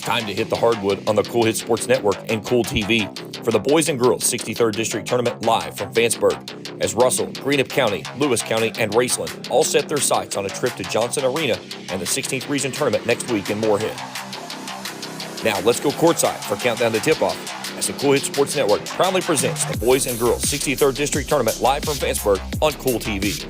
Time to hit the hardwood on the Cool Hit Sports Network and Cool TV for the Boys and Girls 63rd District Tournament live from Fantsburg as Russell, Greenup County, Lewis County, and Raceland all set their sights on a trip to Johnson Arena and the 16th Region Tournament next week in Moorhead. Now let's go courtside for Countdown to Tip-Off as the Cool Hit Sports Network proudly presents the Boys and Girls 63rd District Tournament live from Fantsburg on Cool TV.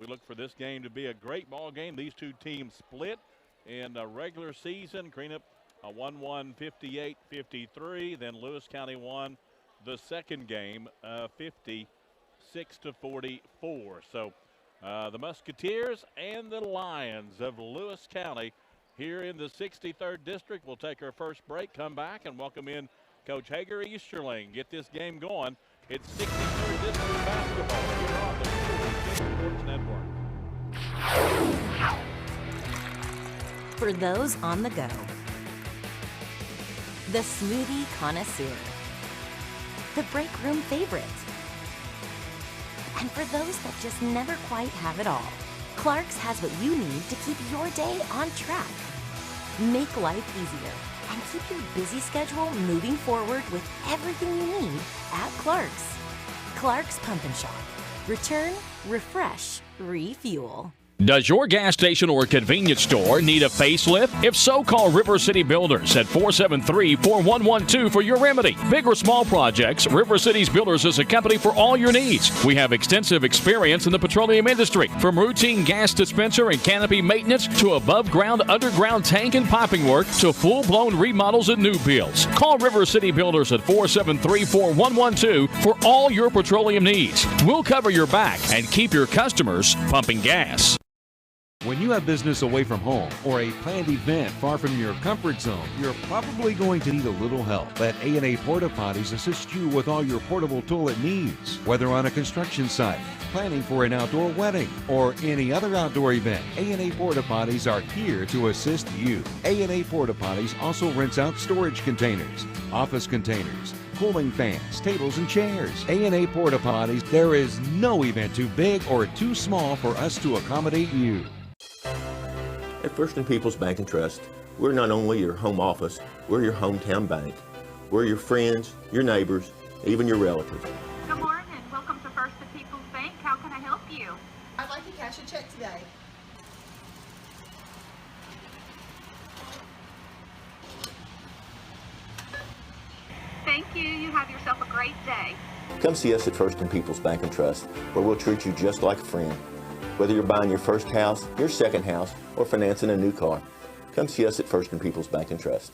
We look for this game to be a great ball game. These two teams split in the regular season. Greenup won 58-53. Then Lewis County won the second game 56-44. So the Musketeers and the Lions of Lewis County here in the 63rd District. We'll take our first break, come back, and welcome in Coach Hager Easterling. Get this game going. It's 63rd District basketball here on the Sports Network. For those on the go, the smoothie connoisseur, the break room favorite, and for those that just never quite have it all, Clark's has what you need to keep your day on track. Make life easier and keep your busy schedule moving forward with everything you need at Clark's. Clark's Pump and Shop. Return, refresh, refuel. Does your gas station or convenience store need a facelift? If so, call River City Builders at 473-4112 for your remedy. Big or small projects, River City's Builders is a company for all your needs. We have extensive experience in the petroleum industry, from routine gas dispenser and canopy maintenance to above-ground, underground tank and piping work to full-blown remodels and new builds. Call River City Builders at 473-4112 for all your petroleum needs. We'll cover your back and keep your customers pumping gas. When you have business away from home or a planned event far from your comfort zone, you're probably going to need a little help. Let A&A Porta Potties assist you with all your portable toilet needs. Whether on a construction site, planning for an outdoor wedding, or any other outdoor event, A&A Porta Potties are here to assist you. A&A Porta Potties also rents out storage containers, office containers, cooling fans, tables, and chairs. A&A Porta Potties, there is no event too big or too small for us to accommodate you. At First and People's Bank and Trust, we're not only your home office, we're your hometown bank. We're your friends, your neighbors, even your relatives. Good morning. Welcome to First and People's Bank. How can I help you? I'd like to cash a check today. Thank you. You have yourself a great day. Come see us at First and People's Bank and Trust, where we'll treat you just like a friend. Whether you're buying your first house, your second house, or financing a new car, come see us at First and People's Bank and Trust.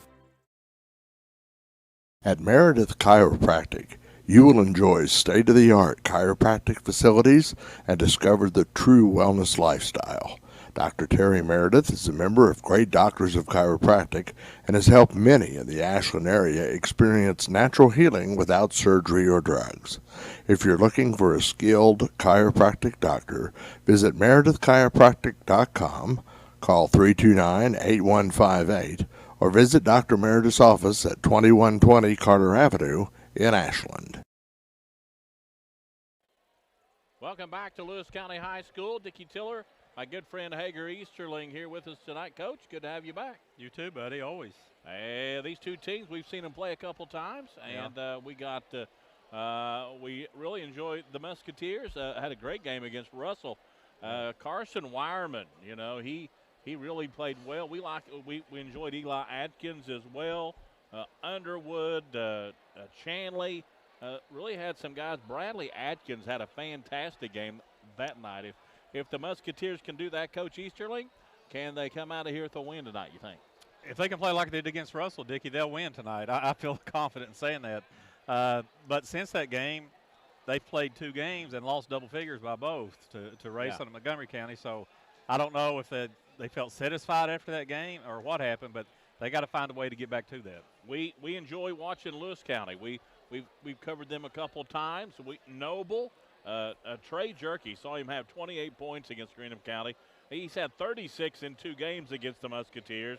At Meredith Chiropractic, you will enjoy state-of-the-art chiropractic facilities and discover the true wellness lifestyle. Dr. Terry Meredith is a member of Great Doctors of Chiropractic and has helped many in the Ashland area experience natural healing without surgery or drugs. If you're looking for a skilled chiropractic doctor, visit meredithchiropractic.com, call 329-8158, or visit Dr. Meredith's office at 2120 Carter Avenue in Ashland. Welcome back to Lewis County High School. Dickie Tiller, my good friend Hager Easterling here with us tonight. Coach, good to have you back. You too, buddy, always. These two teams, we've seen them play a couple times, and we really enjoyed the Musketeers. Had a great game against Russell. Carson Wireman, you know, he really played well. We enjoyed Eli Adkins as well. Underwood, Chanley, really had some guys. Bradley Adkins had a fantastic game that night. If the Musketeers can do that, Coach Easterling, can they come out of here with a win tonight, you think? If they can play like they did against Russell, Dickie, they'll win tonight. I feel confident in saying that. But since that game, they've played 2 games and lost double figures by both to Raceland and Montgomery County. So I don't know if they felt satisfied after that game or what happened, but they got to find a way to get back to that. We enjoy watching Lewis County. We've covered them a couple times. Noble, Trey Jerky, saw him have 28 points against Greenup County. He's had 36 in 2 games against the Musketeers.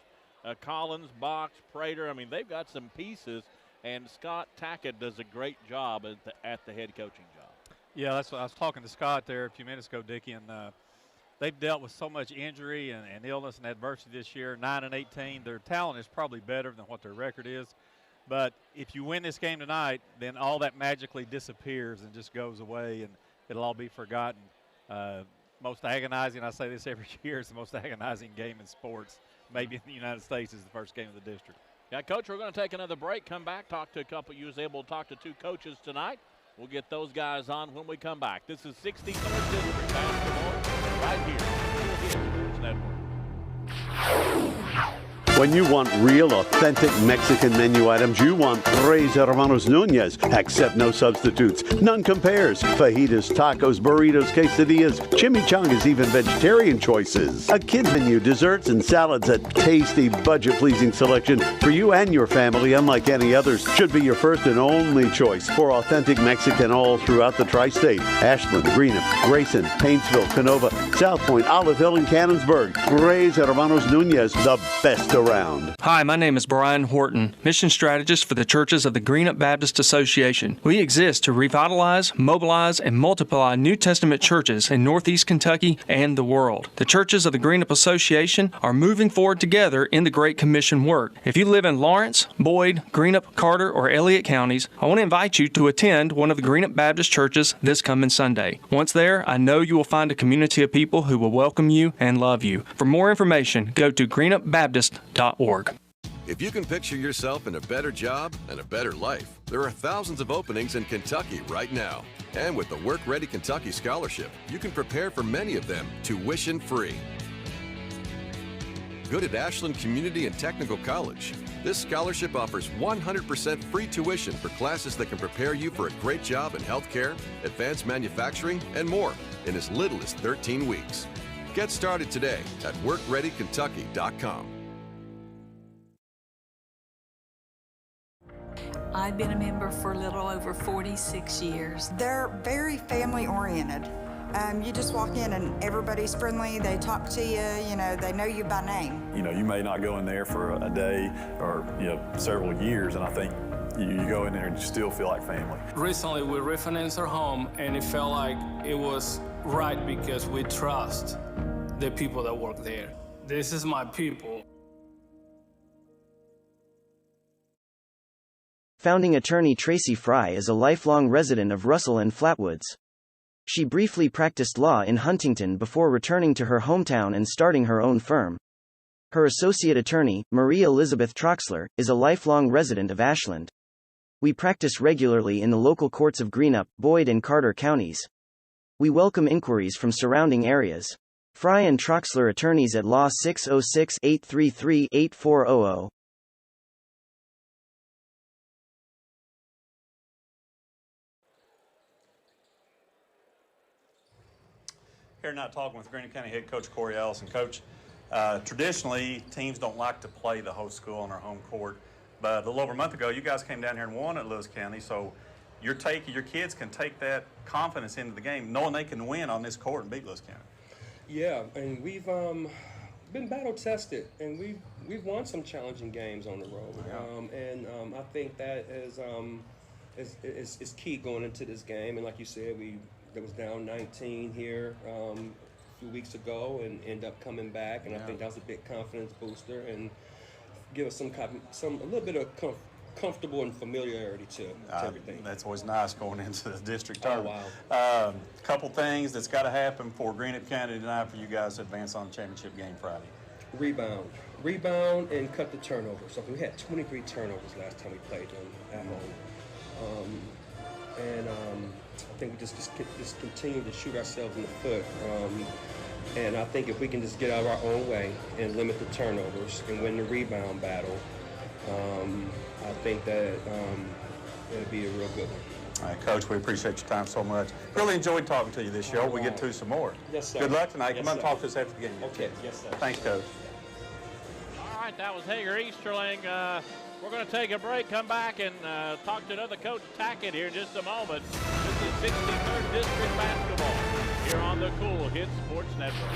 Collins, Box, Prater. I mean, they've got some pieces, and Scott Tackett does a great job at the head coaching job. Yeah, that's what I was talking to Scott there a few minutes ago, Dickie, and they've dealt with so much injury and illness and adversity this year. 9-18, their talent is probably better than what their record is. But if you win this game tonight, then all that magically disappears and just goes away, and it'll all be forgotten. Most agonizing, I say this every year, it's the most agonizing game in sports, maybe in the United States, is the first game of the district. Yeah, Coach, we're going to take another break, come back, talk to a couple. You was able to talk to 2 coaches tonight. We'll get those guys on when we come back. This is 63rd District basketball right here on the Sports Network. When you want real, authentic Mexican menu items, you want Tres Hermanos Nunez. Accept no substitutes. None compares. Fajitas, tacos, burritos, quesadillas, chimichangas, even vegetarian choices. A kid menu, desserts and salads, a tasty, budget-pleasing selection for you and your family, unlike any others. Should be your first and only choice for authentic Mexican all throughout the tri-state. Ashland, Greenup, Grayson, Paintsville, Canova, South Point, Olive Hill, and Cannonsburg. Tres Hermanos Nunez, the best around. Hi, my name is Brian Horton, Mission Strategist for the Churches of the Greenup Baptist Association. We exist to revitalize, mobilize, and multiply New Testament churches in Northeast Kentucky and the world. The Churches of the Greenup Association are moving forward together in the Great Commission work. If you live in Lawrence, Boyd, Greenup, Carter, or Elliott counties, I want to invite you to attend one of the Greenup Baptist churches this coming Sunday. Once there, I know you will find a community of people who will welcome you and love you. For more information, go to greenupbaptist.org. If you can picture yourself in a better job and a better life, there are thousands of openings in Kentucky right now. And with the Work Ready Kentucky Scholarship, you can prepare for many of them tuition-free. Good at Ashland Community and Technical College. This scholarship offers 100% free tuition for classes that can prepare you for a great job in healthcare, advanced manufacturing, and more in as little as 13 weeks. Get started today at workreadykentucky.com. I've been a member for a little over 46 years. They're very family oriented. You just walk in and everybody's friendly. They talk to you, they know you by name. You may not go in there for a day or, several years, and I think you go in there and you still feel like family. Recently, we refinanced our home, and it felt like it was right because we trust the people that work there. This is my people. Founding attorney Tracy Fry is a lifelong resident of Russell and Flatwoods. She briefly practiced law in Huntington before returning to her hometown and starting her own firm. Her associate attorney, Marie Elizabeth Troxler, is a lifelong resident of Ashland. We practice regularly in the local courts of Greenup, Boyd, and Carter counties. We welcome inquiries from surrounding areas. Fry and Troxler attorneys at Law 606-833-8400. Here now talking with Greenup County head coach Corey Allison. Coach, traditionally teams don't like to play the host school on our home court, but a little over a month ago you guys came down here and won at Lewis County, so your kids can take that confidence into the game knowing they can win on this court and beat Lewis County. Yeah, and we've been battle tested, and we've won some challenging games on the road. Yeah. I think that is key going into this game. And like you said, that was down 19 here a few weeks ago and end up coming back, and I think that was a big confidence booster and give us a little bit of comfortable and familiarity to everything. That's always nice going into the district tournament. Oh, wow. Couple things that's got to happen for Greenup County tonight for you guys to advance on the championship game Friday. Rebound and cut the turnovers. So we had 23 turnovers last time we played them at home. I think we just continue to shoot ourselves in the foot. And I think if we can just get out of our own way and limit the turnovers and win the rebound battle, I think that it'll be a real good one. All right, Coach, we appreciate your time so much. Really enjoyed talking to you this year. We get to some more. Yes, sir. Good luck tonight. Yes, Come on, sir. talk to us after the game. Okay. Yes, sir. Thanks, Coach. All right, right, that was Hager Easterling. We're going to take a break, come back, and talk to another Coach Tackett here in just a moment. This is 63rd District Basketball here on the Cool Hits Sports Network.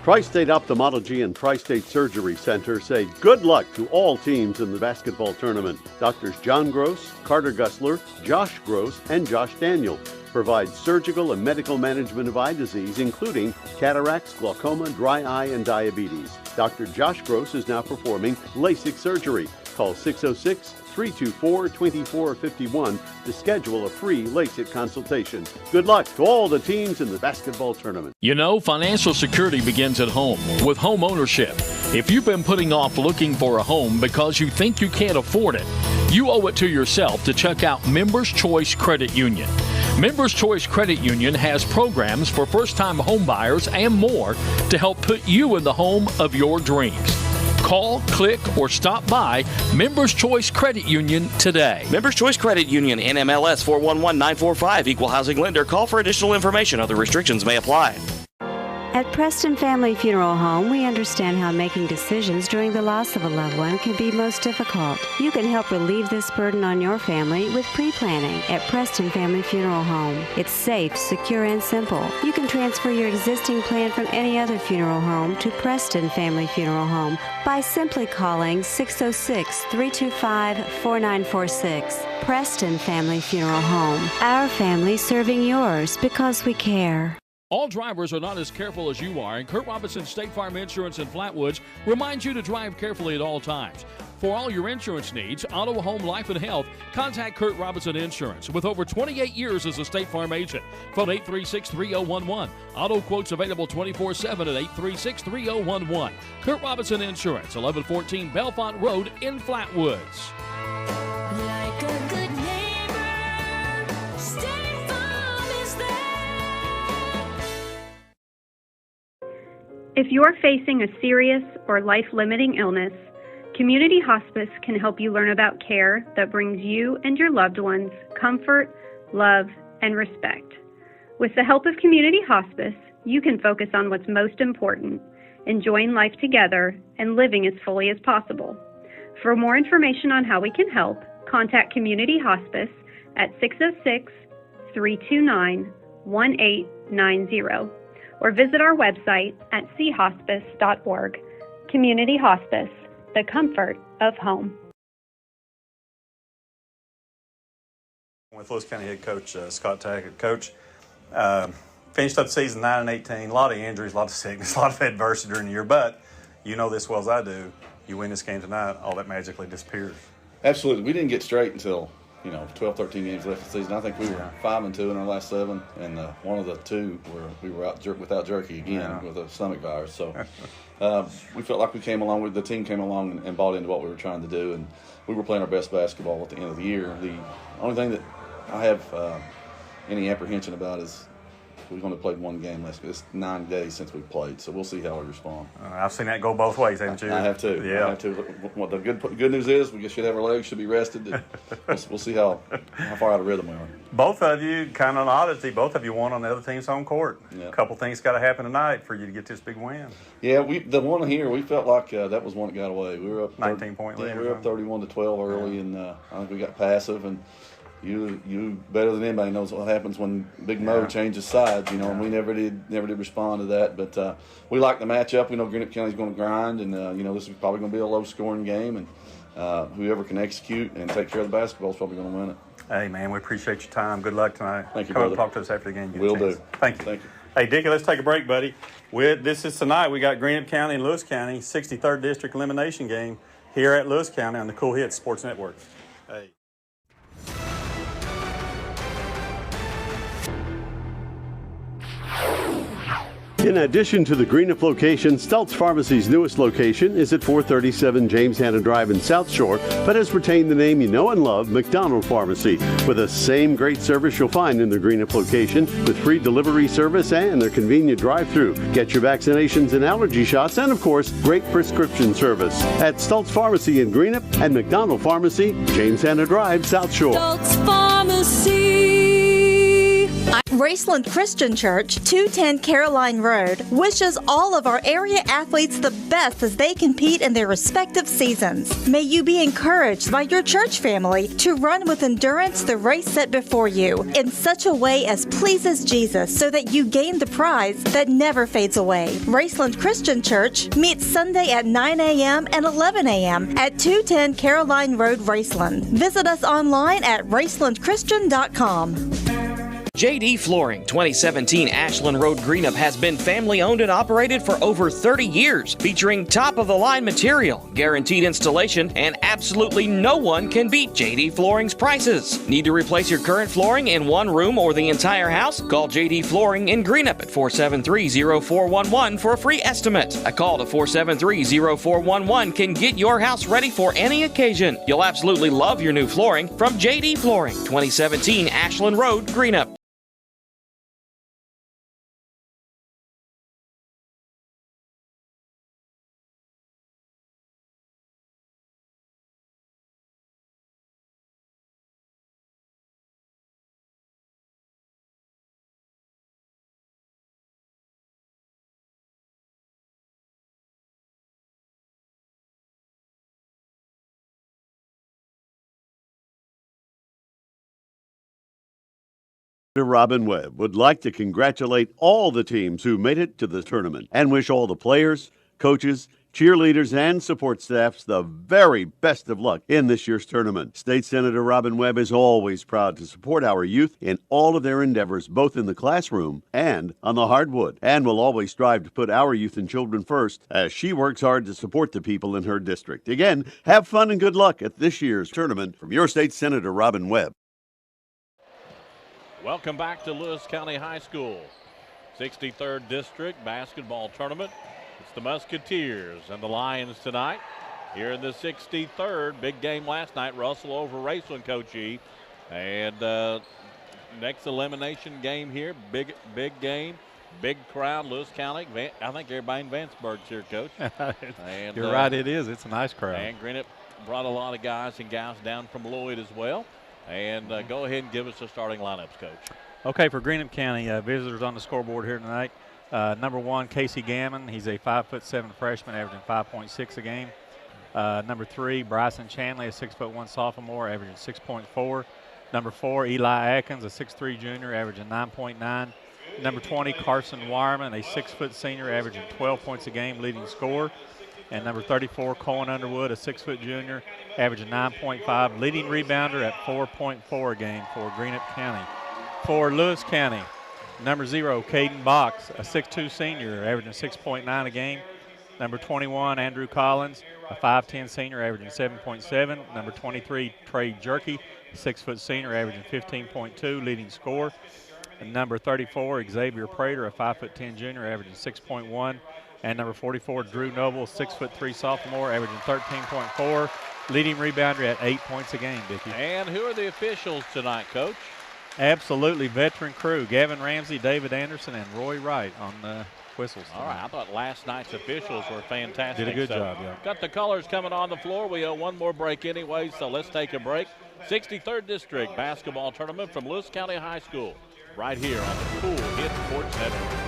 Tri-State Ophthalmology and Tri-State Surgery Center say good luck to all teams in the basketball tournament. Doctors John Gross, Carter Gussler, Josh Gross, and Josh Daniel provide surgical and medical management of eye disease, including cataracts, glaucoma, dry eye, and diabetes. Dr. Josh Gross is now performing LASIK surgery. Call 606-324-2451 to schedule a free LASIK consultation. Good luck to all the teams in the basketball tournament. You know, financial security begins at home with home ownership. If you've been putting off looking for a home because you think you can't afford it, you owe it to yourself to check out Members Choice Credit Union. Members Choice Credit Union has programs for first-time home buyers and more to help put you in the home of your dreams. Call, click, or stop by Members Choice Credit Union today. Members Choice Credit Union, NMLS 411945, Equal Housing Lender. Call for additional information. Other restrictions may apply. At Preston Family Funeral Home, we understand how making decisions during the loss of a loved one can be most difficult. You can help relieve this burden on your family with pre-planning at Preston Family Funeral Home. It's safe, secure, and simple. You can transfer your existing plan from any other funeral home to Preston Family Funeral Home by simply calling 606-325-4946. Preston Family Funeral Home. Our family serving yours because we care. All drivers are not as careful as you are, and Kurt Robinson State Farm Insurance in Flatwoods reminds you to drive carefully at all times. For all your insurance needs, auto, home, life, and health, contact Kurt Robinson Insurance. With over 28 years as a State Farm agent, phone 836-3011. Auto quotes available 24/7 at 836-3011. Kurt Robinson Insurance, 1114 Belfont Road in Flatwoods. Like a good neighbor, State Farm is there. If you're facing a serious or life-limiting illness, Community Hospice can help you learn about care that brings you and your loved ones comfort, love, and respect. With the help of Community Hospice, you can focus on what's most important, enjoying life together and living as fully as possible. For more information on how we can help, contact Community Hospice at 606-329-1890 or visit our website at chospice.org. Community Hospice, the comfort of home. With Lewis County head coach Scott Tackett. Coach, finished up the season 9-18, a lot of injuries, a lot of sickness, a lot of adversity during the year, but you know this well as I do, you win this game tonight, all that magically disappears. Absolutely. We didn't get straight until 12, 13 games left of the season. I think we were 5-2 in our last 7, and one of the 2 we were out without Jerky again with a stomach virus. So we felt like the team came along and bought into what we were trying to do, and we were playing our best basketball at the end of the year. The only thing that I have any apprehension about is we've only played one game last. It's 9 days since we played, so we'll see how we respond. I've seen that go both ways, haven't you? I have too. Yeah. I have too. What the good news is, we should have our legs should be rested. We'll see how far out of rhythm we are. Both of you, kind of an oddity, both of you won on the other team's home court. Yeah. A couple things got to happen tonight for you to get this big win. Yeah, the one here, we felt like that was one that got away. We were up 19-point lead. Yeah, we were up 31-12 early, and I think we got passive. And you better than anybody knows what happens when Big Mo changes sides, and we never did respond to that. But we like the matchup. We know Greenup County's going to grind, and this is probably going to be a low-scoring game, and whoever can execute and take care of the basketball is probably going to win it. Hey, man, we appreciate your time. Good luck tonight. Thank you, Come brother. up and talk to us after the game. Will do. Thank you. Thank you. Hey, Dickie, let's take a break, buddy. This is tonight. We got Greenup County and Lewis County, 63rd District elimination game here at Lewis County on the Cool Hits Sports Network. Hey. In addition to the Greenup location, Stultz Pharmacy's newest location is at 437 James Hanna Drive in South Shore, but has retained the name you know and love, McDonald Pharmacy, with the same great service you'll find in the Greenup location, with free delivery service and their convenient drive-thru. Get your vaccinations and allergy shots, and of course, great prescription service at Stultz Pharmacy in Greenup and McDonald Pharmacy, James Hanna Drive, South Shore. Stultz Pharmacy. Raceland Christian Church, 210 Caroline Road, wishes all of our area athletes the best as they compete in their respective seasons. May you be encouraged by your church family to run with endurance the race set before you in such a way as pleases Jesus so that you gain the prize that never fades away. Raceland Christian Church meets Sunday at 9 a.m. and 11 a.m. at 210 Caroline Road, Raceland. Visit us online at racelandchristian.com. JD Flooring, 2017 Ashland Road Greenup has been family owned and operated for over 30 years, featuring top-of-the-line material, guaranteed installation, and absolutely no one can beat JD Flooring's prices. Need to replace your current flooring in one room or the entire house? Call JD Flooring in Greenup at 473-0411 for a free estimate. A call to 473-0411 can get your house ready for any occasion. You'll absolutely love your new flooring from JD Flooring, 2017 Ashland Road Greenup. Robin Webb would like to congratulate all the teams who made it to the tournament and wish all the players, coaches, cheerleaders, and support staffs the very best of luck in this year's tournament. State Senator Robin Webb is always proud to support our youth in all of their endeavors, both in the classroom and on the hardwood, and will always strive to put our youth and children first as she works hard to support the people in her district. Again, have fun and good luck at this year's tournament from your State Senator Robin Webb. Welcome back to Lewis County High School. 63rd District Basketball Tournament. It's the Musketeers and the Lions tonight. Here in the 63rd. Big game last night. Russell over Raceland, Coach E. And next elimination game here. Big game. Big crowd. Lewis County. I think everybody in Vanceburg's here, Coach. And, you're right, it is. It's a nice crowd. And Greenup brought a lot of guys and gals down from Lloyd as well. And go ahead and give us the starting lineups, Coach. Okay, for Greenup County, visitors on the scoreboard here tonight. Number 1, Casey Gammon. He's a 5'7" freshman, averaging 5.6 a game. Number 3, Bryson Chanley, a 6'1" sophomore, averaging 6.4. Number 4, Eli Atkins, a 6'3" junior, averaging 9.9. Number 20, Carson Wireman, a 6' senior, averaging 12 points a game, leading scorer. And number 34, Cohen Underwood, a 6' junior, averaging 9.5, leading rebounder at 4.4 a game for Greenup County. For Lewis County, number 0, Caden Box, a 6'2" senior, averaging 6.9 a game. Number 21, Andrew Collins, a 5'10" senior, averaging 7.7. Number 23, Trey Jerky, a 6' senior, averaging 15.2, leading scorer. And number 34, Xavier Prater, a 5'10" junior, averaging 6.1. And number 44, Drew Noble, 6'3" sophomore, averaging 13.4, leading rebounder at 8 points a game, Dickie. And who are the officials tonight, Coach? Absolutely, veteran crew. Gavin Ramsey, David Anderson, and Roy Wright on the whistles tonight. All right, I thought last night's officials were fantastic. Did a good job, yeah. Got the colors coming on the floor. We owe one more break anyway, so let's take a break. 63rd District Basketball Tournament from Lewis County High School, right here on the Cool Hit Sports Network.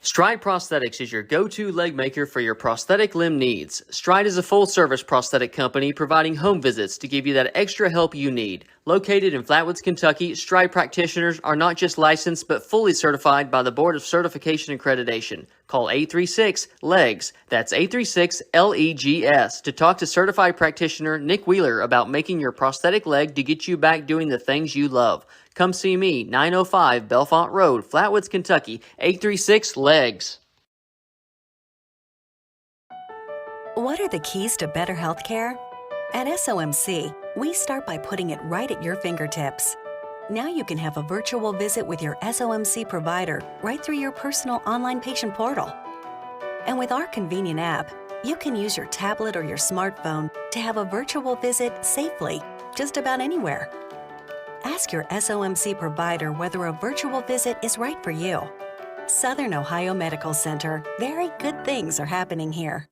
Stride Prosthetics is your go-to leg maker for your prosthetic limb needs. Stride is a full-service prosthetic company providing home visits to give you that extra help you need. Located in Flatwoods, Kentucky, Stride practitioners are not just licensed but fully certified by the Board of Certification Accreditation. Call 836-LEGS, that's 836-LEGS, to talk to certified practitioner Nick Wheeler about making your prosthetic leg to get you back doing the things you love. Come see me, 905 Belfont Road, Flatwoods, Kentucky, 836-LEGS. What are the keys to better healthcare? At SOMC, we start by putting it right at your fingertips. Now you can have a virtual visit with your SOMC provider right through your personal online patient portal. And with our convenient app, you can use your tablet or your smartphone to have a virtual visit safely, just about anywhere. Ask your SOMC provider whether a virtual visit is right for you. Southern Ohio Medical Center. Very good things are happening here.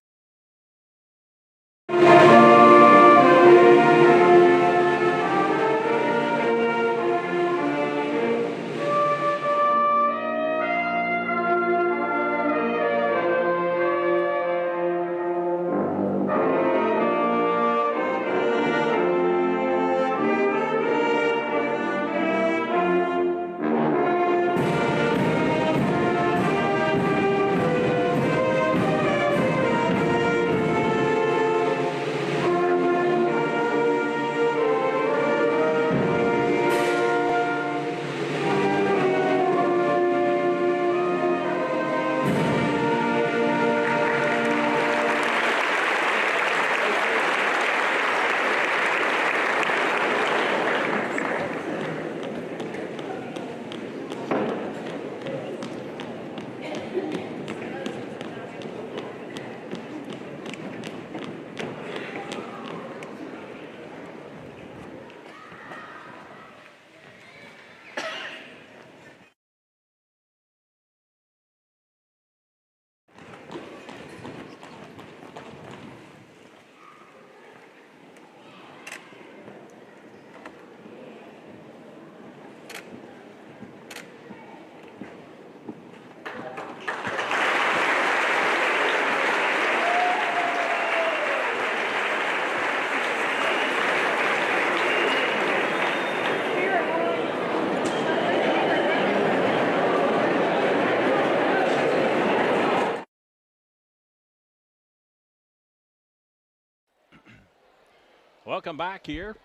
Welcome back here.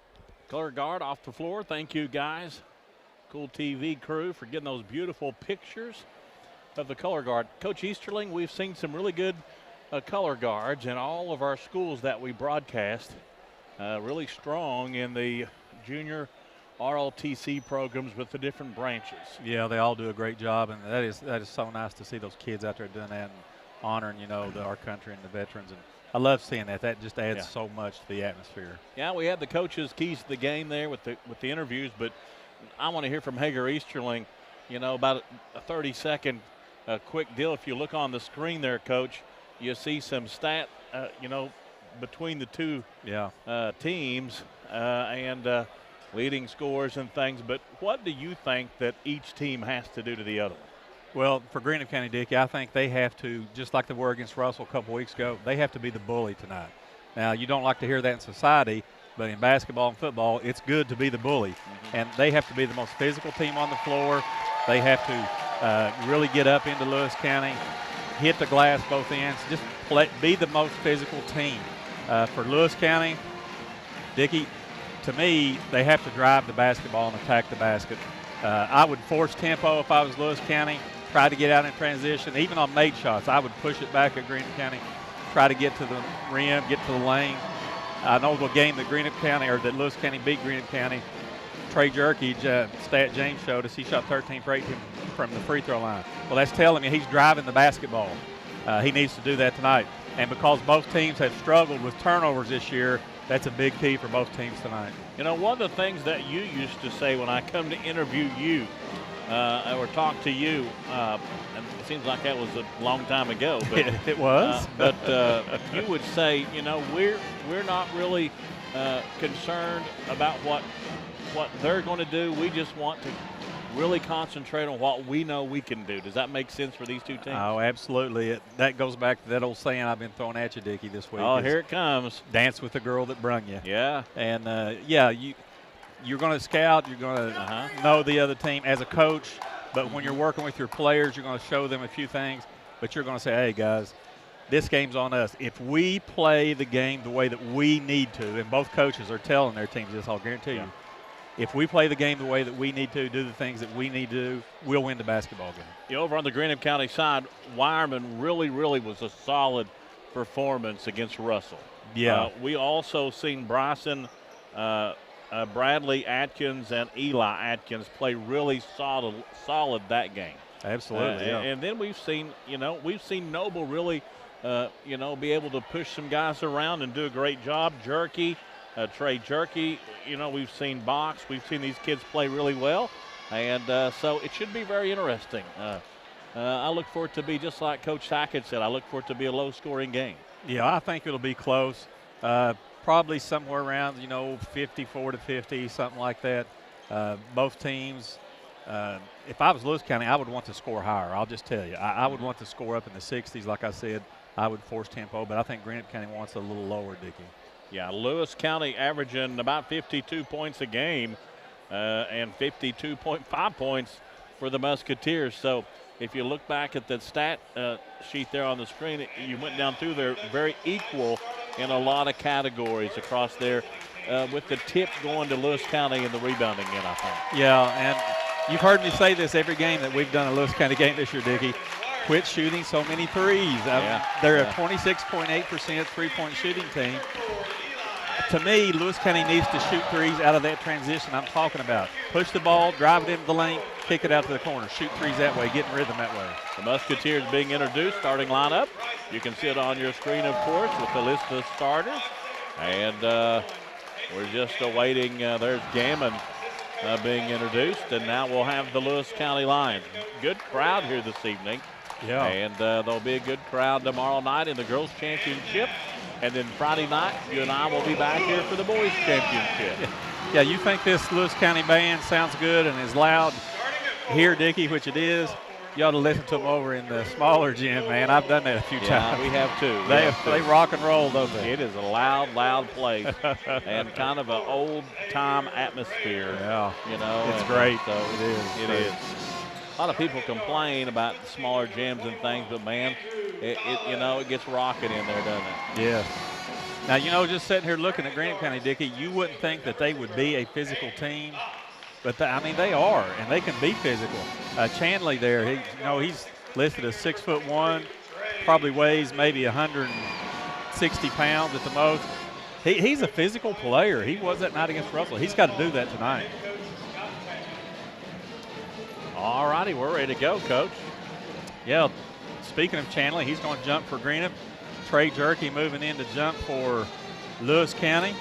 Color guard off the floor. Thank you, guys. Cool TV crew for getting those beautiful pictures of the color guard. Coach Easterling, we've seen some really good color guards in all of our schools that we broadcast. Really strong in the junior RLTC programs with the different branches. Yeah, they all do a great job, and that is so nice to see those kids out there doing that and honoring, our country and the veterans. And I love seeing that. That just adds so much to the atmosphere. Yeah, we had the coaches' keys to the game there with the interviews, but I want to hear from Hager Easterling, about a 30-second quick deal. If you look on the screen there, Coach, you see some stat, between the two teams and leading scores and things. But what do you think that each team has to do to the other one? Well, for Greenup County, Dickie, I think they have to, just like they were against Russell a couple weeks ago, they have to be the bully tonight. Now, you don't like to hear that in society, but in basketball and football, it's good to be the bully. And they have to be the most physical team on the floor. They have to really get up into Lewis County, hit the glass both ends, just be the most physical team. For Lewis County, Dickie, to me, they have to drive the basketball and attack the basket. I would force tempo if I was Lewis County, try to get out in transition. Even on made shots, I would push it back at Greenup County, try to get to the rim, get to the lane. I know the game that that Lewis County beat Greenup County, Trey Jerky, Stat James showed us, he shot 13 for 18 from the free throw line. Well, that's telling me he's driving the basketball. He needs to do that tonight. And because both teams have struggled with turnovers this year, that's a big key for both teams tonight. One of the things that you used to say when I come to interview you or talk to you, and it seems like that was a long time ago. But, it was. But you would say, we're not really concerned about what they're going to do. We just want to really concentrate on what we know we can do. Does that make sense for these two teams? Oh, absolutely. That goes back to that old saying I've been throwing at you, Dickie, this week. Oh, here it comes. Dance with the girl that brung you. Yeah. And, you're going to scout. You're going to know the other team as a coach. But when you're working with your players, you're going to show them a few things. But you're going to say, hey, guys, this game's on us. If we play the game the way that we need to, and both coaches are telling their teams this, I'll guarantee you, if we play the game the way that we need to, do the things that we need to do, we'll win the basketball game. Over on the Greenup County side, Wireman really was a solid performance against Russell. Yeah. We also seen Bryson, Bradley Atkins, and Eli Atkins play really solid that game. Absolutely. And then we've seen Noble really, be able to push some guys around and do a great job. Jerky. Trey Jerky, we've seen Box. We've seen these kids play really well. And so it should be very interesting. I look for it to be just like Coach Sackett said. I look for it to be a low-scoring game. Yeah, I think it'll be close. Probably somewhere around, 54-50, something like that. Both teams, if I was Lewis County, I would want to score higher. I'll just tell you. I would want to score up in the 60s. Like I said, I would force tempo. But I think Greenup County wants a little lower, Dickie. Yeah, Lewis County averaging about 52 points a game and 52.5 points for the Musketeers. So if you look back at the stat sheet there on the screen, you went down through there, very equal in a lot of categories across there, with the tip going to Lewis County in the rebounding end, I think. Yeah, and you've heard me say this every game that we've done a Lewis County game this year, Dickie. Quit shooting so many threes. They're a 26.8% three-point shooting team. To me, Lewis County needs to shoot threes out of that transition I'm talking about. Push the ball, drive it into the lane, kick it out to the corner. Shoot threes that way, get in rhythm that way. The Musketeers being introduced, starting lineup. You can see it on your screen, of course, with the list of starters. And we're just awaiting, there's Gammon being introduced. And now we'll have the Lewis County Lions. Good crowd here this evening. Yeah. And there'll be a good crowd tomorrow night in the girls' championship. And then Friday night, you and I will be back here for the boys' championship. Yeah, you think this Lewis County band sounds good and is loud here, Dickie, which it is. You ought to listen to them over in the smaller gym, man. I've done that a few times. We have too. They rock and roll, don't they? It is a loud place and kind of an old-time atmosphere. Yeah. It's great. So it is. A lot of people complain about the smaller gyms and things, but man, it gets rocking in there, doesn't it? Yes. Now, you know, just sitting here looking at Greenup County, Dickie, you wouldn't think that they would be a physical team, but I mean, they are, and they can be physical. Chanley there, he's listed as 6'1", probably weighs maybe 160 pounds at the most. He's a physical player. He was that night against Russell. He's got to do that tonight. All righty, we're ready to go, Coach. Yeah, speaking of Chanley, he's going to jump for Greenup. Trey Jerky moving in to jump for Lewis County.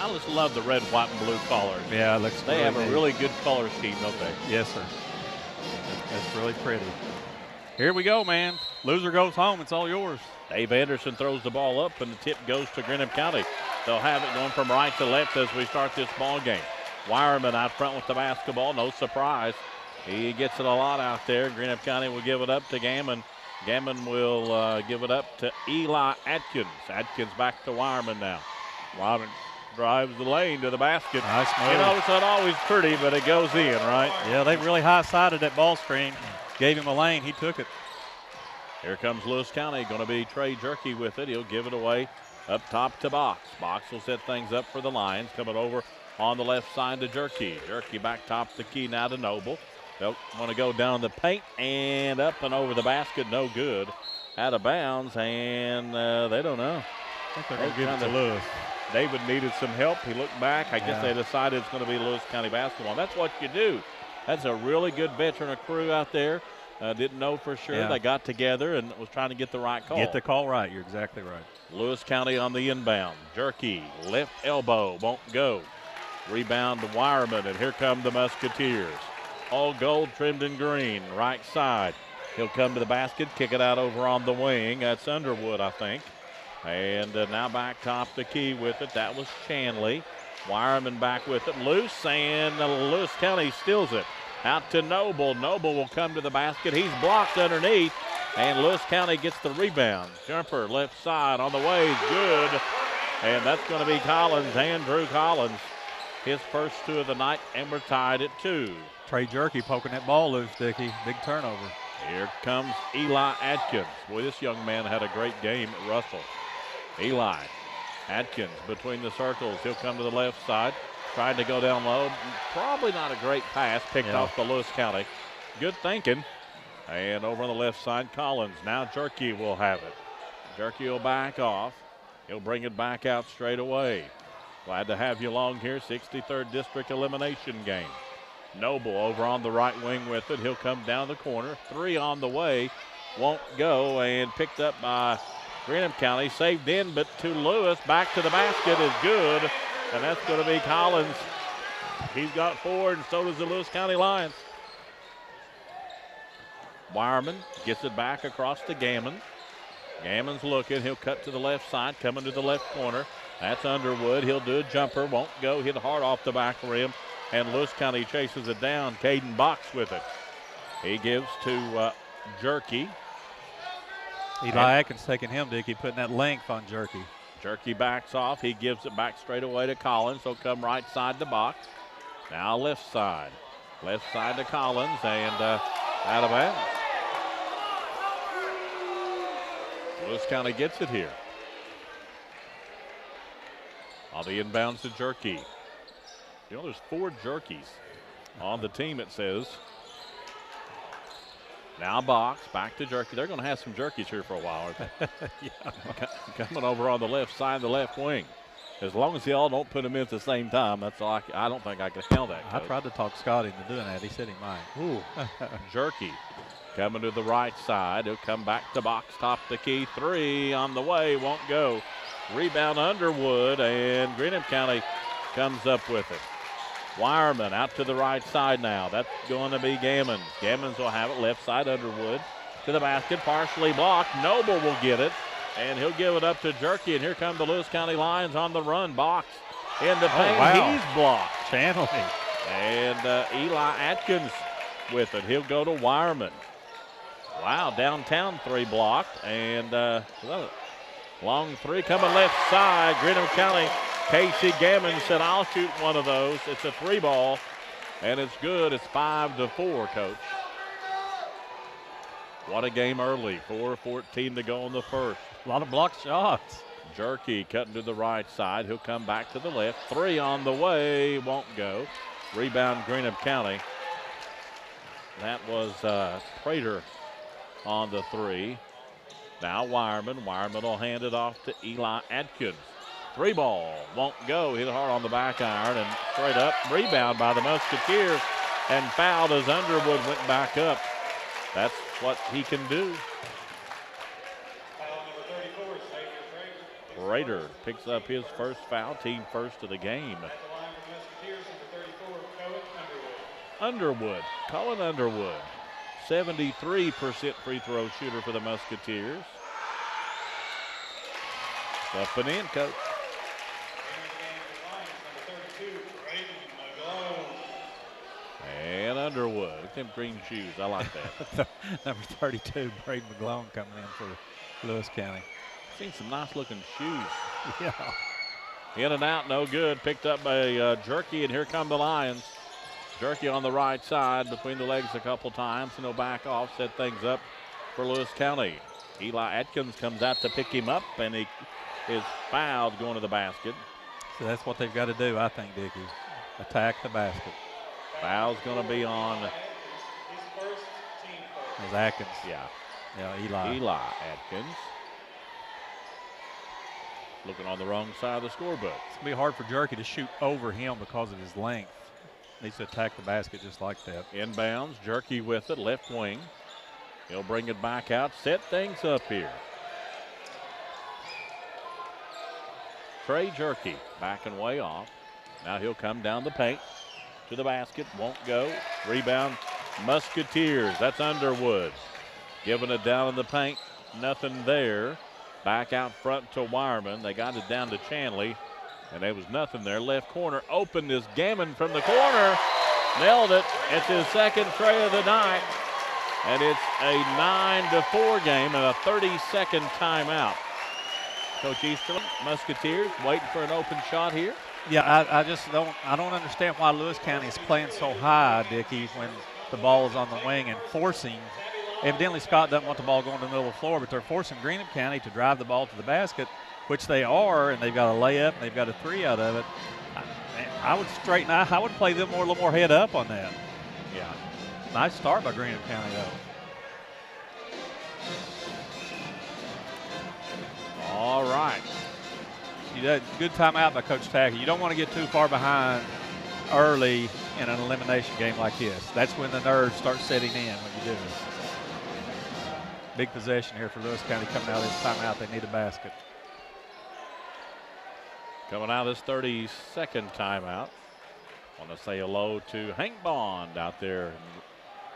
I just love the red, white, and blue colors. Yeah, it looks They really have a neat. really good color scheme, don't they? Yes, sir. That's really pretty. Here we go, man. Loser goes home. It's all yours. Dave Anderson throws the ball up, and the tip goes to Greenup County. They'll have it going from right to left as we start this ball game. Wireman out front with the basketball. No surprise. He gets it a lot out there. Greenup County will give it up to Gammon. Gammon will give it up to Eli Atkins. Atkins back to Wireman now. Wireman drives the lane to the basket. Nice move. You know, it's not always pretty, but it goes in, right? Yeah, they really high-sided that ball screen. Gave him a lane. He took it. Here comes Lewis County. Going to be Trey Jerky with it. He'll give it away up top to Box. Box will set things up for the Lions. Coming over on the left side to Jerky. Jerky back top the key now to Noble. They'll want to go down the paint and up and over the basket. No good. Out of bounds, and they don't know. I think they're going to give it to Lewis. David needed some help. He looked back. I guess they decided it's going to be Lewis County basketball. That's what you do. That's a really good veteran crew out there. Didn't know for sure. Yeah. They got together and was trying to get the right call. Get the call right. You're exactly right. Lewis County on the inbound. Jerky, left elbow, won't go. Rebound to Wireman, and here come the Musketeers. All gold trimmed in green, right side. He'll come to the basket, kick it out over on the wing. That's Underwood, I think. And now back top the key with it. That was Chanley. Wireman back with it. Loose, and Lewis County steals it. Out to Noble. Noble will come to the basket. He's blocked underneath, and Lewis County gets the rebound. Jumper left side on the way. Good. And that's going to be Collins, Andrew Collins. His first two of the night, and we're tied at 2. Trey Jerky poking that ball loose, Dickie. Big turnover. Here comes Eli Atkins. Boy, this young man had a great game at Russell. Eli Atkins between the circles. He'll come to the left side. Tried to go down low. Probably not a great pass. Picked off the Lewis County. Good thinking. And over on the left side, Collins. Now Jerky will have it. Jerky will back off. He'll bring it back out straight away. Glad to have you along here. 63rd District Elimination Game. Noble over on the right wing with it. He'll come down the corner. 3 on the way. Won't go, and picked up by Greenup County. Saved in, but to Lewis. Back to the basket is good. And that's going to be Collins. He's got 4, and so does the Lewis County Lions. Wireman gets it back across to Gammon. Gammon's looking. He'll cut to the left side, coming to the left corner. That's Underwood. He'll do a jumper. Won't go. Hit hard off the back rim. And Lewis County chases it down. Caden Box with it. He gives to Jerky. Eli Atkins taking him, Dickie, putting that length on Jerky. Jerky backs off. He gives it back straight away to Collins. He'll come right side to Box. Now left side. Left side to Collins, and out of bounds. Lewis County gets it here. On the inbounds to Jerky. You know, there's 4 Jerkies on the team, it says. Now Box, back to Jerky. They're going to have some Jerkies here for a while, aren't they? Coming over on the left side, the left wing. As long as they all don't put them in at the same time, that's all I don't think I can tell that. I tried to talk Scott into doing that. He said he might. Ooh. Jerky coming to the right side. He'll come back to Box, top the key. 3 on the way, won't go. Rebound Underwood, and Greenup County comes up with it. Wireman out to the right side now. That's going to be Gammon. Gammons will have it left side. Underwood to the basket, partially blocked. Noble will get it, and he'll give it up to Jerky. And here come the Lewis County Lions on the run. Box in the paint. Wow. He's blocked. Chanley. And Eli Atkins with it. He'll go to Wireman. Wow, downtown 3 blocked. And long 3 coming left side. Greenup County. Casey Gammon said, I'll shoot one of those. It's a 3 ball, and it's good. It's 5-4, Coach. What a game early. 4:14 to go in the first. A lot of blocked shots. Jerky cutting to the right side. He'll come back to the left. 3 on the way. Won't go. Rebound, Greenup County. That was Prater on the 3. Now Wireman. Wireman will hand it off to Eli Atkins. 3 ball. Won't go. Hit hard on the back iron and straight up. Rebound by the Musketeers and fouled as Underwood went back up. That's what he can do. Prater picks up his first foul, team first of the game. Underwood, Colin Underwood, 73% free throw shooter for the Musketeers. Up and in, coach. And Underwood, look at them green shoes. I like that. Number 32, Braden McGlone coming in for Lewis County. Seen some nice looking shoes. Yeah. In and out, no good. Picked up by Jerky, and here come the Lions. Jerky on the right side, between the legs a couple times, and he'll back off, set things up for Lewis County. Eli Atkins comes out to pick him up, and he is fouled going to the basket. So that's what they've got to do, I think, Dickie. Attack the basket. Foul's going to be on. It's Atkins. Yeah. Yeah, Eli Atkins. Looking on the wrong side of the scorebook. It's going to be hard for Jerky to shoot over him because of his length. Needs to attack the basket just like that. Inbounds, Jerky with it, left wing. He'll bring it back out, set things up here. Trey Jerky backing way off. Now he'll come down the paint to the basket, won't go. Rebound, Musketeers, that's Underwood. Giving it down in the paint, nothing there. Back out front to Wireman. They got it down to Chanley, and there was nothing there. Left corner open is Gammon from the corner. Nailed it. It's his second tray of the night, and it's a 9-4 game and a 30-second timeout. Coach Easterling, Musketeers waiting for an open shot here. Yeah, I just don't understand why Lewis County is playing so high, Dickie, when the ball is on the wing and forcing. Evidently, Scott doesn't want the ball going to the middle of the floor, but they're forcing Greenup County to drive the ball to the basket, which they are, and they've got a layup, and they've got a 3 out of it. I would straighten out. I would play them a little more head up on that. Yeah. Nice start by Greenup County, though. All right. Good timeout by Coach Tackett. You don't want to get too far behind early in an elimination game like this. That's when the nerves start setting in when you do it. Big possession here for Lewis County coming out of this timeout. They need a basket. Coming out of this 30-second timeout. Want to say hello to Hank Bond out there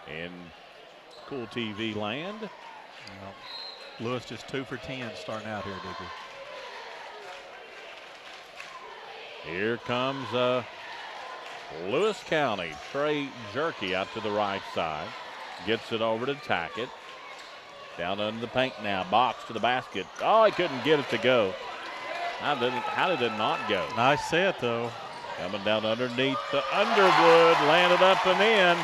in Cool TV land. Well, Lewis just 2 for 10 starting out here, Dickie. Here comes Lewis County. Trey Jerky out to the right side. Gets it over to Tackett. Down under the paint now. Box to the basket. Oh, he couldn't get it to go. How did it not go? Nice set, though. Coming down underneath the Underwood. Landed up and in.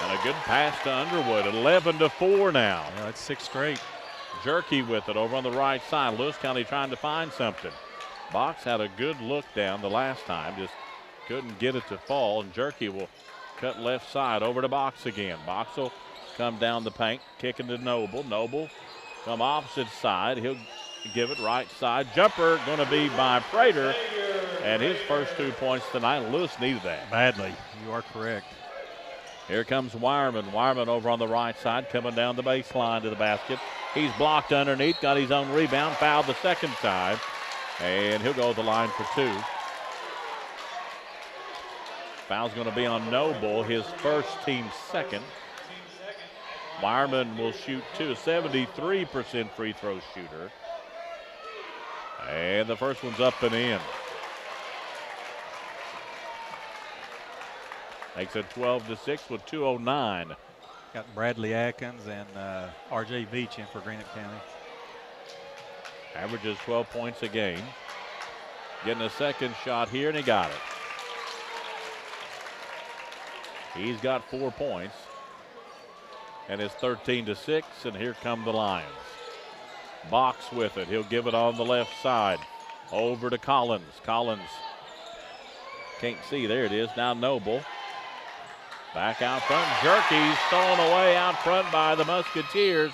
And a good pass to Underwood. 11-4 now. Yeah, that's 6 straight. Jerky with it over on the right side. Lewis County trying to find something. Box had a good look down the last time. Just couldn't get it to fall. And Jerky will cut left side over to Box again. Box will come down the paint. Kicking to Noble. Noble come opposite side. He'll give it right side. Jumper going to be by Prater. And his first 2 points tonight. Lewis needed that. Badly. You are correct. Here comes Wireman. Wireman over on the right side, coming down the baseline to the basket. He's blocked underneath, got his own rebound, fouled the second time, and he'll go to the line for 2. Foul's going to be on Noble, his first, team second. Wireman will shoot 2, 73% free throw shooter. And the first one's up and in. Makes it 12-6 with 2:09. Got Bradley Atkins and R.J. Veach in for Greenup County. Averages 12 points a game. Getting a second shot here, and he got it. He's got 4 points. And it's 13-6, and here come the Lions. Box with it. He'll give it on the left side. Over to Collins. Collins can't see. There it is. Now Noble. Back out front. Jerky's thrown away out front by the Musketeers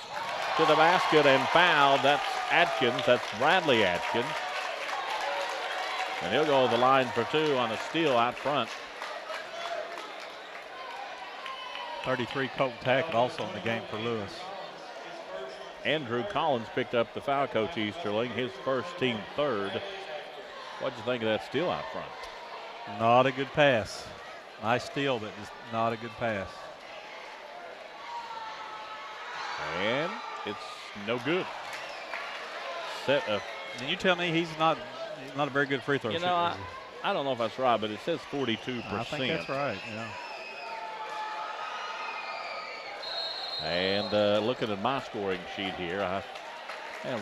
to the basket and fouled. That's Atkins. That's Bradley Atkins. And he'll go to the line for 2 on a steal out front. 33 Colton Tackett also in the game for Lewis. Andrew Collins picked up the foul, Coach Easterling, his first, team third. What'd you think of that steal out front? Not a good pass. Nice steal, but just not a good pass. And it's no good. Set up. And you tell me he's not a very good free throw shooter. I don't know if that's right, but it says 42%. I think that's right, yeah. And looking at my scoring sheet here, I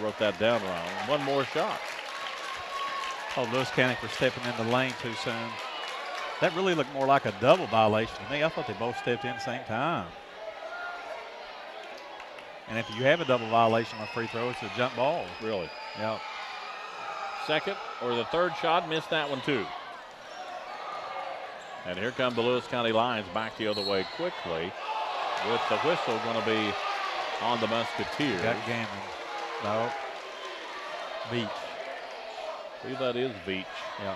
wrote that down wrong. One more shot. Oh, Lewis County for stepping in the lane too soon. That really looked more like a double violation to me. I thought they both stepped in at the same time. And if you have a double violation on a free throw, it's a jump ball. Really? Yeah. Second or the third shot, missed that one too. And here come the Lewis County Lions back the other way quickly. With the whistle going to be on the Musketeers. Got Gammon. No. Beach. I believe that is Beach. Yeah.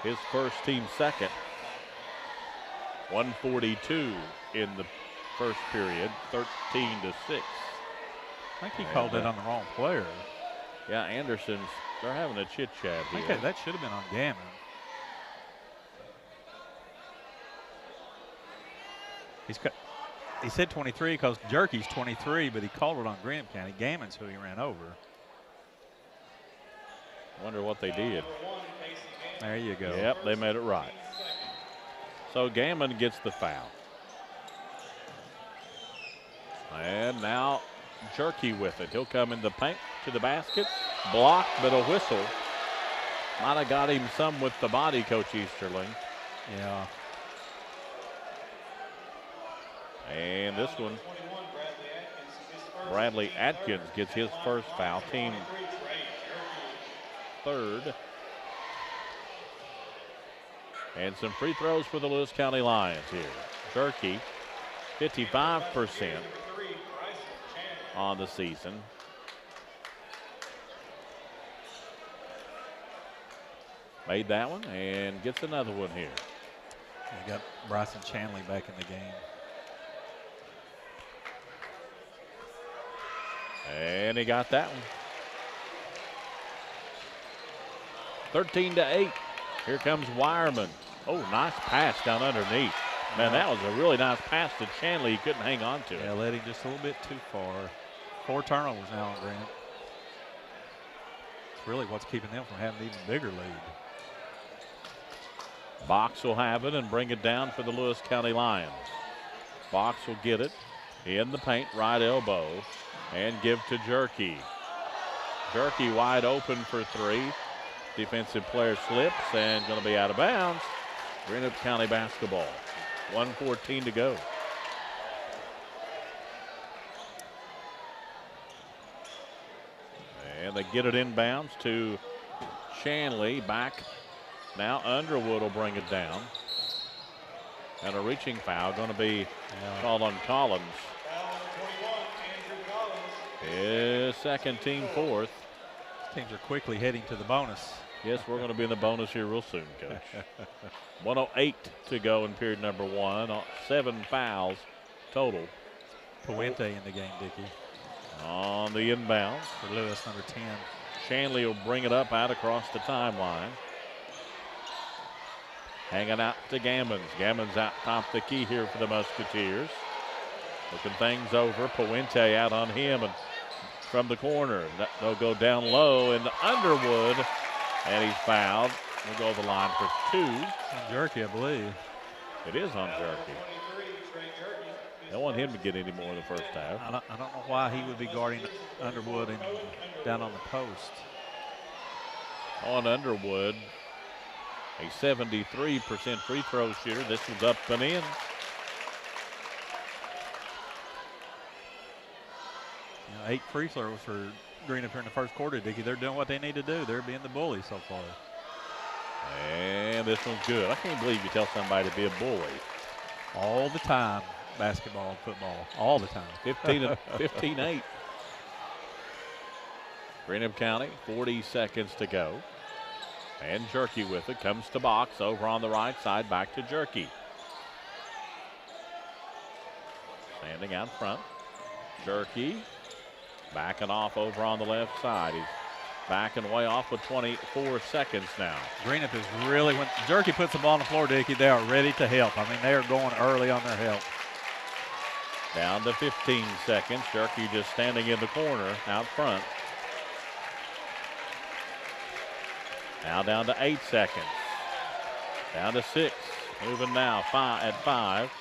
His first, team second. 142 in the first period, 13-6. I think he called it on the wrong player. Yeah, Anderson's, they're having a chit-chat here. Okay, that should have been on Gammon. He said 23 because Jerky's 23, but he called it on Greenup County. Gammon's who he ran over. Wonder what they did. There you go. Yep, they made it right. So Gammon gets the foul. And now Jerky with it. He'll come in the paint to the basket. Blocked, but a whistle. Might have got him some with the body, Coach Easterling. Yeah. And this one, Bradley Atkins gets his first foul, team third. And some free throws for the Lewis County Lions here. Jerky, 55% on the season. Made that one and gets another one here. You got Bryson Chanley back in the game. And he got that one. 13-8. Here comes Wireman. Oh, nice pass down underneath. Man, that was a really nice pass to Chanley. He couldn't hang on to it. Yeah, led him just a little bit too far. 4 turnovers now on Greenup. It's really what's keeping them from having an even bigger lead. Box will have it and bring it down for the Lewis County Lions. Box will get it in the paint, right elbow, and give to Jerky. Jerky wide open for 3. Defensive player slips and going to be out of bounds. Greenup County basketball. 1:14 to go. And they get it inbounds to Chanley. Back now Underwood will bring it down. And a reaching foul going to be called on Collins. His second, team fourth. Teams are quickly heading to the bonus. Yes, we're going to be in the bonus here real soon, Coach. 1:08 to go in period number 1. 7 fouls total. Puente in the game, Dickey. On the inbounds. For Lewis, number 10. Shanley will bring it up out across the timeline. Hanging out to Gammons. Gammons out top the key here for the Musketeers. Looking things over. Puente out on him and from the corner. They'll go down low into Underwood, and he's fouled. We'll go to the line for 2. On Jerky, I believe. It is on Jerky. They don't want him to get any more in the first half. I don't know why he would be guarding Underwood and down on the post. On Underwood, a 73% free throw shooter. This was up and in. You know, 8 free throws for Greenup here in the first quarter, Dickie. They're doing what they need to do. They're being the bully so far. And this one's good. I can't believe you tell somebody to be a bully. All the time, basketball and football. All the time. 15-8. Greenup County, 40 seconds to go. And Jerky with it. Comes to box over on the right side. Back to Jerky. Standing out front. Jerky backing off over on the left side. He's backing way off with 24 seconds now. Greenup is really, when Jerky puts the ball on the floor, Dickie, they are ready to help. I mean, they are going early on their help. Down to 15 seconds. Jerky just standing in the corner out front. Now down to 8 seconds. Down to 6. Moving now at 5.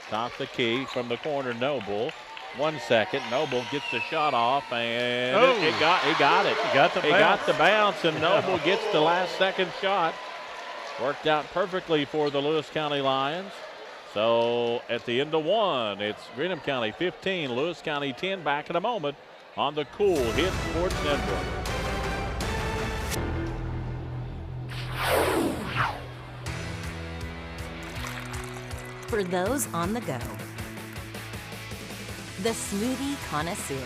Top the key from the corner, Noble. 1 second. Noble gets the shot off, and he got it. He got the bounce, and Noble gets the last second shot. Worked out perfectly for the Lewis County Lions. So at the end of 1, it's Greenup County 15, Lewis County 10. Back in a moment on the Cool Hit Sports Network. For those on the go, the smoothie connoisseur,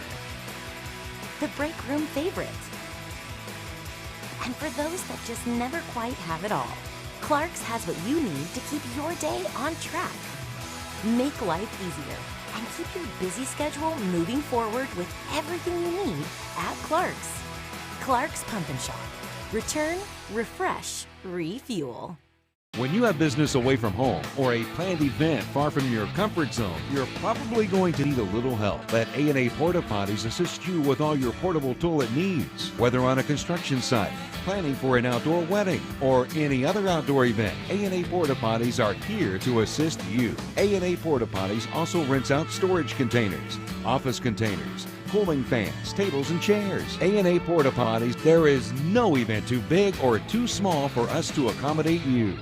the break room favorite, and for those that just never quite have it all, Clark's has what you need to keep your day on track. Make life easier and keep your busy schedule moving forward with everything you need at Clark's. Clark's Pump and Shop. Return, refresh, refuel. When you have business away from home or a planned event far from your comfort zone, you're probably going to need a little help. Let A&A Porta Potties assist you with all your portable toilet needs. Whether on a construction site, planning for an outdoor wedding, or any other outdoor event, A&A Porta Potties are here to assist you. A&A Porta Potties also rents out storage containers, office containers, cooling fans, tables, and chairs. A&A Porta Potties, there is no event too big or too small for us to accommodate you.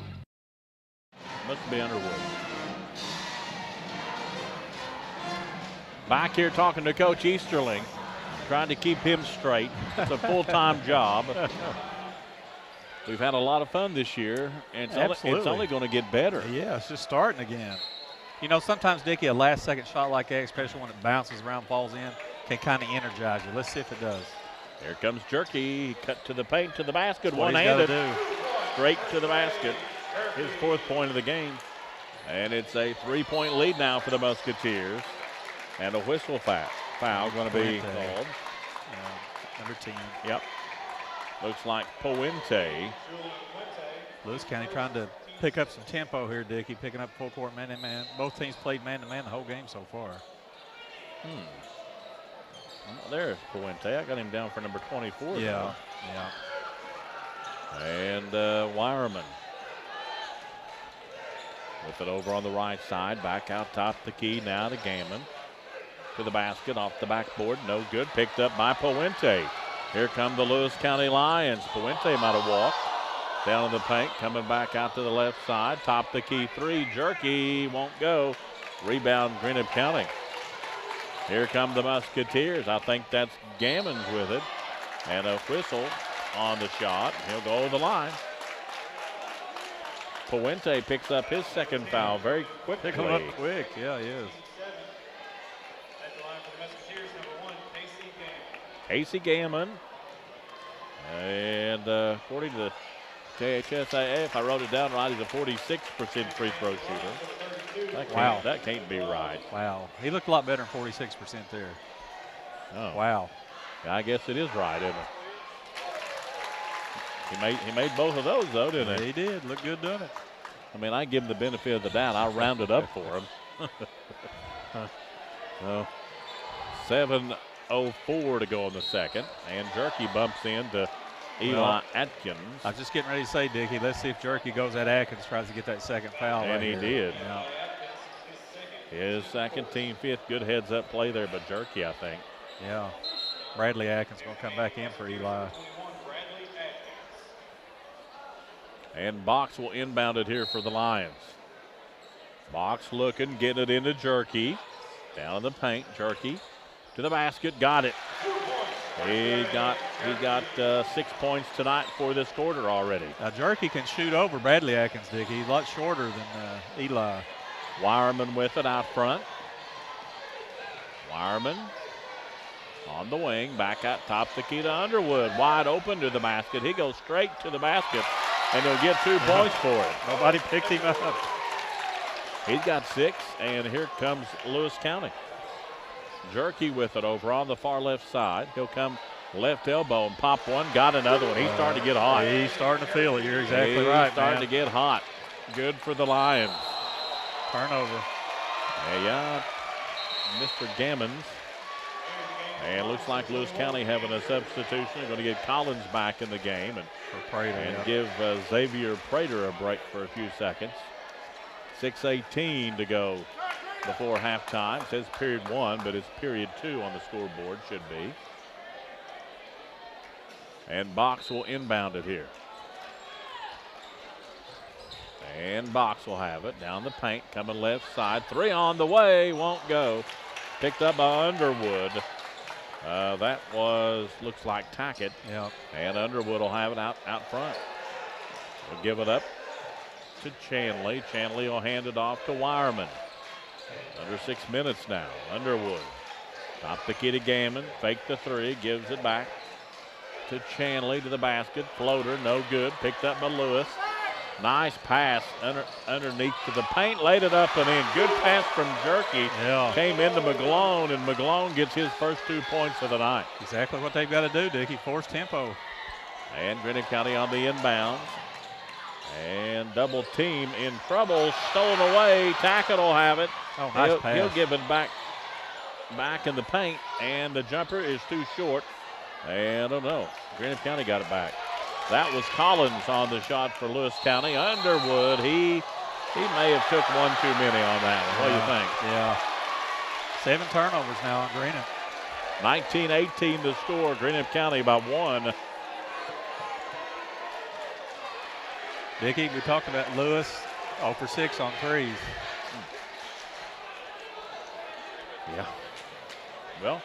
Must be Underwood. Back here talking to Coach Easterling, trying to keep him straight. It's a full-time job. We've had a lot of fun this year, and it's only going to get better. Yeah, it's just starting again. You know, sometimes, Dickie, a last-second shot like that, especially when it bounces around, falls in, can kind of energize you. Let's see if it does. Here comes Jerky. He cut to the paint, to the basket, one-handed. Straight to the basket. His 4th point of the game. And it's a 3-point lead now for the Musketeers. And a whistle foul going to be called. Number 10. Yep. Looks like Puente. Lewis County trying to pick up some tempo here, Dickie, picking up full court man-to-man. Both teams played man-to-man the whole game so far. Well, there's Puente. I got him down for number 24. Yeah. And Wireman with it over on the right side. Back out top the key now to Gammon. To the basket, off the backboard. No good. Picked up by Puente. Here come the Lewis County Lions. Puente might have walked. Down in the paint. Coming back out to the left side. Top the key 3. Jerky won't go. Rebound Greenup County. Here come the Musketeers. I think that's Gammons with it. And a whistle on the shot. He'll go to the line. Puente picks up his 2nd foul very quickly. Pick him up quick. Yeah, he is. Casey Gammon. And according to the KHSAA, if I wrote it down right, he's a 46% free throw shooter. That can't be right. Wow. He looked a lot better than 46% there. Oh. Wow. I guess it is right, isn't it? He made both of those, though, didn't he? He did. Looked good doing it. I mean, I give him the benefit of the doubt. I rounded up for him. 7:04 to go in the second. And Jerky bumps into Eli Atkins. I was just getting ready to say, Dickie, let's see if Jerky goes at Atkins, tries to get that 2nd foul. And he did. Yeah. His 2nd, team 5th. Good heads-up play there, but Jerky, I think. Yeah. Bradley Atkins going to come back in for Eli. And Box will inbound it here for the Lions. Box looking, getting it into Jerky. Down in the paint, Jerky to the basket, got it. He got 6 points tonight for this quarter already. Now Jerky can shoot over Bradley Atkins, Dick. He's a lot shorter than Eli. Wireman with it out front. Wireman on the wing, back out top the key to Underwood. Wide open to the basket. He goes straight to the basket, and he'll get 2 points for it. Nobody picked him up. He's got 6, and here comes Lewis County. Jerky with it over on the far left side. He'll come left elbow and pop one. Got another one. He's starting to get hot. He's starting to feel it. You're exactly right, He's starting to get hot. Good for the Lions. Turnover. Yeah, Mr. Gammons. And looks like Lewis County having a substitution. They're going to get Collins back in the game and give Xavier Prater a break for a few seconds. 6:18 to go before halftime. It says period 1, but it's period 2 on the scoreboard, should be. And Box will inbound it here. And Box will have it down the paint, coming left side. 3 on the way, won't go. Picked up by Underwood. That looks like Tackett. Yep. And Underwood will have it out front. We'll give it up to Chanley. Chanley will hand it off to Wireman. Under 6 minutes now. Underwood. Top the key to Gammon. Fake the 3. Gives it back to Chanley to the basket. Floater, no good. Picked up by Lewis. Nice pass underneath to the paint. Laid it up and in. Good pass from Jerky. Yeah. Came into McGlone, and McGlone gets his first 2 points of the night. Exactly what they've got to do, Dickie. Force tempo. And Greenup County on the inbounds. And double team in trouble. Stolen away. Tackett will have it. Oh, nice pass. He'll give it back in the paint. And the jumper is too short. And I don't know. Greenup County got it back. That was Collins on the shot for Lewis County. Underwood, he may have took one too many on that one. What do you think? Yeah. 7 turnovers now on Greenup. 19-18 to score. Greenup County by 1. Dickie, we talked about Lewis 0 for 6 on threes. Yeah. Well,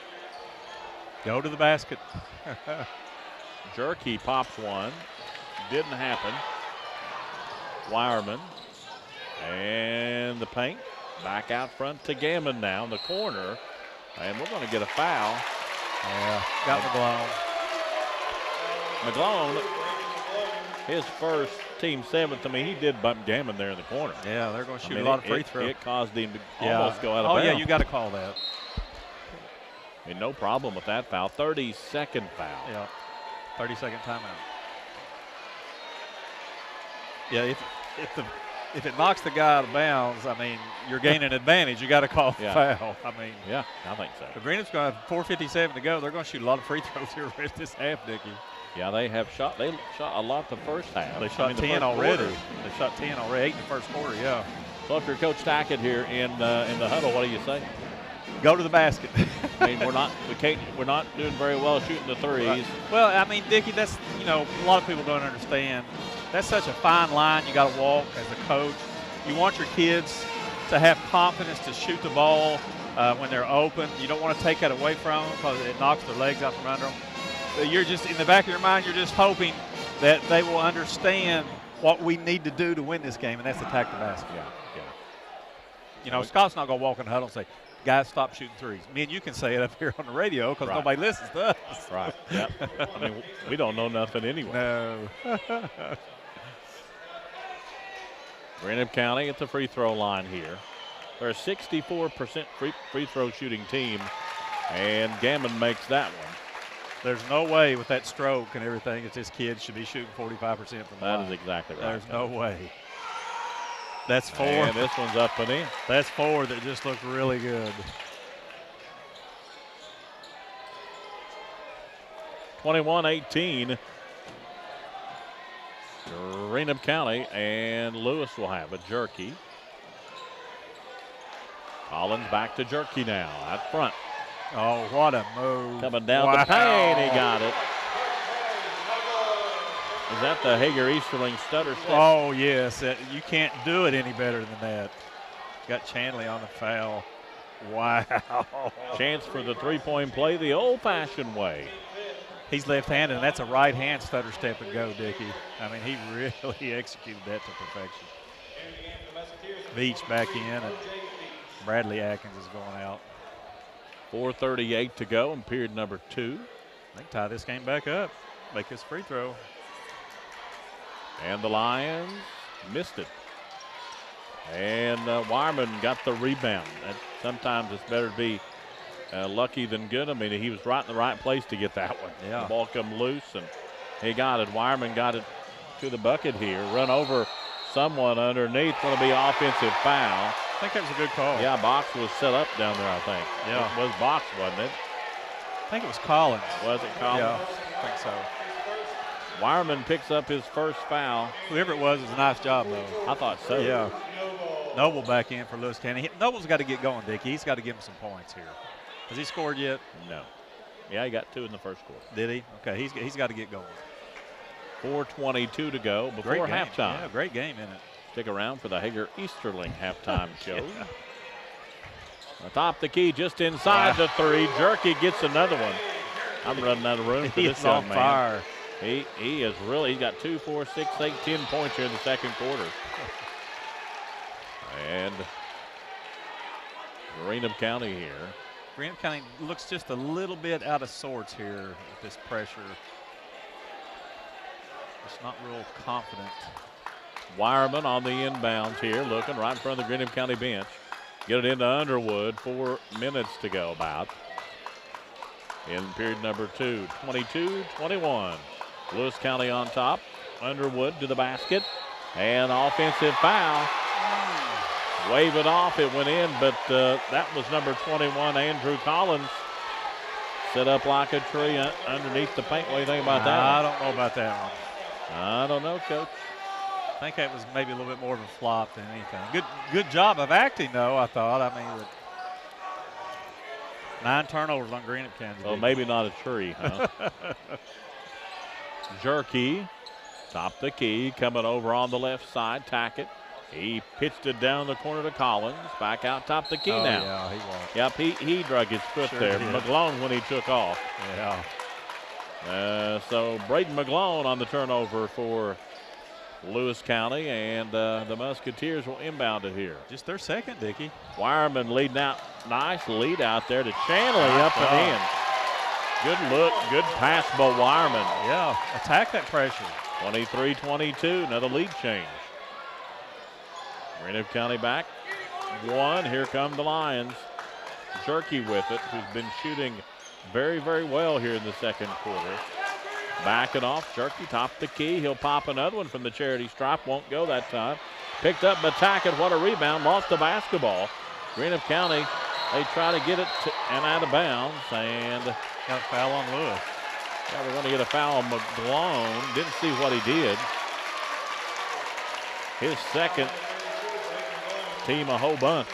go to the basket. Jerky pops one. Didn't happen. Wireman. And the paint. Back out front to Gammon now in the corner. And we're going to get a foul. Yeah, got McGlone, his first, team 7th. I mean, he did bump Gammon there in the corner. Yeah, they're going to shoot a lot of free throws. It caused him to almost go out of bounds. Oh, yeah, you got to call that. And no problem with that foul. 30-second foul. Yeah, 30-second timeout. Yeah, if it knocks the guy out of bounds, I mean, you're gaining advantage. You got to call the foul. I mean, yeah, I think so. The Greenup's going to have 4:57 to go. They're going to shoot a lot of free throws here at this half, Dickie. Yeah, they shot a lot the first half. They shot 10 already. They shot 10 already, 8 in the first quarter, yeah. So if you're Coach Tackett here in the huddle, what do you say? Go to the basket. I mean, we're not doing very well shooting the threes. Right. Well, I mean, Dickie, that's, a lot of people don't understand. That's such a fine line you got to walk as a coach. You want your kids to have confidence to shoot the ball when they're open. You don't want to take that away from them because it knocks their legs out from under them. But you're just, in the back of your mind, you're just hoping that they will understand what we need to do to win this game, and that's attack the basket. Yeah. Scott's not going to walk in the huddle and say, guys, stop shooting threes. Me and you can say it up here on the radio because nobody listens to us. Right. Yep. I mean, we don't know nothing anyway. No. Greenup County at the free throw line here. They're a 64% free throw shooting team, and Gammon makes that one. There's no way with that stroke and everything that this kid should be shooting 45% from the line. That is exactly right. There's no way. That's 4. And this one's up and in. That's 4 that just looked really good. 21-18. Greenup County, and Lewis will have a Jerky. Collins back to Jerky now out front. Oh, what a move. Coming down the paint, he got it. Is that the Hager Easterling stutter step? Oh, yes. You can't do it any better than that. Got Chanley on the foul. Wow. Chance for the three-point play the old-fashioned way. He's left-handed, and that's a right-hand stutter step and go, Dickie. I mean, he really executed that to perfection. Beach back in, and Bradley Atkins is going out. 4:38 to go in period number 2. They can tie this game back up, make this free throw. And the Lions missed it. And Wireman got the rebound. Sometimes it's better to be lucky than good. I mean, he was right in the right place to get that one. Yeah. The ball come loose, and he got it. Wireman got it to the bucket here. Run over someone underneath. Going to be offensive foul. I think that was a good call. Yeah, Box was set up down there, I think. Yeah. It was Box, wasn't it? I think it was Collins. Was it Collins? Yeah, I think so. Wireman picks up his first foul. Whoever it was a nice job, though. I thought so. Yeah. Noble back in for Lewis County. Noble's got to get going, Dickie. He's got to give him some points here. Has he scored yet? No. Yeah, he got 2 in the first quarter. Did he? Okay, he's got to get going. 4:22 to go before halftime. Yeah, great game in it. Stick around for the Hager Easterling halftime show. Atop the key, just inside the 3. Jerky gets another one. I'm running out of room for this young man. Fire. He is really, he's got 2, 4, 6, 8, 10 points here in the second quarter. And Greenup County here. Greenup County looks just a little bit out of sorts here with this pressure. Just not real confident. Wireman on the inbounds here, looking right in front of the Greenup County bench. Get it into Underwood, 4 minutes to go about. In period number 2, 22-21. Lewis County on top. Underwood to the basket. And offensive foul. Wave it off, it went in, but that was number 21, Andrew Collins. Set up like a tree underneath the paint. What do you think about that? I don't know about that one. I don't know, Coach. I think that was maybe a little bit more of a flop than anything. Good job of acting, though, I thought. I mean, 9 turnovers on Greenup County. Well, maybe not a tree, huh? Jerky, top the key, coming over on the left side, Tackett. He pitched it down the corner to Collins. Back out top the key now. Yeah, he walked. Yep, he drug his foot there. McGlone when he took off. Yeah. So Braden McGlone on the turnover for Lewis County, and the Musketeers will inbound it here. Just their second, Dickie. Wireman leading out. Nice lead out there to Chanley up and in. Good look, good pass by Wireman. Yeah, attack that pressure. 23-22, another lead change. Greenup County back 1. Here come the Lions. Jerky with it, who's been shooting very, very well here in the second quarter. Backing off, Jerky top the key. He'll pop another one from the charity stripe. Won't go that time. Picked up by Tackett. What a rebound. Lost the basketball. Greenup County, they try to get it and out of bounds. And got a foul on Lewis. Yeah, we're going to get a foul on McGlone. Didn't see what he did. His second. Team a whole bunch.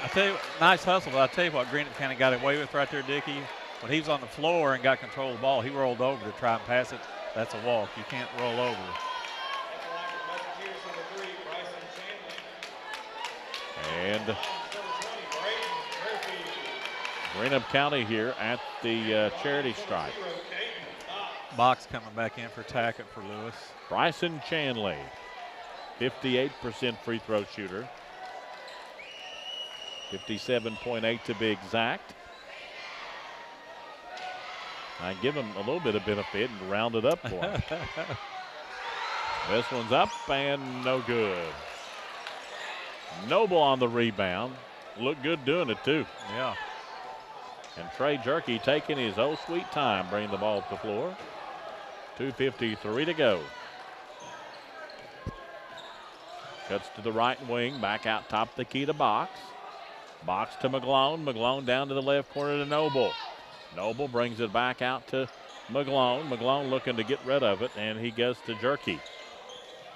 I tell you, nice hustle, but I tell you what, Greenup County got away with right there, Dickie. When he was on the floor and got control of the ball, he rolled over to try and pass it. That's a walk. You can't roll over. And Greenup County here at the charity stripe. Box coming back in for Tackett for Lewis. Bryson Chanley, 58% free throw shooter. 57.8 to be exact. I give him a little bit of benefit and round it up for him. This one's up and no good. Noble on the rebound. Looked good doing it too. Yeah. And Trey Jerky taking his oh sweet time bringing the ball to the floor. 2:53 to go. Cuts to the right wing, back out top the key to Box. Box to McGlone. McGlone down to the left corner to Noble. Noble brings it back out to McGlone. McGlone looking to get rid of it, and he goes to Jerky.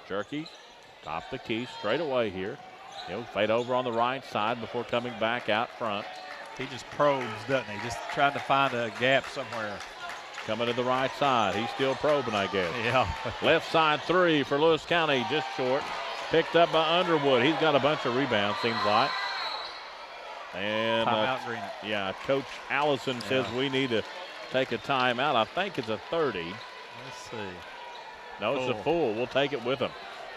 Jerky, top the key, straight away here. He'll fade over on the right side before coming back out front. He just probes, doesn't he? Just trying to find a gap somewhere. Coming to the right side. He's still probing, I guess. Yeah. Left side 3 for Lewis County, just short. Picked up by Underwood. He's got a bunch of rebounds, seems like. And Timeout Greenup. yeah, Coach Allison says we need to take a timeout. I think it's a 30. Let's see. No, it's a full. We'll take it with them.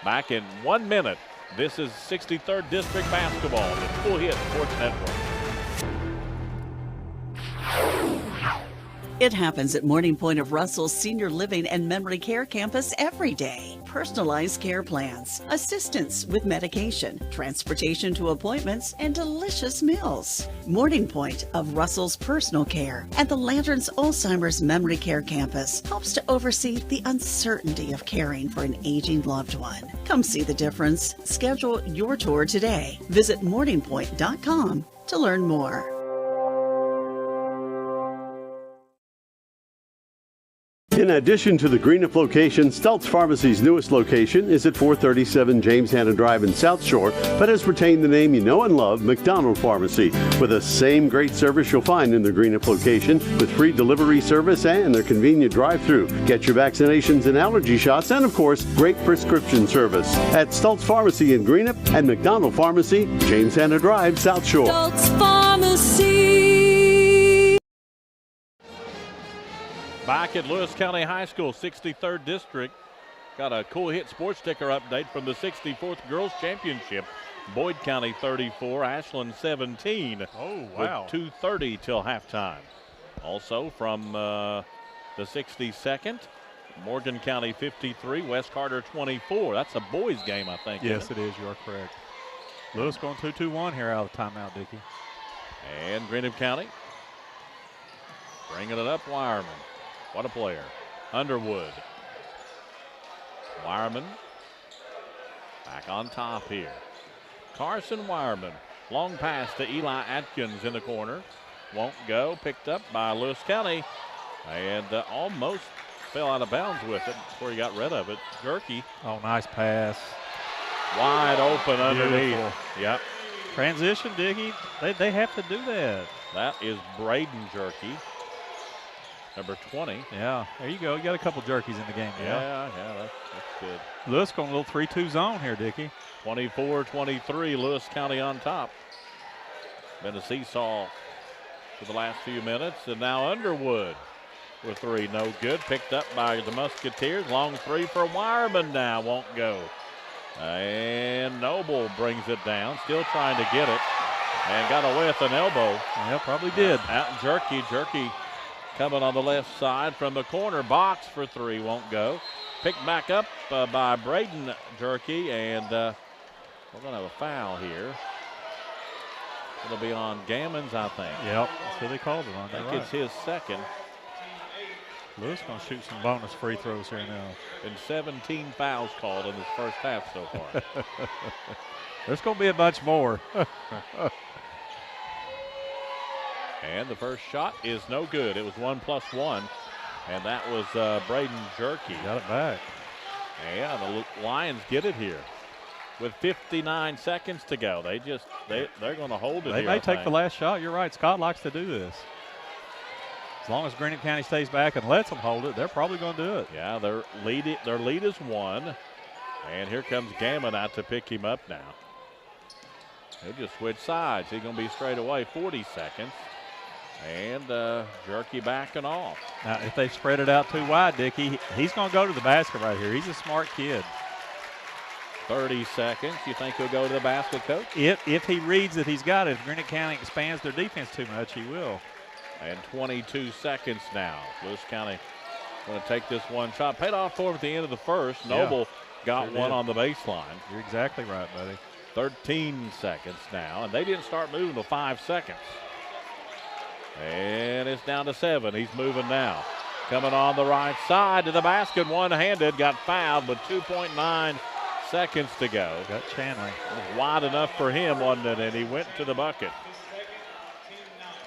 Back in 1 minute. This is 63rd District Basketball, the Full Hit Sports Network. It happens at Morning Point of Russell's Senior Living and Memory Care Campus every day. Personalized care plans, assistance with medication, transportation to appointments, and delicious meals. Morning Point of Russell's Personal Care and the Lanterns Alzheimer's Memory Care Campus helps to oversee the uncertainty of caring for an aging loved one. Come see the difference. Schedule your tour today. Visit morningpoint.com to learn more. In addition to the Greenup location, Stultz Pharmacy's newest location is at 437 James Hanna Drive in South Shore, but has retained the name you know and love, McDonald Pharmacy, with the same great service you'll find in the Greenup location, with free delivery service and their convenient drive-thru. Get your vaccinations and allergy shots, and of course, great prescription service at Stultz Pharmacy in Greenup and McDonald Pharmacy, James Hanna Drive, South Shore. Stultz Pharmacy. Back at Lewis County High School, 63rd District. Got a Cool Hit Sports Sticker update from the 64th Girls Championship. Boyd County 34, Ashland 17. Oh, wow. With 2:30 till halftime. Also from the 62nd, Morgan County 53, West Carter 24. That's a boys game, I think. Yes, it is. You are correct. Lewis going 2-2-1 here out of the timeout, Dickie. And Greenup County bringing it up, Wireman. What a player. Underwood. Wireman back on top here. Carson Wireman. Long pass to Eli Atkins in the corner. Won't go. Picked up by Lewis County. And almost fell out of bounds with it before he got rid of it. Jerky. Oh, nice pass. Wide open underneath. Beautiful. Yep. Transition, Dickie. They have to do that. That is Braden Jerky. Number 20. Yeah, there you go. You got a couple jerkies in the game. Yeah, that's good. Lewis going a little 3-2 zone here, Dickie. 24-23, Lewis County on top. Been a seesaw for the last few minutes, and now Underwood with three, no good. Picked up by the Musketeers. Long three for Wireman now, won't go. And Noble brings it down, still trying to get it, and got away with an elbow. Yeah, probably did. Out Jerky coming on the left side from the corner. Box for three, won't go. Picked back up by Braden Jerky, and we're going to have a foul here. It'll be on Gammons, I think. Yep, that's what they called it on. I think it's his second. Lewis going to shoot some bonus free throws here now. Been 17 fouls called in this first half so far. There's going to be a bunch more. And the first shot is no good. It was 1+1, and that was Braden Jerky. Got it back. Yeah, the Lions get it here with 59 seconds to go. They're going to hold it. They may take the last shot. You're right. Scott likes to do this. As long as Greenup County stays back and lets them hold it, they're probably going to do it. Yeah, their lead is one, and here comes Gammon out to pick him up now. He'll just switch sides. He's going to be straight away. 40 seconds. And Jerky backing off. Now, if they spread it out too wide, Dickie, he's going to go to the basket right here. He's a smart kid. 30 seconds. You think he'll go to the basket, Coach? If he reads that he's got it, if Greenup County expands their defense too much, he will. And 22 seconds now. Lewis County going to take this one shot. Paid off for him at the end of the first. Noble got one on the baseline. You're exactly right, buddy. 13 seconds now, and they didn't start moving till 5 seconds. And it's down to 7. He's moving now. Coming on the right side to the basket, one-handed, got fouled with 2.9 seconds to go. Got Chanley. It was wide enough for him, wasn't it? And he went to the bucket.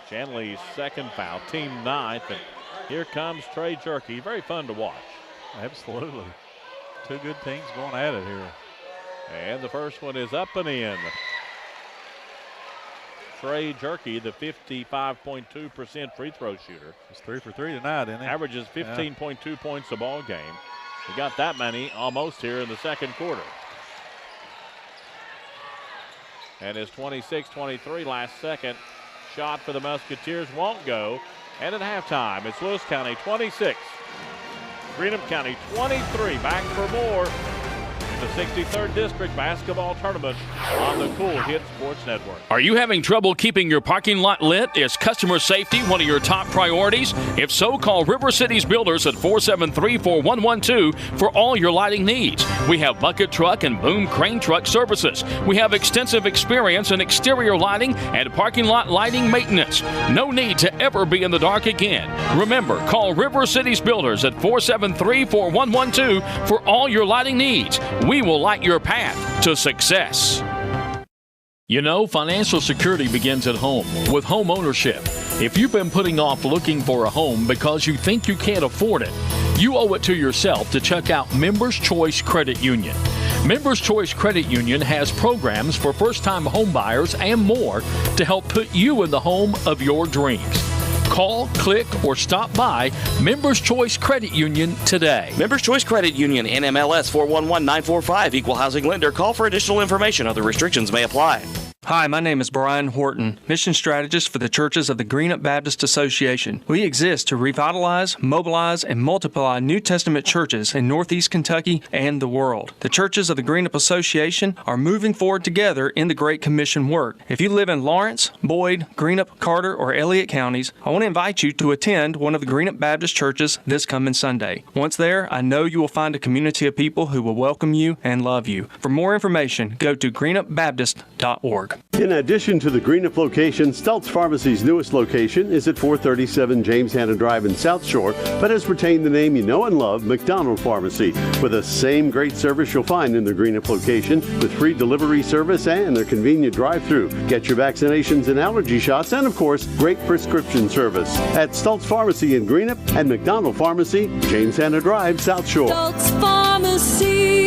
Chanley's second foul, team 9th. And here comes Trey Jerky. Very fun to watch. Absolutely. Two good teams going at it here. And the first one is up and in. Trey Jerky, the 55.2% free throw shooter. He's 3 for 3 tonight, isn't he? Averages 15.2 points a ball game. He got that many almost here in the second quarter. And his 26-23 last second shot for the Musketeers won't go. And at halftime, it's Lewis County 26, Greenup County 23. Back for more in the 63rd District Basketball Tournament on the Cool Hit Sports Network. Are you having trouble keeping your parking lot lit? Is customer safety one of your top priorities? If so, call River Cities Builders at 473-4112 for all your lighting needs. We have bucket truck and boom crane truck services. We have extensive experience in exterior lighting and parking lot lighting maintenance. No need to ever be in the dark again. Remember, call River Cities Builders at 473-4112 for all your lighting needs. We will light your path to success. You know, financial security begins at home with home ownership. If you've been putting off looking for a home because you think you can't afford it, you owe it to yourself to check out Members Choice Credit Union. Members Choice Credit Union has programs for first-time home buyers and more to help put you in the home of your dreams. Call, click, or stop by Members Choice Credit Union today. Members Choice Credit Union, NMLS 411945, Equal Housing Lender. Call for additional information. Other restrictions may apply. Hi, my name is Brian Horton, Mission Strategist for the Churches of the Greenup Baptist Association. We exist to revitalize, mobilize, and multiply New Testament churches in Northeast Kentucky and the world. The Churches of the Greenup Association are moving forward together in the Great Commission work. If you live in Lawrence, Boyd, Greenup, Carter, or Elliott counties, I want to invite you to attend one of the Greenup Baptist churches this coming Sunday. Once there, I know you will find a community of people who will welcome you and love you. For more information, go to greenupbaptist.org. In addition to the Greenup location, Stultz Pharmacy's newest location is at 437 James Hanna Drive in South Shore, but has retained the name you know and love, McDonald Pharmacy, with the same great service you'll find in the Greenup location, with free delivery service and their convenient drive-thru. Get your vaccinations and allergy shots, and of course, great prescription service at Stultz Pharmacy in Greenup and McDonald Pharmacy, James Hanna Drive, South Shore. Stultz Pharmacy.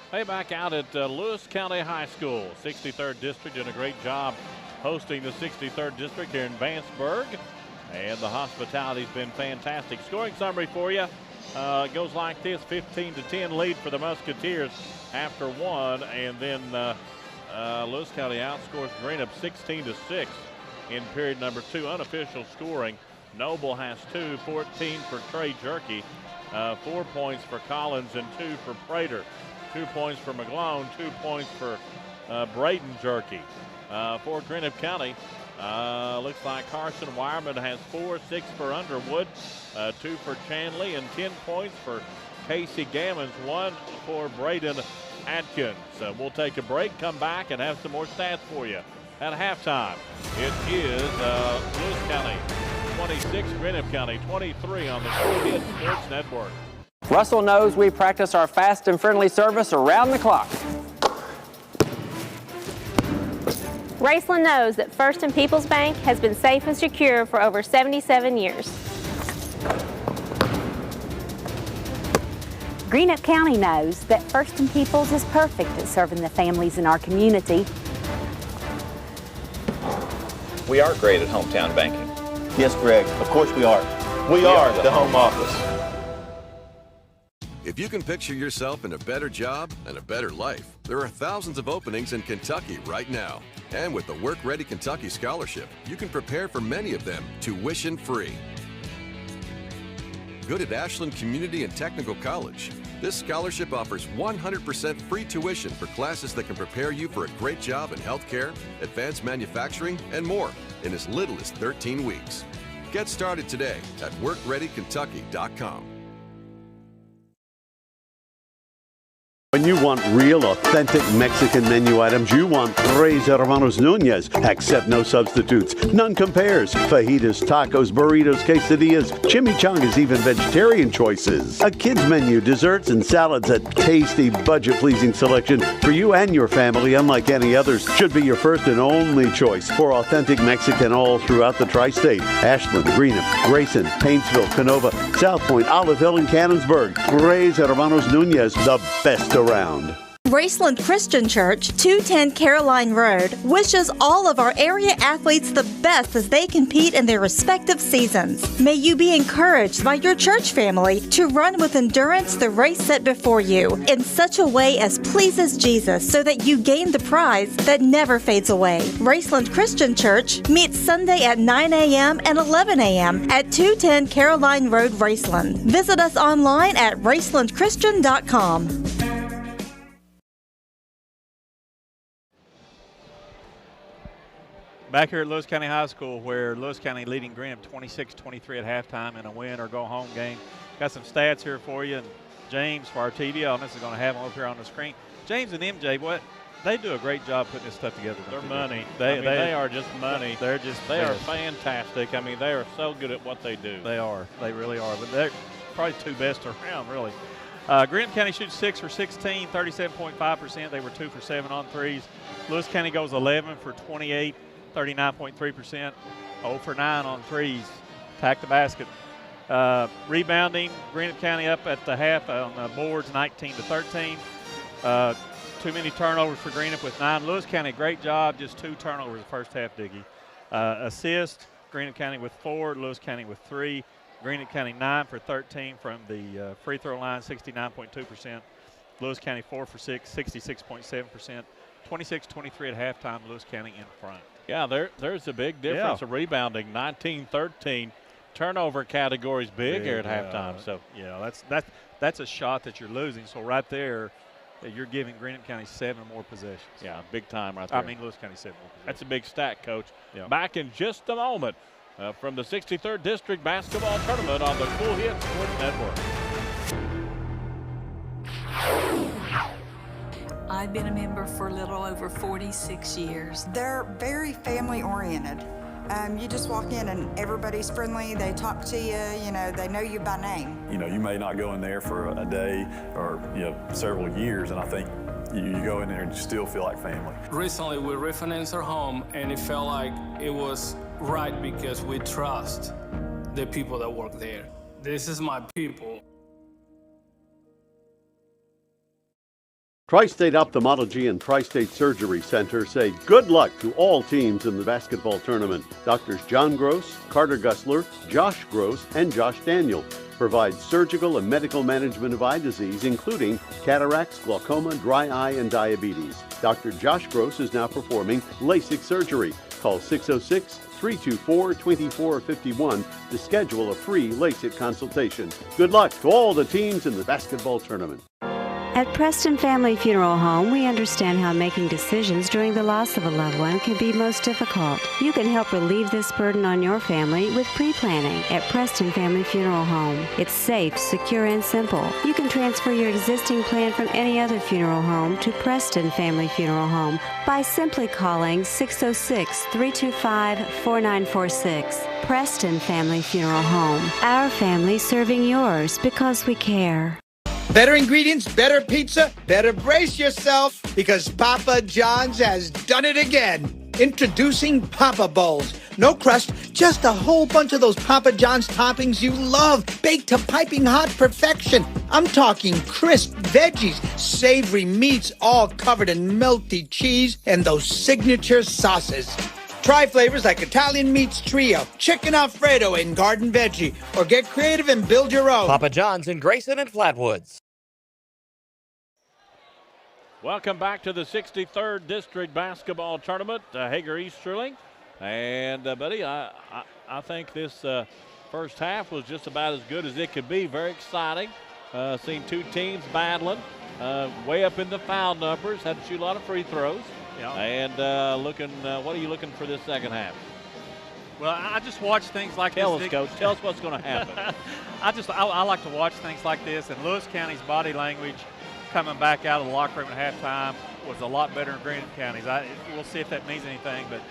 Hey, back out at Lewis County High School, 63rd District, doing a great job hosting the 63rd District here in Vanceburg. And the hospitality's been fantastic. Scoring summary for you. It goes like this: 15-10 lead for the Musketeers after one. And then Lewis County outscores Greenup 16-6 in period number 2. Unofficial scoring. Noble has 2, 14 for Trey Jerky, 4 points for Collins, and 2 for Prater. 2 points for McGlone, 2 points for Braden Jerky. For Greenup County, looks like Carson Wireman has 4, 6 for Underwood, 2 for Chanley, and 10 points for Casey Gammons, 1 for Braden Atkins. We'll take a break, come back, and have some more stats for you. At halftime, it is Lewis County 26, Greenup County 23 on the Cool Hit Sports Network. Russell knows we practice our fast and friendly service around the clock. Raceland knows that First and People's Bank has been safe and secure for over 77 years. Greenup County knows that First and People's is perfect at serving the families in our community. We are great at hometown banking. Yes, Greg, of course we are. We are the home office. If you can picture yourself in a better job and a better life, there are thousands of openings in Kentucky right now. And with the Work Ready Kentucky Scholarship, you can prepare for many of them tuition-free. Good at Ashland Community and Technical College. This scholarship offers 100% free tuition for classes that can prepare you for a great job in healthcare, advanced manufacturing, and more in as little as 13 weeks. Get started today at WorkReadyKentucky.com. When you want real, authentic Mexican menu items, you want Tres Hermanos Nunez. Accept no substitutes. None compares. Fajitas, tacos, burritos, quesadillas, chimichangas, even vegetarian choices. A kids menu, desserts and salads, a tasty, budget-pleasing selection for you and your family, unlike any others. Should be your first and only choice for authentic Mexican all throughout the tri-state. Ashland, Greenup, Grayson, Paintsville, Canova, South Point, Olive Hill, and Cannonsburg. Tres Hermanos Nunez, the best around. Raceland Christian Church, 210 Caroline Road, wishes all of our area athletes the best as they compete in their respective seasons. May you be encouraged by your church family to run with endurance the race set before you in such a way as pleases Jesus so that you gain the prize that never fades away. Raceland Christian Church meets Sunday at 9 a.m. and 11 a.m. at 210 Caroline Road, Raceland. Visit us online at racelandchristian.com. Back here at Lewis County High School, where Lewis County leading Greenup 26-23 at halftime in a win or go home game. Got some stats here for you, and James, for our TV audience, is going to have them over here on the screen. James and MJ, they do a great job putting this stuff together. They're money. They are just money. They are fantastic. I mean, they are so good at what they do. They are. They really are. But they're probably two best around, really. Greenup County shoots 6 for 16, 37.5%. They were 2 for 7 on threes. Lewis County goes 11 for 28. 39.3%, 0 for 9 on threes. Attack the basket. Rebounding, Greenup County up at the half on the boards, 19-13. Too many turnovers for Greenup with 9. Lewis County, great job, just 2 turnovers the first half, Diggy. Assist, Greenup County with 4, Lewis County with 3. Greenup County 9 for 13 from the free throw line, 69.2%. Lewis County 4 for 6, 66.7%. 26-23 at halftime, Lewis County in front. Yeah, there's a big difference of rebounding. 19-13. Turnover category's big here at halftime. So yeah, that's a shot that you're losing. So right there, you're giving Greenup County 7 more possessions. Yeah, big time right there. I mean, Lewis County 7 more possessions. That's a big stat, Coach. Yeah. Back in just a moment from the 63rd District Basketball Tournament on the Cool Hit Sports Network. I've been a member for a little over 46 years. They're very family oriented. You just walk in and everybody's friendly. They talk to you, they know you by name. You may not go in there for a day or, several years, and I think you go in there and you still feel like family. Recently, we refinanced our home, and it felt like it was right because we trust the people that work there. This is my people. Tri-State Ophthalmology and Tri-State Surgery Center say good luck to all teams in the basketball tournament. Doctors John Gross, Carter Gussler, Josh Gross, and Josh Daniel provide surgical and medical management of eye disease, including cataracts, glaucoma, dry eye, and diabetes. Dr. Josh Gross is now performing LASIK surgery. Call 606-324-2451 to schedule a free LASIK consultation. Good luck to all the teams in the basketball tournament. At Preston Family Funeral Home, we understand how making decisions during the loss of a loved one can be most difficult. You can help relieve this burden on your family with pre-planning at Preston Family Funeral Home. It's safe, secure, and simple. You can transfer your existing plan from any other funeral home to Preston Family Funeral Home by simply calling 606-325-4946. Preston Family Funeral Home. Our family serving yours because we care. Better ingredients, better pizza, better brace yourself because Papa John's has done it again. Introducing Papa Bowls. No crust, just a whole bunch of those Papa John's toppings you love, baked to piping hot perfection. I'm talking crisp veggies, savory meats, all covered in melty cheese, and those signature sauces. Try flavors like Italian Meats Trio, Chicken Alfredo, and Garden Veggie, or get creative and build your own. Papa John's in Grayson and Flatwoods. Welcome back to the 63rd District Basketball Tournament. Hager Easterling. And, buddy, I think this first half was just about as good as it could be. Very exciting. Seen two teams battling. Way up in the foul numbers. Had to shoot a lot of free throws. Yeah. And what are you looking for this second half? Well, I just watch things like this. Tell us, Coach. Tell us what's going to happen. I like to watch things like this. And Lewis County's body language coming back out of the locker room at halftime was a lot better than Greenup County's. We'll see if that means anything. But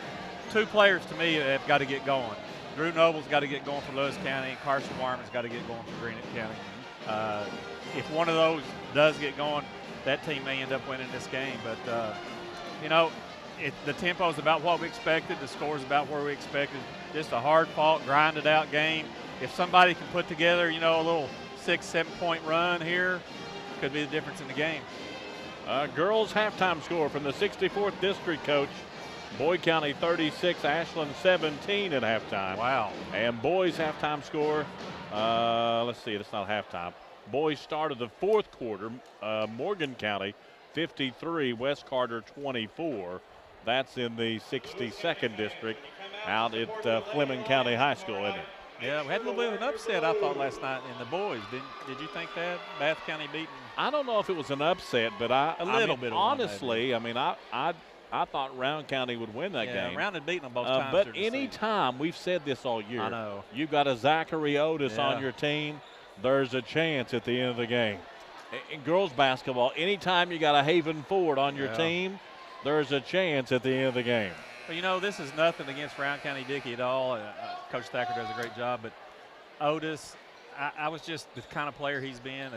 two players, to me, have got to get going. Drew Noble's got to get going for Lewis County, and Carson Wireman's got to get going for Greenup County. If one of those does get going, that team may end up winning this game. But, the tempo is about what we expected. The score is about where we expected. Just a hard-fought, grinded-out game. If somebody can put together, a little 6-7 point run here, could be the difference in the game. Girls halftime score from the 64th District, Coach. Boyd County 36, Ashland 17 at halftime. Wow. And boys halftime score, let's see, it's not halftime. Boys started the fourth quarter, Morgan County 53, West Carter 24. That's in the 62nd District out at Fleming County High School, isn't it? Yeah, we had a little bit of an upset, I thought, last night in the boys. Did you think that? Bath County beating? I don't know if it was an upset, but honestly, I thought Round County would win that game. Yeah, Round had beaten them both times. But any time, we've said this all year. I know. You've got a Zachary Otis on your team, there's a chance at the end of the game. In girls basketball, anytime you got a Haven Ford on your team, there's a chance at the end of the game. Well, you know, this is nothing against Round County Dickey at all. Coach Thacker does a great job. But Otis, I was just the kind of player he's been.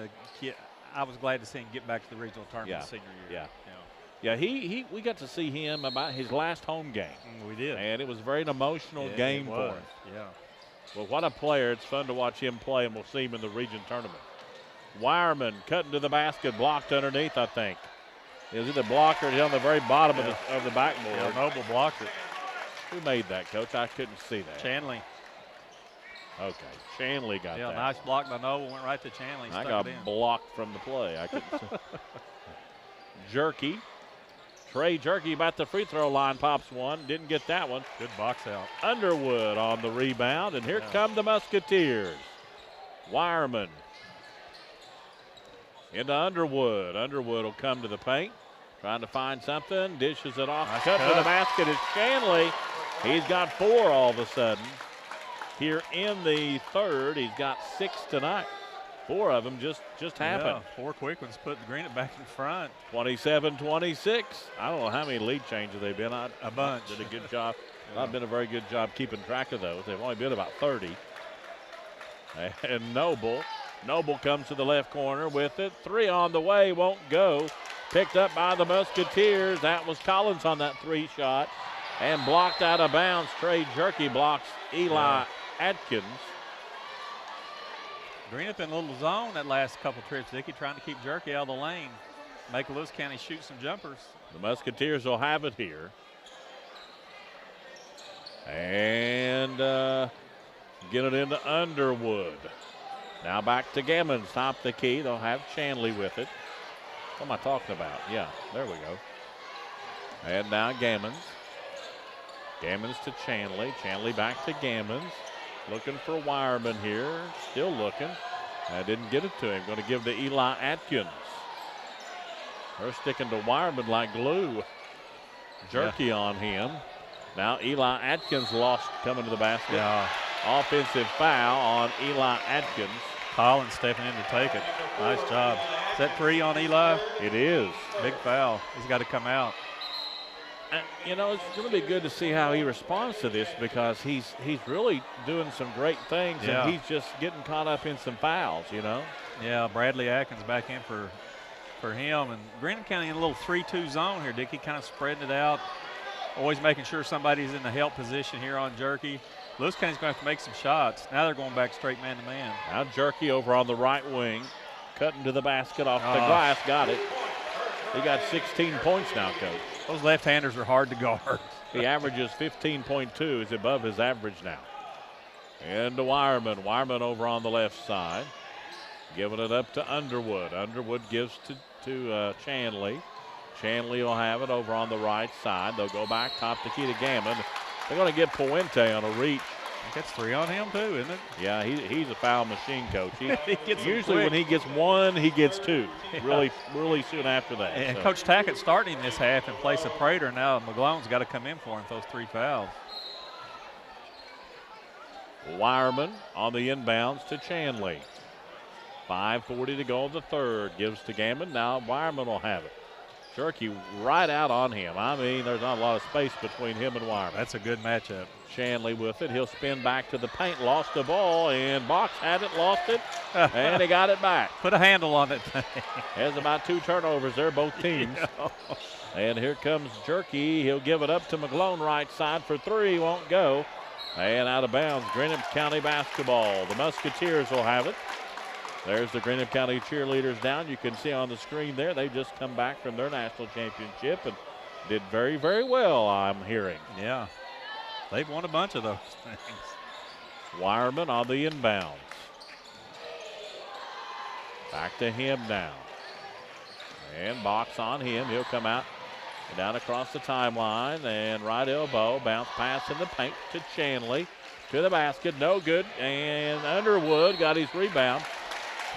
I was glad to see him get back to the regional tournament senior year. Yeah, we got to see him about his last home game. We did. And it was very an emotional game for him. Yeah. Well, what a player. It's fun to watch him play, and we'll see him in the region tournament. Wireman cutting to the basket, blocked underneath, I think. Is it the blocker on the very bottom of the backboard? Yeah, Noble blocked it. Who made that, Coach? I couldn't see that. Chanley. Okay, Chanley got that. Yeah, nice block by Noble, went right to Chanley. I got blocked from the play. I couldn't see. Jerky. Trey Jerky about the free throw line, pops one. Didn't get that one. Good box out. Underwood on the rebound, and here come the Musketeers. Wireman into Underwood. Underwood will come to the paint, trying to find something. Dishes it off. Nice cut cut. to the basket is Shanley. He's got 4 all of a sudden. Here in the third, he's got 6 tonight. 4 of them just happened. 4 quick ones put Greenup back in front. 27-26. I don't know how many lead changes they've been. A bunch. Did a good job. Not been a very good job keeping track of those. They've only been about 30. And Noble comes to the left corner with it. 3 on the way, won't go. Picked up by the Musketeers. That was Collins on that 3 shot. And blocked out of bounds. Trey Jerky blocks Eli Atkins. Greenup in a little zone that last couple trips, Dickey, trying to keep Jerky out of the lane. Make Lewis County shoot some jumpers. The Musketeers will have it here. And get it into Underwood. Now back to Gammons, top the key. They'll have Chanley with it. What am I talking about? Yeah, there we go. And now Gammons. Gammons to Chanley. Chanley back to Gammons. Looking for Wireman here. Still looking. Didn't get it to him. Going to give to Eli Atkins. They're sticking to Wireman like glue. Jerky on him. Now Eli Atkins lost coming to the basket. Offensive foul on Eli Atkins. Collins stepping in to take it. Nice job. Is that 3 on Eli? It is. Big foul. He's got to come out. You know, it's going to be good to see how he responds to this because he's really doing some great things and he's just getting caught up in some fouls, you know. Yeah, Bradley Atkins back in for him. And Greenup County in a little 3-2 zone here, Dickey, kind of spreading it out. Always making sure somebody's in the help position here on Jerky. Lewis County's going to have to make some shots. Now they're going back straight man-to-man. Now Jerky over on the right wing, cutting to the basket off the glass, got it. He got 16 points now, Coach. Those left-handers are hard to guard. He averages 15.2, is above his average now. And to Wireman. Wireman over on the left side. Giving it up to Underwood. Underwood gives to Chanley. Chanley will have it over on the right side. They'll go back top the key to Gammon. They're going to get Puente on a reach. I think that's 3 on him too, isn't it? Yeah, he's a foul machine, Coach. He gets usually when he gets 1, he gets 2. Really soon after that. And Coach Tackett starting this half in place of Prater. Now McGlone's got to come in for him with those 3 fouls. Wireman on the inbounds to Chanley. 5:40 to go in the third. Gives to Gammon. Now Wireman will have it. Jerky right out on him. I mean, there's not a lot of space between him and Wireman. That's a good matchup. Chanley with it. He'll spin back to the paint. Lost the ball, and Box had it, lost it, and he got it back. Put a handle on it. Has about 2 turnovers there, both teams. And here comes Jerky. He'll give it up to McGlone right side for 3. Won't go. And out of bounds, Greenup County basketball. The Musketeers will have it. There's the Greenup County cheerleaders down. You can see on the screen there, they've just come back from their national championship and did very, very well, I'm hearing. Yeah, they've won a bunch of those things. Wireman on the inbounds. Back to him now. And box on him. He'll come out and down across the timeline. And right elbow. Bounce pass in the paint to Chanley. To the basket. No good. And Underwood got his rebound.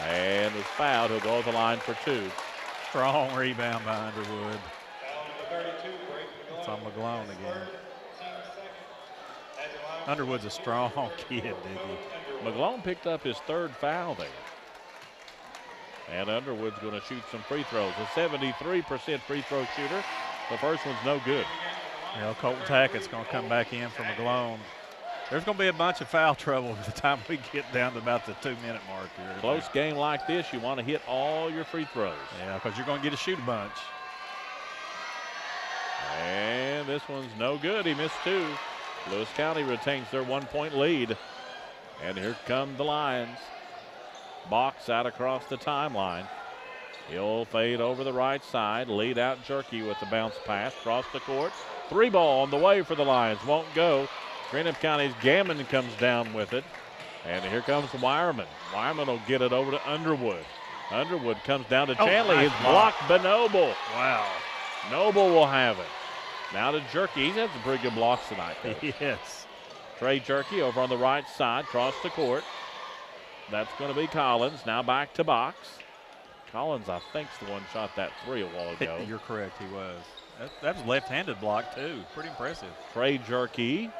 And was fouled. He'll go to the line for 2. Strong rebound by Underwood. It's on McGlone again. Underwood's a strong kid, Dickie. McGlone picked up his 3rd foul there. And Underwood's going to shoot some free throws. A 73% free throw shooter. The first one's no good. Colton Tackett's going to come back in for McGlone. There's going to be a bunch of foul trouble by the time we get down to about the 2-minute mark here. Close game like this, you want to hit all your free throws. Yeah, because you're going to get to shoot a bunch. And this one's no good. He missed 2. Lewis County retains their 1-point lead. And here come the Lions. Box out across the timeline. He'll fade over the right side. Lead out Jerky with the bounce pass. Across the court. 3 ball on the way for the Lions. Won't go. Greenup County's Gammon comes down with it. And here comes Wireman. Wireman will get it over to Underwood. Underwood comes down to Chanley. Nice His blocked by Noble. Wow. Noble will have it. Now to Jerky. He's had some pretty good blocks tonight, Coach. Yes. Trey Jerky over on the right side, across the court. That's going to be Collins. Now back to box. Collins, I think, is the one shot that 3 a while ago. You're correct, he was. That was a left-handed block, too. Pretty impressive. Trey Jerky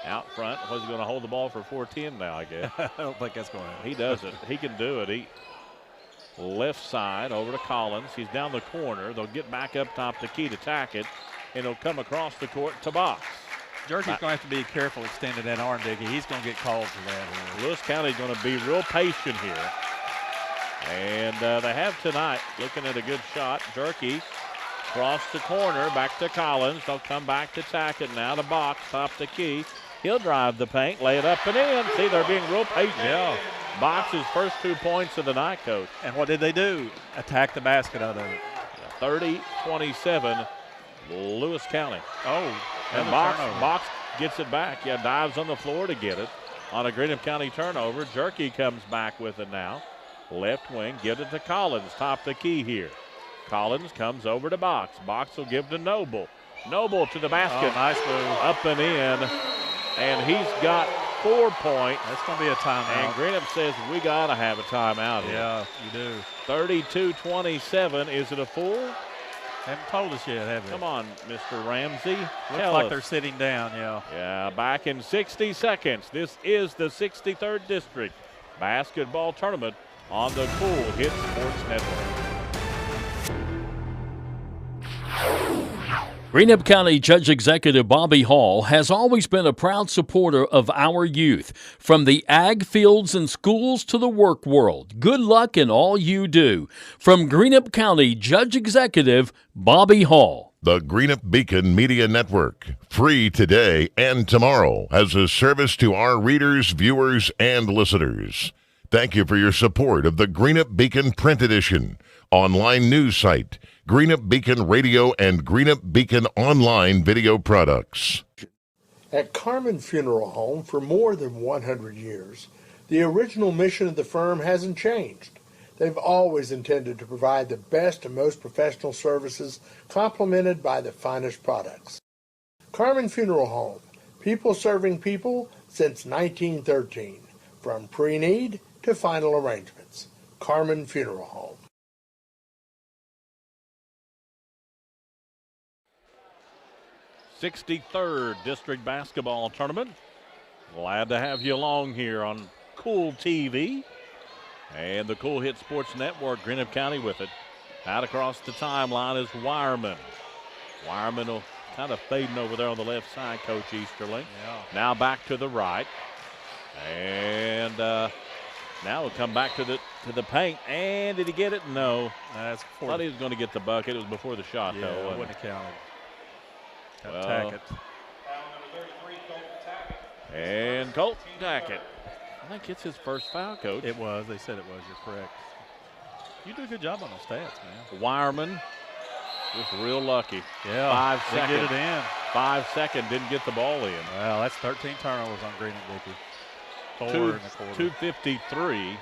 out front. Was he going to hold the ball for 4-10 now, I guess? I don't think that's going to happen. He does it. He can do it. He left side over to Collins. He's down the corner. They'll get back up top to Key to Tackett, and he'll come across the court to box. Jerky's going to have to be careful extending that arm, Dickie. He's going to get called for that. Lewis County's going to be real patient here. And they have tonight, looking at a good shot. Jerky across the corner, back to Collins. They'll come back to Tackett now to box, top to Key. He'll drive the paint, lay it up and in. See, they're being real patient. Yeah. Box's first 2 points of the night, Coach. And what did they do? Attack the basket out of it. 30-27, Lewis County. Oh, and Box gets it back. Yeah, dives on the floor to get it. On a Greenup County turnover, Jerky comes back with it now. Left wing, give it to Collins, top the key here. Collins comes over to Box. Box will give to Noble. Noble to the basket. Oh, nice move. Up and in. And he's got 4 points. That's going to be a timeout. And Greenup says we got to have a timeout here. Yeah, you do. 32-27. Is it a full? Haven't told us yet, have they? Come on, Mr. Ramsey. Looks like they're sitting down, yeah. Yeah, back in 60 seconds. This is the 63rd District Basketball Tournament on the Cool Hit Sports Network. Greenup County Judge Executive Bobby Hall has always been a proud supporter of our youth. From the ag fields and schools to the work world, good luck in all you do. From Greenup County Judge Executive Bobby Hall. The Greenup Beacon Media Network, free today and tomorrow, as a service to our readers, viewers, and listeners. Thank you for your support of the Greenup Beacon Print Edition, online news site, Greenup Beacon Radio, and Greenup Beacon online video products. At Carmen Funeral Home for more than 100 years, the original mission of the firm hasn't changed. They've always intended to provide the best and most professional services, complemented by the finest products. Carmen Funeral Home, people serving people since 1913, from pre-need to final arrangements. Carmen Funeral Home. 63rd District Basketball Tournament. Glad to have you along here on Cool TV and the Cool Hit Sports Network. Greenup County with it. Out across the timeline is Wireman. Wireman will kind of fading over there on the left side, Coach Easterling. Yeah. Now back to the right. And now we'll come back to the paint. And did he get it? No. That's thought he was going to get the bucket. It was before the shot, yeah, though. Wouldn't have counted. Well, Tackett. And Colton Tackett I think it's his first foul, Coach. It was. They said it was. You're correct. You do a good job on those stats, man. Wireman just real lucky. Yeah, 5 they seconds. get it in. 5 seconds, didn't get the ball in. Well, that's 13 turnovers on Greenup, Dickey. 4 in the quarter. 2:53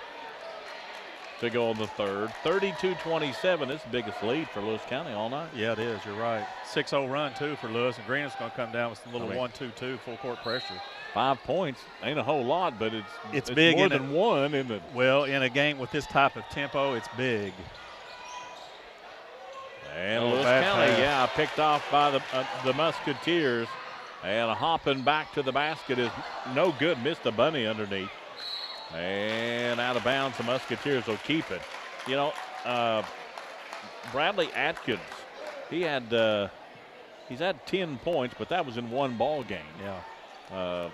to go in the third. 32-27. It's the biggest lead for Lewis County all night. Yeah, it is. You're right. 6-0 run, too, for Lewis. And Greenup's going to come down with some little 1-2-2 full court pressure. 5 points. Ain't a whole lot, but it's big more than one, isn't it? Well, in a game with this type of tempo, it's big. And Lewis County, picked off by the Musketeers. And a hopping back to the basket is no good. Missed the bunny underneath. And out of bounds, the Musketeers will keep it. You know, Bradley Atkins, he's had 10 points, but that was in one ball game. Yeah.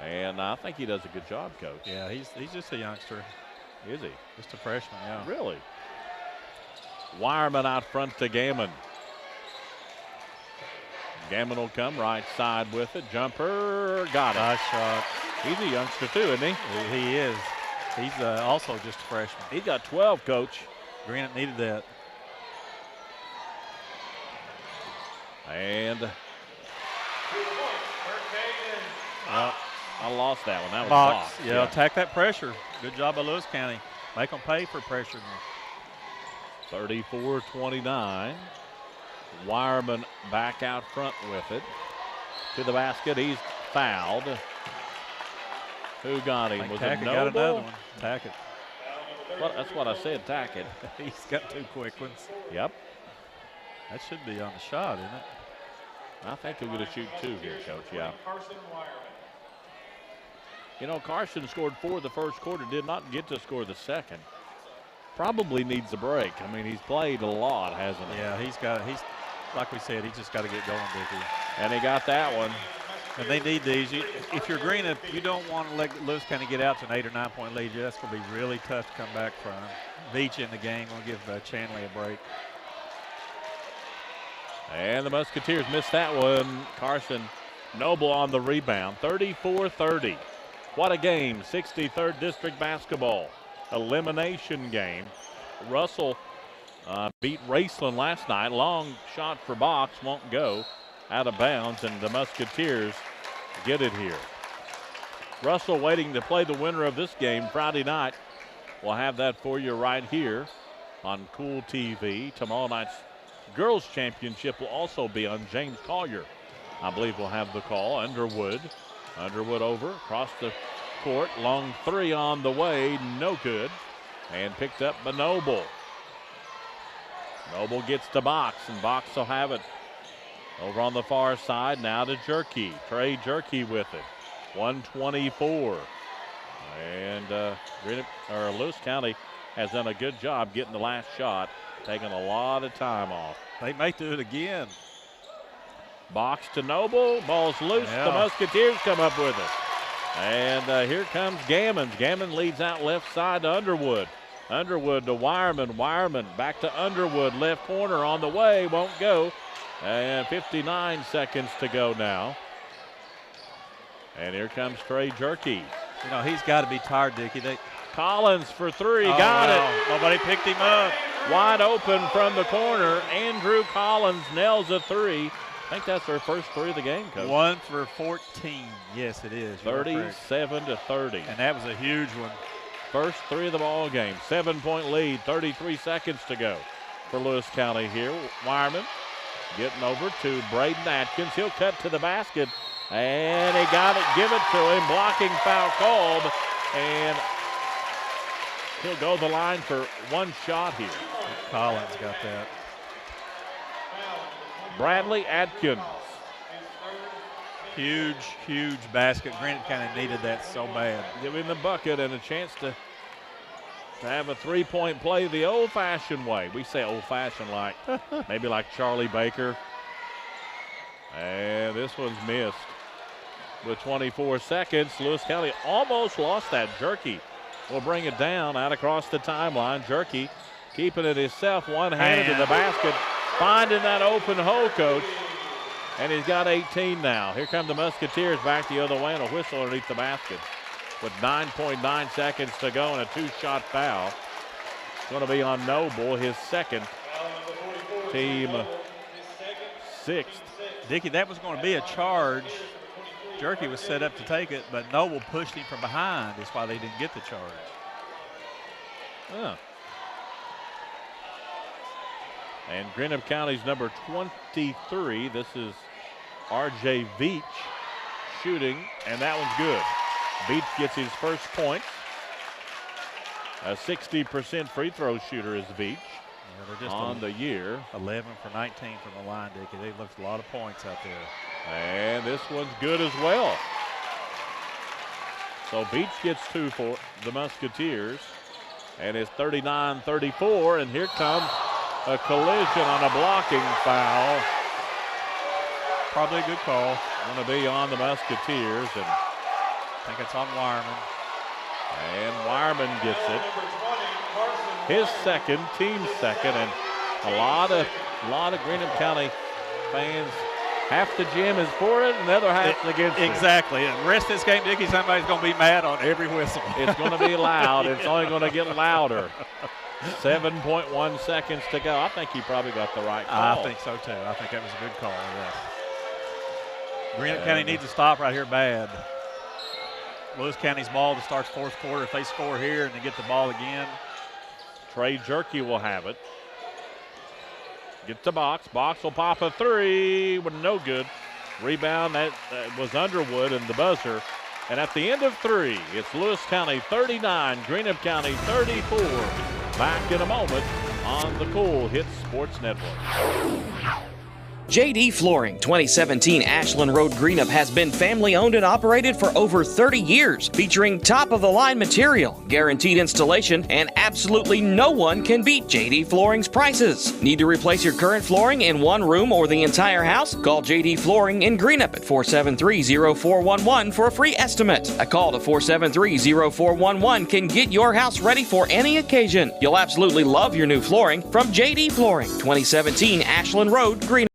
And I think he does a good job, Coach. Yeah, he's just a youngster. Is he? Just a freshman, yeah. Really? Wireman out front to Gammon. Gammon will come right side with it. Jumper, got it. Nice shot. He's a youngster too, isn't he? He is. He's also just a freshman. He's got 12, Coach. Greenup needed that. And I lost that one. That was Box. Box. Yeah, attack that pressure. Good job by Lewis County. Make them pay for pressure. 34-29. Wireman back out front with it. To the basket. He's fouled. Who got him? Was it Tackett Noble? got another one. Tackett. Well, that's what I said, Tackett. He's got 2 quick ones. Yep. That should be on the shot, isn't it? I think he'll get a shoot 2 here, Coach, yeah. You know, Carson scored 4 the first quarter, did not get to score the second. Probably needs a break. I mean, he's played a lot, hasn't he? Yeah, he's like we said, he's just got to get going, Dickie. And he got that one. And they need these. If you're Greenup, you don't want to let Lewis County get out to an 8 or 9 point lead. That's going to be really tough to come back from. Beach in the game will give Chanley a break. And the Musketeers missed that one. Carson Noble on the rebound. 34-30. What a game. 63rd District basketball. Elimination game. Russell beat Raceland last night. Long shot for Box. Won't go. Out of bounds, and the Musketeers get it here. Russell waiting to play the winner of this game Friday night. We'll have that for you right here on Cool TV. Tomorrow night's Girls Championship will also be on James Collier. I believe we'll have the call. Underwood over, across the court. Long 3 on the way, no good. And picked up by Noble. Noble gets to Box, and Box will have it. Over on the far side, now to Jerky. Trey Jerky with it. 124. And Lewis County has done a good job getting the last shot, taking a lot of time off. They may do it again. Box to Noble. Ball's loose. Yeah. The Musketeers come up with it. And here comes Gammon. Gammon leads out left side to Underwood. Underwood to Wireman. Wireman back to Underwood. Left corner on the way. Won't go. And 59 seconds to go now. And here comes Trey Jerky. You know, he's got to be tired, Dickie. Collins for 3. Got it. Nobody picked him up. Wide open from the corner. Andrew Collins nails a 3. I think that's their first 3 of the game, Coach. 1 for 14. Yes, it is. 37-30. And that was a huge one. First 3 of the ball game. 7-point lead. 33 seconds to go for Lewis County here. Wireman getting over to Braden Atkins. He'll cut to the basket. And he got it. Give it to him. Blocking foul called. And he'll go the line for 1 shot here. Collins got that. Bradley Atkins. Huge, huge basket. Greenup County needed that so bad. Give him the bucket and a chance to have a 3-point play the old-fashioned way. We say old-fashioned like maybe like Charlie Baker. And this one's missed. With 24 seconds, Lewis County almost lost that. Jerky will bring it down out across the timeline. Jerky keeping it himself, one-handed to the basket, finding that open hole, Coach. And he's got 18 now. Here come the Musketeers back the other way, and a whistle underneath the basket. with 9.9 seconds to go and a 2-shot foul. It's going to be on Noble, his second, team 6th. Dickie, that was going to be a charge. Jerky was set up to take it, but Noble pushed him from behind. That's why they didn't get the charge. Oh. And Greenup County's number 23. This is R.J. Veach shooting, and that one's good. Veach gets his first points. A 60% free throw shooter is Veach they're just on the year. 11 for 19 from the line, Dickie. They left a lot of points out there. And this one's good as well. So Veach gets 2 for the Musketeers. And it's 39-34, and here comes a collision on a blocking foul. Probably a good call. Going to be on the Musketeers, and I think it's on Wireman. And Wireman gets it. His second, team second, and a lot of Greenup County fans. Half the gym is for it, and the other half's against it. Exactly. And the rest of this game, Dickie, somebody's going to be mad on every whistle. It's going to be loud. It's only going to get louder. 7.1 seconds to go. I think he probably got the right call. I think so, too. I think that was a good call. Yes. Greenup County needs to stop right here bad. Lewis County's ball to start fourth quarter. If they score here and they get the ball again. Trey Jerky will have it. Gets the box. Box will pop a 3, but no good. Rebound, that was Underwood and the buzzer. And at the end of 3, it's Lewis County 39, Greenup County 34. Back in a moment on the Cool Hits Sports Network. JD Flooring, 2017 Ashland Road Greenup has been family owned and operated for over 30 years, featuring top-of-the-line material, guaranteed installation, and absolutely no one can beat JD Flooring's prices. Need to replace your current flooring in one room or the entire house? Call JD Flooring in Greenup at 473-0411 for a free estimate. A call to 473-0411 can get your house ready for any occasion. You'll absolutely love your new flooring from JD Flooring, 2017 Ashland Road Greenup.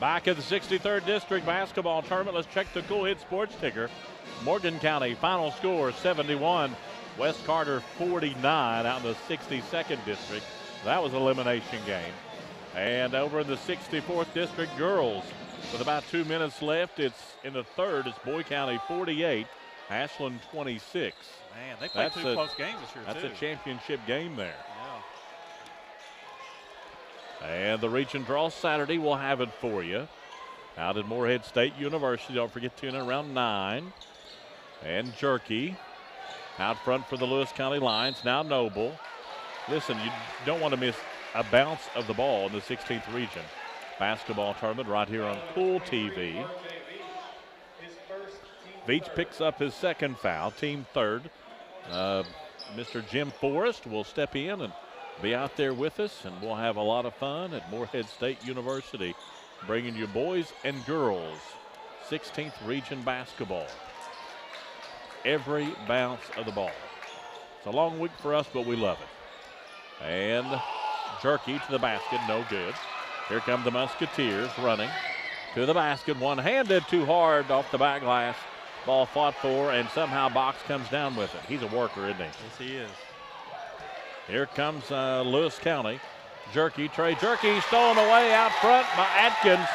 Back at the 63rd District Basketball Tournament, let's check the Cool Hit Sports ticker. Morgan County, final score 71. West Carter 49 out in the 62nd District. That was an elimination game. And over in the 64th District, girls, with about 2 minutes left, it's in the third. It's Boy County 48, Ashland 26. Man, they played 2 close games this year, That's too. a championship game there. Yeah. And the Reach and Draw Saturday, we'll have it for you. Out at Morehead State University. Don't forget, tune in around 9. And Jerky out front for the Lewis County Lions. Now Noble. Listen, you don't want to miss a bounce of the ball in the 16th Region Basketball Tournament right here on Cool TV. Veach picks up his second foul, team third. Mr. Jim Forrest will step in and be out there with us, and we'll have a lot of fun at Morehead State University, bringing you boys and girls 16th Region Basketball. Every bounce of the ball. It's a long week for us, but we love it. And Jerky to the basket, no good. Here come the Musketeers running to the basket, one-handed, too hard off the back glass. Ball fought for, and somehow Box comes down with it. He's a worker, isn't he? Yes, he is. Here comes Lewis County. Jerky, Trey Jerky, stolen away out front by Atkins.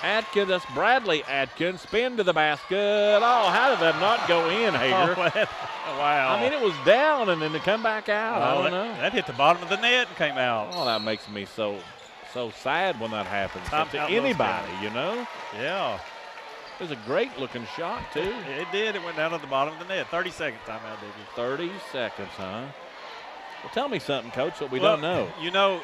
Atkins, that's Bradley Atkins, spin to the basket. Oh, how did that not go in, Hager? Oh, wow. I mean, it was down and then to come back out. I don't know. That hit the bottom of the net and came out. Oh, that makes me so sad when that happens. Time To out, anybody, Lewis County. you know? Yeah. It was a great-looking shot, too. It did. It went down to the bottom of the net. 30 seconds timeout, Dickie. 30 seconds, huh? Well, tell me something, Coach, that we don't know. You know,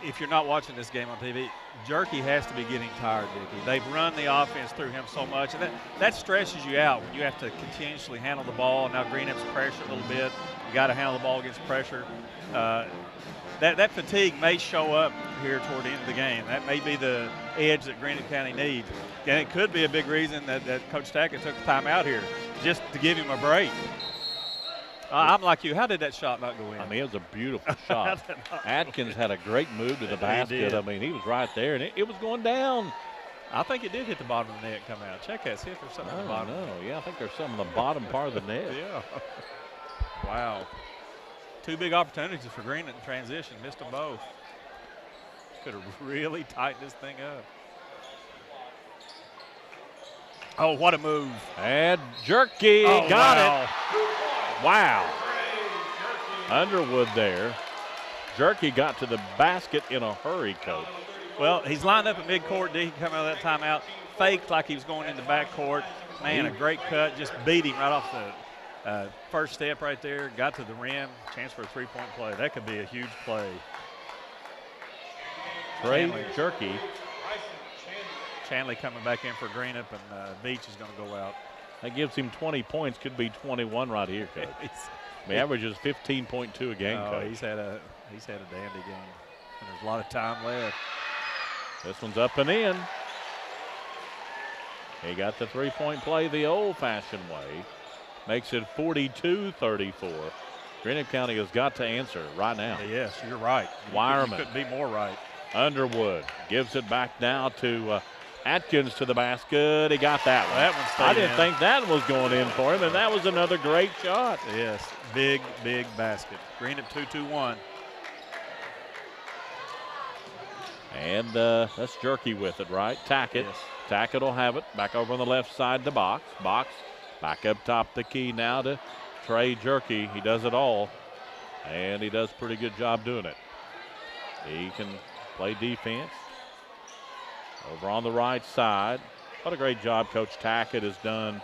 if you're not watching this game on TV, Jerky has to be getting tired, Dickie. They've run the offense through him so much, and that stresses you out when you have to continuously handle the ball. Now Greenup's pressure a little bit. You got to handle the ball against pressure. That fatigue may show up here toward the end of the game. That may be the edge that Greenup County needs. And it could be a big reason that Coach Tackett took the time out here, just to give him a break. I'm like you. How did that shot not go in? I mean, it was a beautiful shot. Atkins had a great move to the basket. I mean, he was right there, and it was going down. I think it did hit the bottom of the net and come out. Check that. See if there's something on the bottom. Yeah, I think there's something on the bottom part of the net. Yeah. Wow. Two big opportunities for Greenup in transition. Missed them both. Could have really tightened this thing up. Oh, what a move. And Jerky got it. Wow. Underwood there. Jerky got to the basket in a hurry, Coach. Well, he's lined up at midcourt. He come out of that timeout, faked like he was going into backcourt. Man, a great cut. Just beat him right off the first step right there. Got to the rim. Chance for a three-point play. That could be a huge play. Trey Jerky. Chanley coming back in for Greenup, and Beach is going to go out. That gives him 20 points. Could be 21 right here, Coach. The average is 15.2 a game, Coach. He's had a dandy game. And there's a lot of time left. This one's up and in. He got the three-point play the old-fashioned way. Makes it 42-34. Greenup County has got to answer right now. Yes, you're right. Wireman. You couldn't be more right. Underwood gives it back now to Atkins to the basket. He got that one. That one stayed I didn't in. think that was going in for him, and that was another great shot. Yes, big basket. Greenup 2-2-1. And that's Jerky with it, right? Tackett. Yes. Tackett will have it. Back over on the left side to Box. Box back up top the key now to Trey Jerky. He does it all, and he does a pretty good job doing it. He can play defense. Over on the right side. What a great job Coach Tackett has done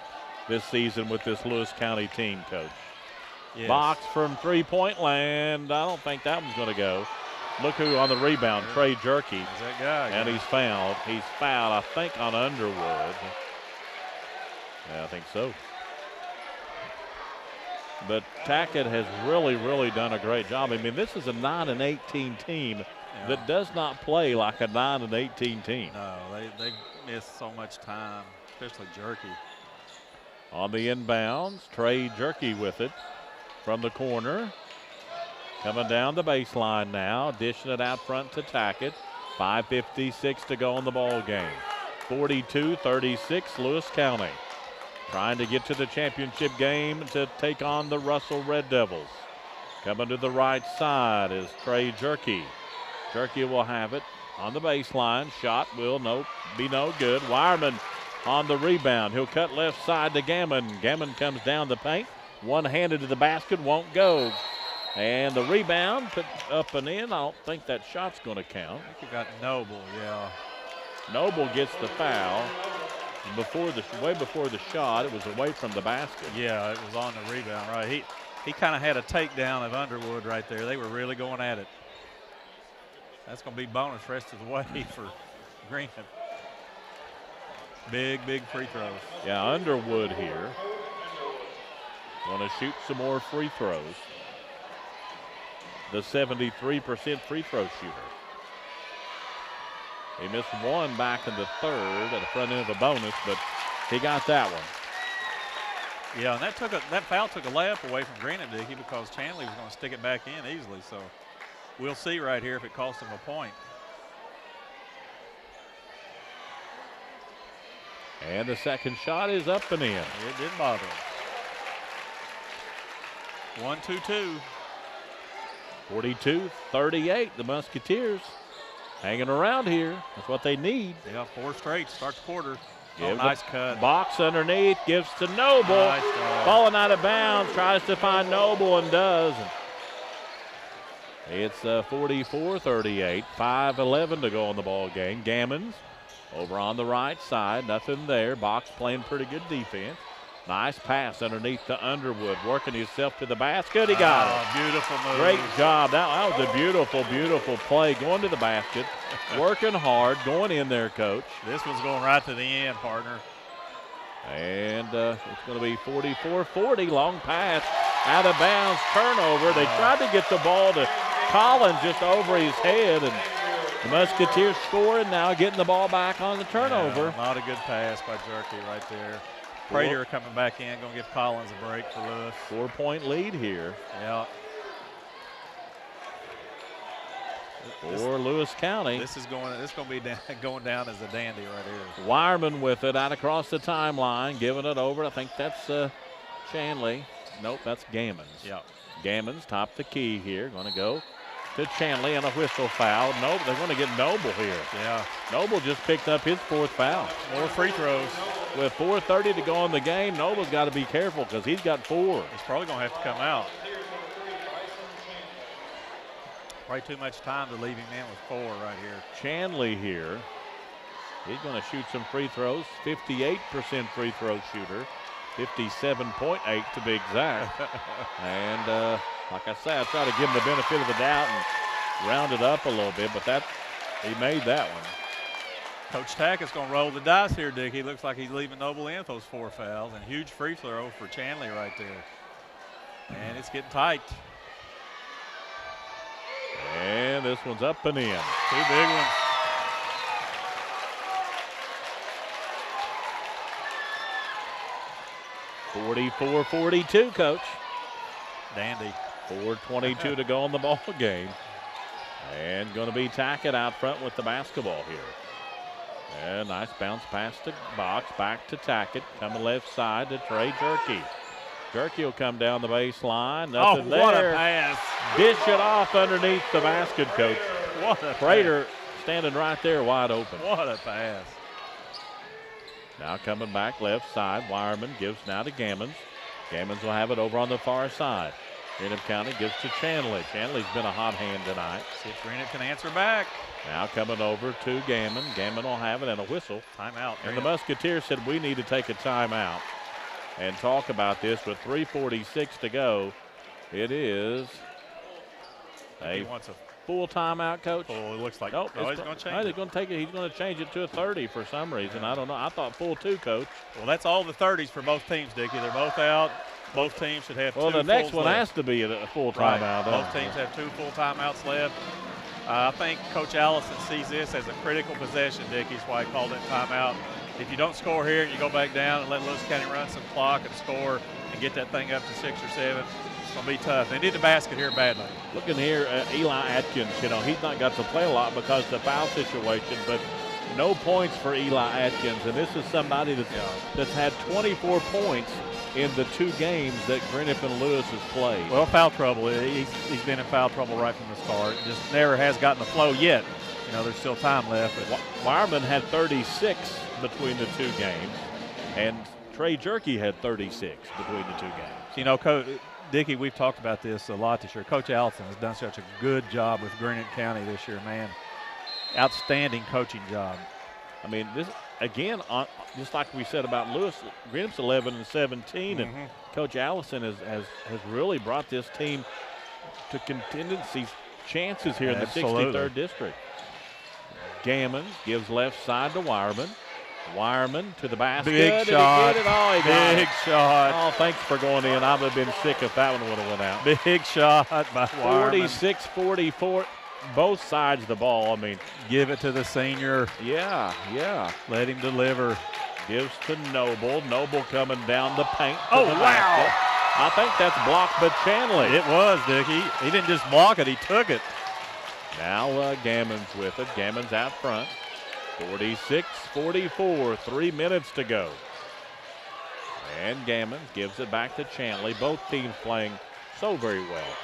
this season with this Lewis County team, Coach. Yes. Box from three-point land. I don't think that one's going to go. Look who on the rebound, Trey Jerky. Is that guy? And he's fouled. He's fouled, I think, on Underwood. Yeah, I think so. But Tackett has really done a great job. I mean, this is a 9-18 team that does not play like a 9-18 team. No, they miss so much time, especially Jerky. On the inbounds, Trey Jerky with it from the corner. Coming down the baseline now, dishing it out front to Tackett. 5:56 to go in the ball game. 42-36, Lewis County. Trying to get to the championship game to take on the Russell Red Devils. Coming to the right side is Trey Jerky. Jerky will have it on the baseline. Shot will be no good. Wireman on the rebound. He'll cut left side to Gammon. Gammon comes down the paint. One-handed to the basket, won't go. And the rebound put up and in. I don't think that shot's going to count. I think you got Noble, yeah. Noble gets the foul. Way before the shot, it was away from the basket. Yeah, it was on the rebound, right. He kind of had a takedown of Underwood right there. They were really going at it. That's going to be bonus rest of the way for Greenup. Big free throws. Yeah, Underwood here. Going to shoot some more free throws. The 73% free throw shooter. He missed one back in the third at the front end of the bonus, but he got that one. Yeah, and that foul took a layup away from Greenup, Dickey, because Chanley was going to stick it back in easily. So we'll see right here if it costs him a point. And the second shot is up and in. It didn't bother him. 1-2-2. 42-38, the Musketeers hanging around here. That's what they need. Yeah, 4 straight. Start the quarter. Nice cut. Box underneath, gives to Noble. Nice falling out of bounds, tries to find Noble and does. It's 44-38, 5:11 to go in the ball game. Gammons over on the right side, nothing there. Box playing pretty good defense. Nice pass underneath to Underwood, working himself to the basket. He got it. Beautiful move. Great job. That was a beautiful, beautiful play. Going to the basket, working hard, going in there, Coach. This one's going right to the end, partner. And it's going to be 44-40. Long pass, out of bounds, turnover. They tried to get the ball to Collins just over his head, and the Musketeers scoring now, getting the ball back on the turnover. Yeah, not a good pass by Jerky right there. Prater coming back in, going to give Collins a break for Lewis. 4-point lead here. Yeah. For Lewis County. This is going to be going down as a dandy right here. Wireman with it out across the timeline, giving it over. I think that's Chanley. Nope, that's Gammons. Yeah. Gammons top the key here. Going to go to Chanley and a whistle foul. Nope, they're going to get Noble here. Yeah. Noble just picked up his 4th foul. More free throws. With 4:30 to go in the game, Noble's got to be careful because he's got 4. He's probably going to have to come out. Probably too much time to leave him in with 4 right here. Chanley here. He's going to shoot some free throws. 58% free throw shooter. 57.8 to be exact. And like I said, I try to give him the benefit of the doubt and round it up a little bit, but he made that one. Coach Tackett's going to roll the dice here, Dick. He looks like he's leaving Noble in with those 4 fouls, and huge free throw for Chanley right there. And it's getting tight. And this one's up and in. 2 big ones. (44-42), Coach. Dandy. 4:22 to go in the ball game. And going to be Tackett out front with the basketball here. And nice bounce pass to Box, back to Tackett, coming left side to Trey Jerky. Jerky will come down the baseline. Nothing there. What a pass. Dish it off underneath the basket, Coach. What a Prater standing right there wide open. What a pass. Now coming back left side. Wireman gives now to Gammons. Gammons will have it over on the far side. Greenup County gives to Chanley. Chanley's been a hot hand tonight. See if Greenup can answer back. Now coming over to Gammon. Gammon will have it and a whistle. Timeout. And the Musketeers said we need to take a timeout and talk about this with 3:46 to go. It is he wants a full timeout, Coach. Full, it looks like. Nope, he's going to change it. He's going to take it. He's going to change it to a 30 for some reason. I don't know. I thought full 2, Coach. Well, that's all the 30s for both teams, Dickie. They're both out. Both teams should have 2 Well, the next one left. has to be a full timeout. Both teams have 2 full timeouts left. I think Coach Allison sees this as a critical possession, Dickie. That's why he called it timeout. If you don't score here and you go back down and let Lewis County run some clock and score and get that thing up to 6 or 7, it's going to be tough. They need the basket here badly. Looking here, Eli Atkins, he's not got to play a lot because of the foul situation, but no points for Eli Atkins. And this is somebody that's had 24 points in the 2 games that Greenup and Lewis has played. Well, foul trouble. He's been in foul trouble right from the start. Just never has gotten the flow yet. There's still time left. But Wireman had 36 between the 2 games, and Trey Jerky had 36 between the 2 games. Coach Dickey, we've talked about this a lot this year. Coach Allison has done such a good job with Greenup County this year, man. Outstanding coaching job. I mean, this again, just like we said about Lewis, Greenup's 11-17, and Coach Allison has really brought this team to contingency chances here in the 63rd district. Gammons gives left side to Wireman. Wireman to the basket. Big shot. Big shot. Oh, thanks for going in. I would have been sick if that one would have went out. Big shot by Wireman. 46-44. Both sides of the ball. I mean, give it to the senior. Yeah. Let him deliver. Gives to Noble. Noble coming down the paint. Oh, wow. I think that's blocked by Chanley. It was, Dickie. He didn't just block it, he took it. Now Gammons with it. Gammons out front. 46-44, 3 minutes to go. And Gammons gives it back to Chanley. Both teams playing so very well.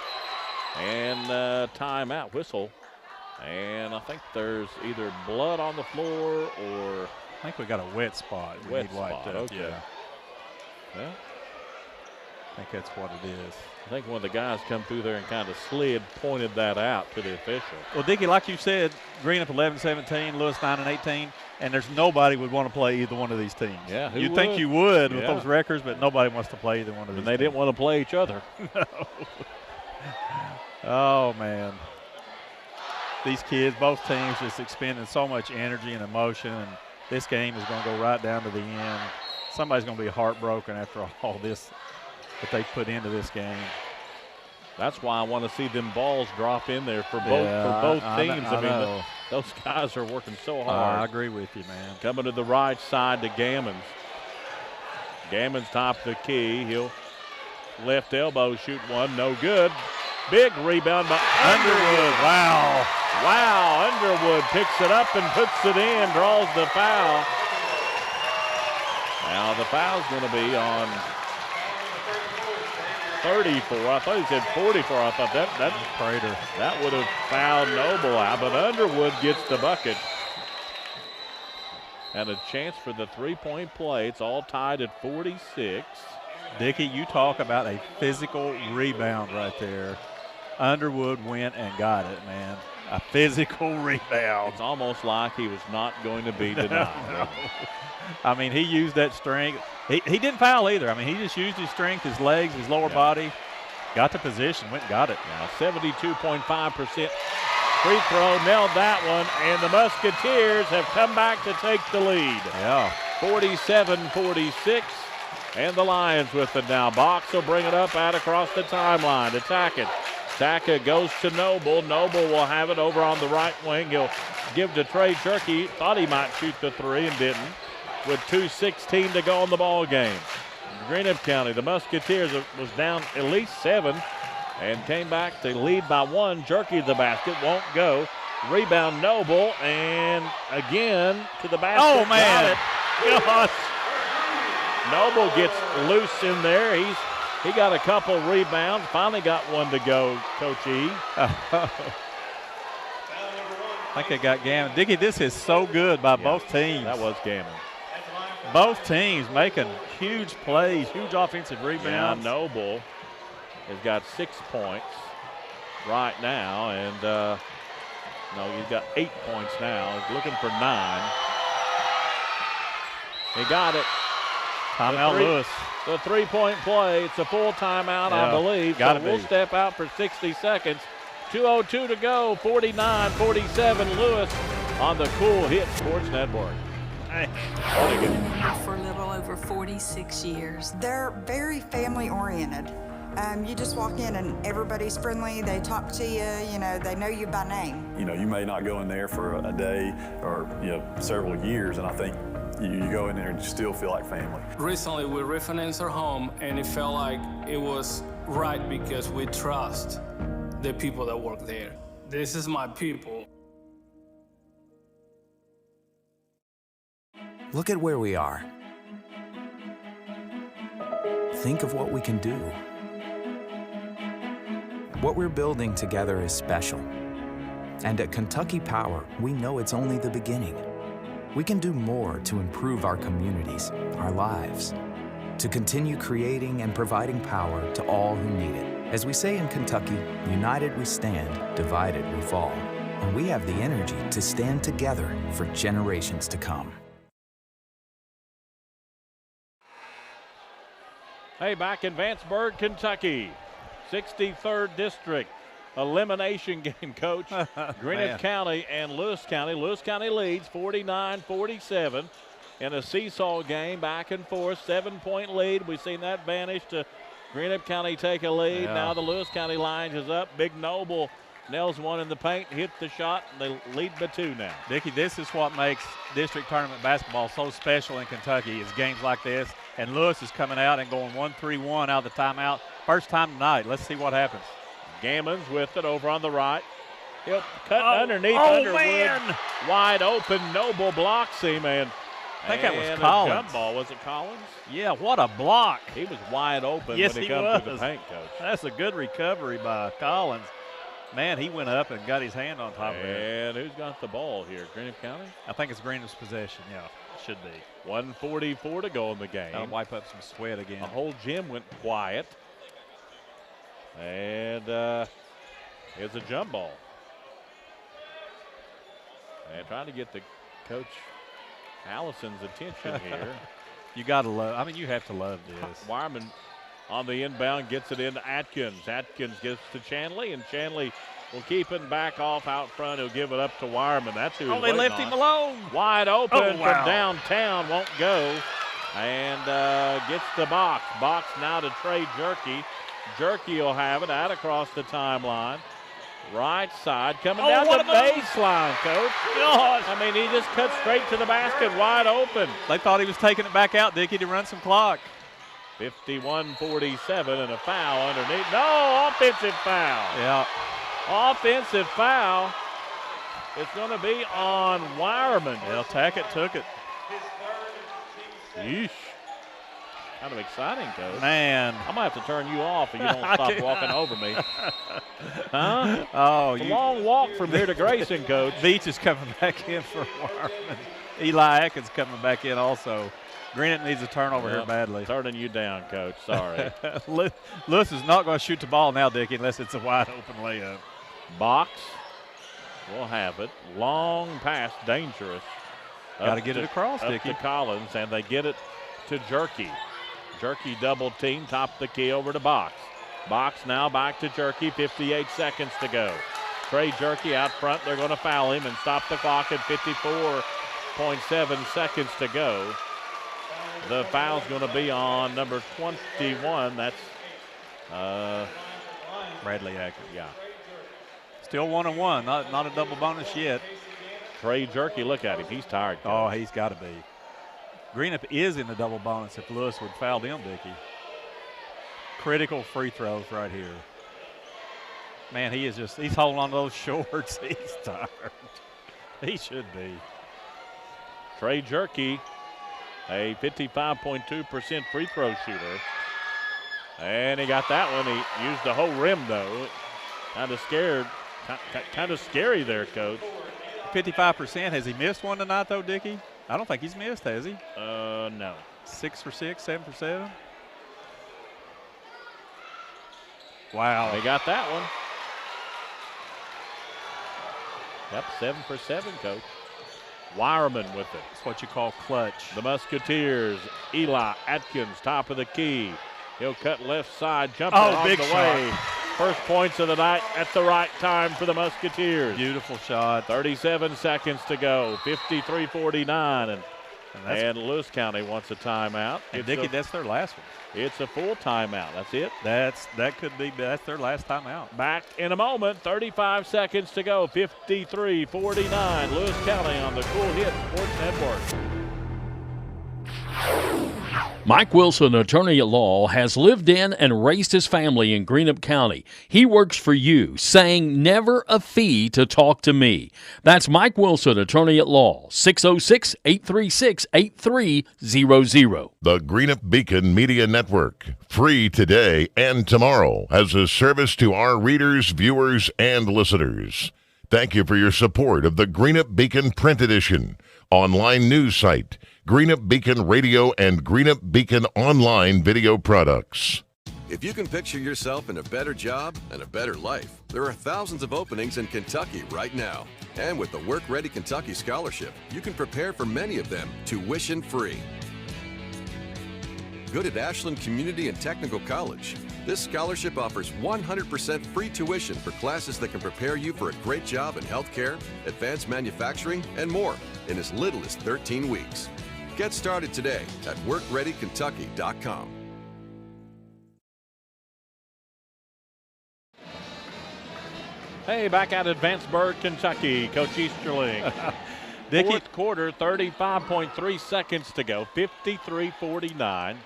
And timeout whistle. And I think there's either blood on the floor or... I think we got a wet spot. Wet spot, okay. Yeah. Well, think that's what it is. I think one of the guys come through there and kind of slid, pointed that out to the official. Well, Dickie, like you said, Greenup 11-17, Lewis 9-18, and there's nobody would want to play either one of these teams. Yeah, you'd think you would with those records, but nobody wants to play either one of these. And they didn't want to play each other. No. Oh man, these kids, both teams, just expending so much energy and emotion, and this game is going to go right down to the end. Somebody's going to be heartbroken after all this that they put into this game. That's why I want to see them balls drop in there for both teams. I mean, those guys are working so hard. I agree with you, man. Coming to the right side to Gammons. Gammons top of the key. He'll left elbow shoot one, no good. Big rebound by Underwood. Wow. Wow, Underwood picks it up and puts it in, draws the foul. Now the foul's going to be on 34. I thought he said 44. I thought that would have fouled Noble out, but Underwood gets the bucket. And a chance for the three-point play. It's all tied at 46. Dickie, you talk about a physical rebound right there. Underwood went and got it, man. A physical rebound. It's almost like he was not going to be denied. No. I mean, he used that strength. He didn't foul either. I mean, he just used his strength, his legs, his lower body, got the position, went and got it. Now 72.5% free throw, nailed that one, and the Musketeers have come back to take the lead. Yeah. 47-46, and the Lions with it now. Box will bring it up out across the timeline to Tackett. Tackett goes to Noble. Noble will have it over on the right wing. He'll give to Trey Jerky. Thought he might shoot the three and didn't. With 2:16 to go in the ball game. Greenup County, the Musketeers was down at least 7 and came back to lead by 1. Jerky to the basket, won't go. Rebound Noble, and again to the basket. Oh, man. Gosh. Noble gets loose in there. He got a couple rebounds, finally got one to go, Coach E. I think they got Gammon. Dickie, this is so good by both teams. That was Gammon. Both teams making huge plays, huge offensive rebounds. Yeah, Noble has got 6 points right now, and no, he's got 8 points now. He's looking for 9. He got it. Timeout, Lewis. The three-point play. It's a full timeout, I believe. Gotta so we'll step out for 60 seconds. 2:02 to go. 49-47. Lewis on the Cool Hit Sports Network. For a little over 46 years. They're very family-oriented. You just walk in and everybody's friendly. They talk to you. You know, they know you by name. You know, you may not go in there for a day or, several years, and I think you go in there and you still feel like family. Recently, we refinanced our home, and it felt like it was right because we trust the people that work there. This is my people. Look at where we are. Think of what we can do. What we're building together is special. And at Kentucky Power, we know it's only the beginning. We can do more to improve our communities, our lives, to continue creating and providing power to all who need it. As we say in Kentucky, united we stand, divided we fall. And we have the energy to stand together for generations to come. Hey, back in Vanceburg, Kentucky, 63rd District elimination game, Coach. Greenup County and Lewis County. Lewis County leads 49-47 in a seesaw game, back and forth, 7-point lead. We've seen that vanish to Greenup County take a lead. Yeah. Now the Lewis County Lions is up. Big Noble nails one in the paint, hit the shot, and they lead by 2 now. Dickie, this is what makes district tournament basketball so special in Kentucky, is games like this. And Lewis is coming out and going 1-3-1 out of the timeout. First time tonight. Let's see what happens. Gammons with it over on the right. He'll cut underneath Underwood. Man. Wide open. Noble blocks him, and I think that was Collins. Jump ball. Was it Collins? Yeah, what a block. He was wide open yes, when he was. comes to the paint, Coach. That's a good recovery by Collins. Man, he went up and got his hand on top of it. And who's got the ball here? Greenup County? I think it's Greenup's possession, yeah. Should be. 1:44 to go in the game. That'll wipe up some sweat again. The whole gym went quiet. And it's a jump ball. And trying to get the Coach Allison's attention here. You got to love, I mean, you have to love this. Wireman on the inbound gets it into Atkins. Atkins gets to Chanley, and Chanley will keep it back off out front. He'll give it up to Wireman. That's who they left him alone. Wide open wow. from downtown. Won't go. And gets the box. Box now to Trey Jerky. Jerky will have it out across the timeline. Right side coming down the baseline, Coach. Gosh. I mean, he just cut straight to the basket, wide open. They thought he was taking it back out, Dickie, to run some clock. 51-47 and a foul underneath. No, offensive foul. Yeah. Offensive foul. It's going to be on Wireman. Well, Tackett took it. Yeesh. Kind of exciting, Coach. Man. I might have to turn you off if you don't stop walking over me. Huh? Oh, it's a long walk from here to Grayson, Coach. Beach is coming back in for Wireman. Eli Atkins coming back in also. Greenup needs a turnover here badly. Turning you down, Coach. Sorry. Lewis is not going to shoot the ball now, Dickie, unless it's a wide open layup. Box will have it. Long pass, dangerous. Got to get it across, Dickie. Up to Collins, and they get it to Jerky. Jerky double team, top of the key over to Box. Box now back to Jerky, 58 seconds to go. Trey Jerky out front. They're going to foul him and stop the clock at 54.7 seconds to go. The foul's going to be on number 21. That's Bradley Atkins. Yeah. Still 1-1. Not a double bonus yet. Trey Jerky, look at him. He's tired. Oh, he's got to be. Greenup is in the double bonus if Lewis would foul him, Dickie. Critical free throws right here. Man, he's holding on to those shorts. He's tired. He should be. Trey Jerky, a 55.2% free throw shooter. And he got that one. He used the whole rim, though. Kind of scary there, Coach. 55%. Has he missed one tonight, though, Dickie? I don't think he's missed, has he? No. 6 for 6, 7 for 7. Wow. They got that one. Yep, 7 for 7, Coach. Wireman with it. That's what you call clutch. The Musketeers, Eli Atkins, top of the key. He'll cut left side, jumper on big the shot. way. First points of the night at the right time for the Musketeers. Beautiful shot. 37 seconds to go, 53-49. And Lewis County wants a timeout. And Dickie, that's their last one. It's a full timeout. That's it. That's their last timeout. Back in a moment. 35 seconds to go. 53-49. Lewis County on the Cool Hit Sports Network. Mike Wilson, attorney at law, has lived in and raised his family in Greenup County. He works for you, saying never a fee to talk to me. That's Mike Wilson, attorney at law, 606-836-8300. The Greenup Beacon Media Network, free today and tomorrow, as a service to our readers, viewers, and listeners. Thank you for your support of the Greenup Beacon print edition, online news site, Greenup Beacon Radio, and Greenup Beacon online video products. If you can picture yourself in a better job and a better life, there are thousands of openings in Kentucky right now. And with the Work Ready Kentucky Scholarship, you can prepare for many of them tuition-free. Good at Ashland Community and Technical College. This scholarship offers 100% free tuition for classes that can prepare you for a great job in healthcare, advanced manufacturing, and more in as little as 13 weeks. Get started today at WorkReadyKentucky.com. Hey, back out at Vanceburg, Kentucky. Coach Easterling. Fourth quarter, 35.3 seconds to go, 53-49.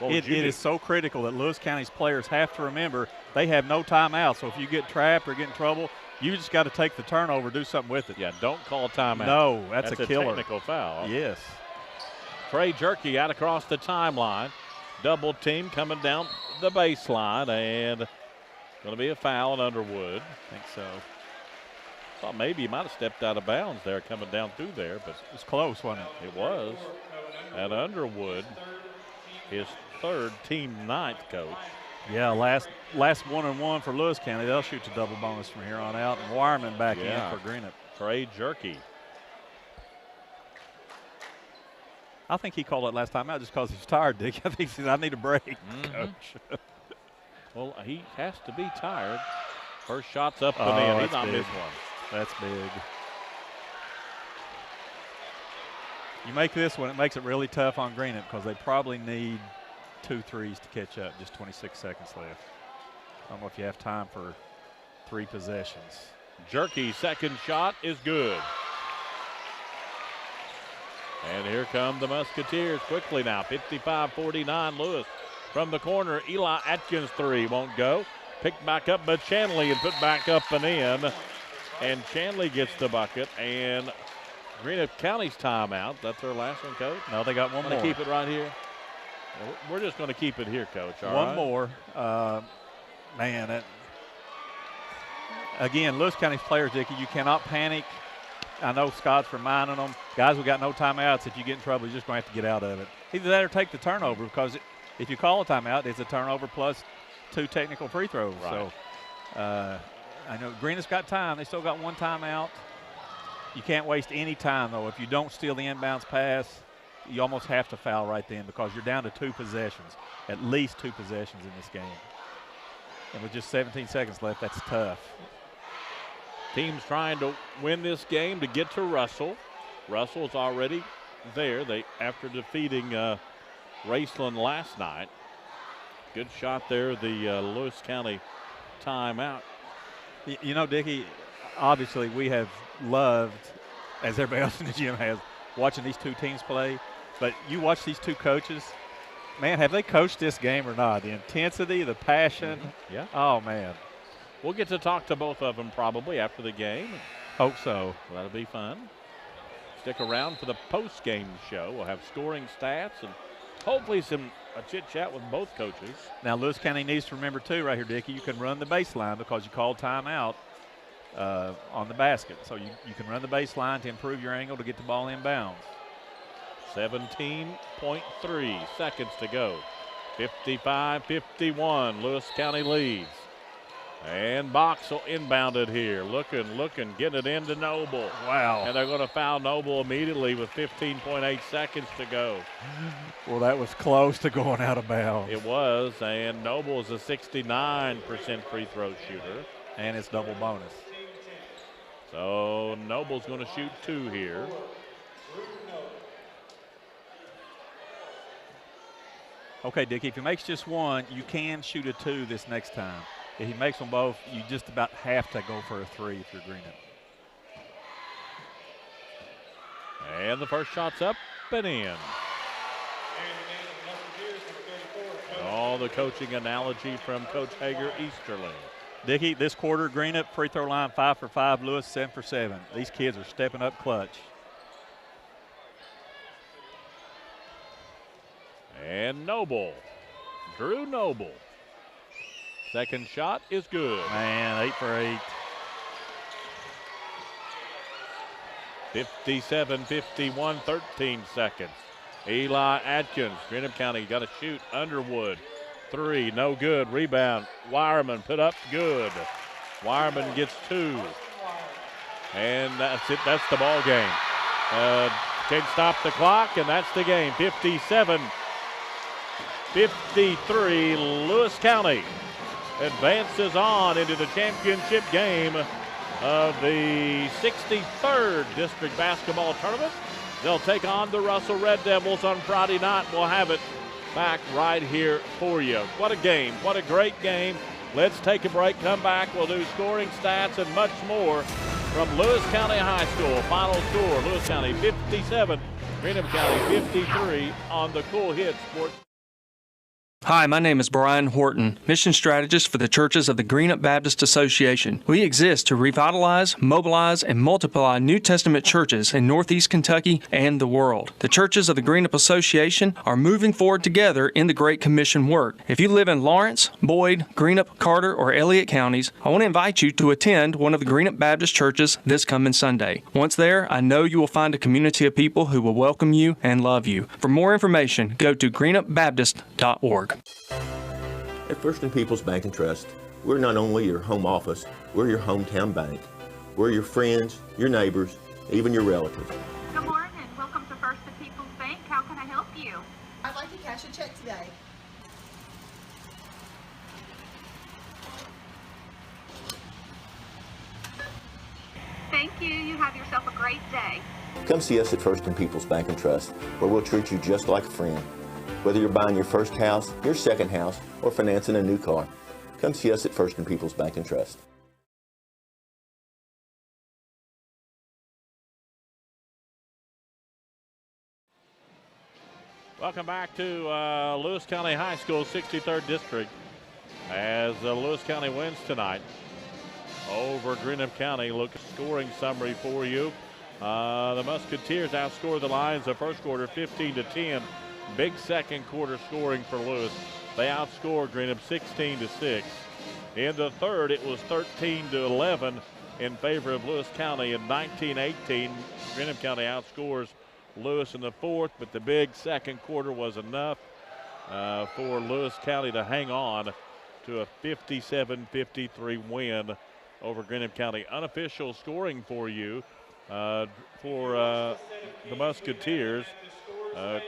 It is so critical that Lewis County's players have to remember they have no timeout. So if you get trapped or get in trouble, you just got to take the turnover, do something with it. Yeah, don't call timeout. No, that's a killer. Technical foul. Yes. Trey Jerky out across the timeline. Double team coming down the baseline, and going to be a foul on Underwood. I think so. Thought maybe he might have stepped out of bounds there coming down through there, but it was close, wasn't it? It was. And Underwood, his third, team ninth, Coach. Yeah, last 1-on-1 for Lewis County. They'll shoot to double bonus from here on out. And Wireman back in for Greenup. Trey Jerky. I think he called it last time out just because he's tired, Dick. I think he said, I need a break, Coach. Well, he has to be tired. First shot's up and in. He's not missed one. That's big. You make this one, it makes it really tough on Greenup because they probably need 2 threes to catch up. Just 26 seconds left. I don't know if you have time for 3 possessions. Jerky's second shot is good. And here come the Musketeers quickly now. 55-49 Lewis from the corner. Eli Atkins 3 won't go. Picked back up by Chanley and put back up and in. And Chanley gets the bucket. And Greenup County's timeout. That's their last one, Coach? No, they got one more. Keep it right here. We're just going to keep it here, Coach. All one right? more. Man, again, Lewis County's players, Dickie, you cannot panic. I know Scott's reminding them, guys, we got no timeouts. If you get in trouble, you're just going to have to get out of it. Either that or take the turnover, because if you call a timeout, it's a turnover plus 2 technical free throws. Right. So I know Greenup's got time. They still got 1 timeout. You can't waste any time, though. If you don't steal the inbounds pass, you almost have to foul right then because you're down to 2 possessions, at least 2 possessions in this game. And with just 17 seconds left, that's tough. Team's trying to win this game to get to Russell. Russell's already there. After defeating Raceland last night. Good shot there, the Lewis County timeout. You know, Dickie, obviously we have loved, as everybody else in the gym has, watching these 2 teams play. But you watch these 2 coaches, man, have they coached this game or not? The intensity, the passion. Yeah. Oh, man. We'll get to talk to both of them probably after the game. Hope so. That'll be fun. Stick around for the post-game show. We'll have scoring stats and hopefully a chit-chat with both coaches. Now, Lewis County needs to remember, too, right here, Dickie, you can run the baseline because you called timeout on the basket. So you can run the baseline to improve your angle to get the ball inbounds. 17.3 seconds to go. 55-51, Lewis County leads. And Boxell inbounded here. Looking, getting it into Noble. Wow. And they're going to foul Noble immediately with 15.8 seconds to go. Well, that was close to going out of bounds. It was, and Noble is a 69% free throw shooter. And it's double bonus. So Noble's going to shoot 2 here. Okay, Dickie, if he makes just 1, you can shoot a 2 this next time. If he makes them both, you just about have to go for a 3 if you're Greenup. And the first shot's up and in. All the coaching analogy from Coach Hager Easterling. Dickie, this quarter, Greenup free throw line 5 for 5, Lewis 7 for 7. These kids are stepping up clutch. And Noble, Drew Noble. Second shot is good. Man, 8 for 8. 57-51, 13 seconds. Eli Atkins, Greenup County got to shoot. Underwood, 3, no good. Rebound, Wireman put up, good. Wireman gets 2. And that's it, that's the ball game. Can't stop the clock, and that's the game. 57-53, Lewis County advances on into the championship game of the 63rd District Basketball Tournament. They'll take on the Russell Red Devils on Friday night. We'll have it back right here for you. What a game. What a great game. Let's take a break, come back. We'll do scoring stats and much more from Lewis County High School. Final score, Lewis County 57, Greenup County 53 on the Cool Hit Sports. Hi, my name is Brian Horton, Mission Strategist for the Churches of the Greenup Baptist Association. We exist to revitalize, mobilize, and multiply New Testament churches in Northeast Kentucky and the world. The Churches of the Greenup Association are moving forward together in the Great Commission work. If you live in Lawrence, Boyd, Greenup, Carter, or Elliott counties, I want to invite you to attend one of the Greenup Baptist churches this coming Sunday. Once there, I know you will find a community of people who will welcome you and love you. For more information, go to greenupbaptist.org. At First and People's Bank and Trust, we're not only your home office, we're your hometown bank. We're your friends, your neighbors, even your relatives. Good morning. Welcome to First and People's Bank. How can I help you? I'd like to cash a check today. Thank you. You have yourself a great day. Come see us at First and People's Bank and Trust, where we'll treat you just like a friend. Whether you're buying your first house, your second house, or financing a new car, come see us at First and People's Bank and Trust. Welcome back to Lewis County High School, 63rd District, as Lewis County wins tonight over Greenup County. Look at scoring summary for you. The Musketeers outscored the Lions the first quarter 15-10. Big second quarter scoring for Lewis. They outscored Greenup 16-6. In the third, it was 13-11 in favor of Lewis County. In 19-18, Greenup County outscores Lewis in the fourth, but the big second quarter was enough for Lewis County to hang on to a 57-53 win over Greenup County. Unofficial scoring for you for the Musketeers.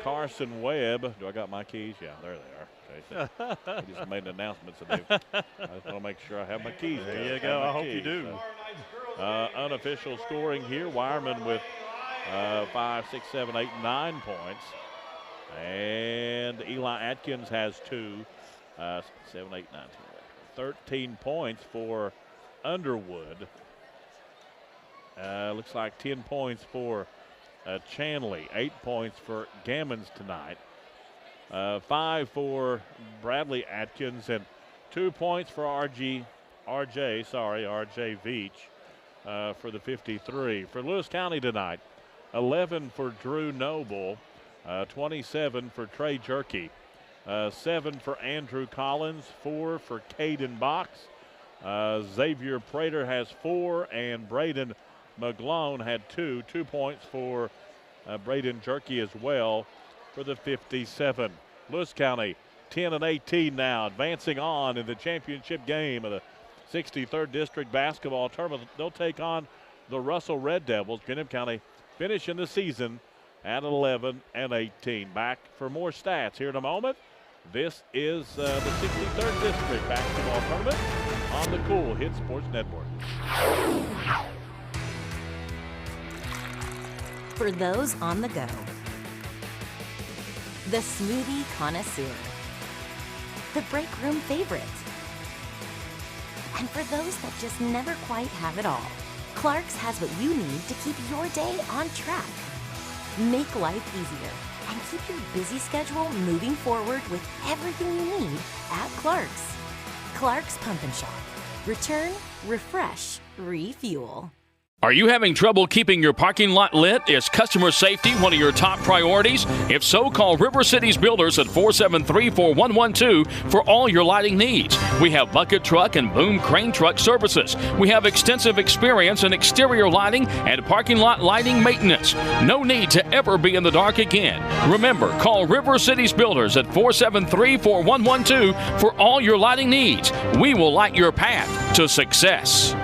Carson Webb. Do I got my keys? Yeah, there they are. Okay. He just made an announcement today. I just want to make sure I have my keys. There you go. I hope you do. Unofficial scoring here. Wireman with 5, 6, 7, 8, 9 points. And Eli Atkins has 2. 7, 8, 9, 10, 13 points for Underwood. Looks like 10 points for Chanley, 8 points for Gammons tonight, 5 for Bradley Atkins, and 2 points for RJ Veach for the 53. For Lewis County tonight, 11 for Drew Noble, 27 for Trey Jerkey, 7 for Andrew Collins, 4 for Caden Box. Xavier Prater has 4, and Braden McGlone had 2 points for Braden Jerkey as well for the 57. Lewis County 10-18 now, advancing on in the championship game of the 63rd District Basketball Tournament. They'll take on the Russell Red Devils. Greenup County finishing the season at 11-18. Back for more stats here in a moment. This is the 63rd District Basketball Tournament on the Cool Hit Sports Network. For those on the go, the smoothie connoisseur, the break room favorite, and for those that just never quite have it all, Clark's has what you need to keep your day on track. Make life easier and keep your busy schedule moving forward with everything you need at Clark's. Clark's Pump and Shop. Return, refresh, refuel. Are you having trouble keeping your parking lot lit? Is customer safety one of your top priorities? If so, call River Cities Builders at 473-4112 for all your lighting needs. We have bucket truck and boom crane truck services. We have extensive experience in exterior lighting and parking lot lighting maintenance. No need to ever be in the dark again. Remember, call River Cities Builders at 473-4112 for all your lighting needs. We will light your path to success.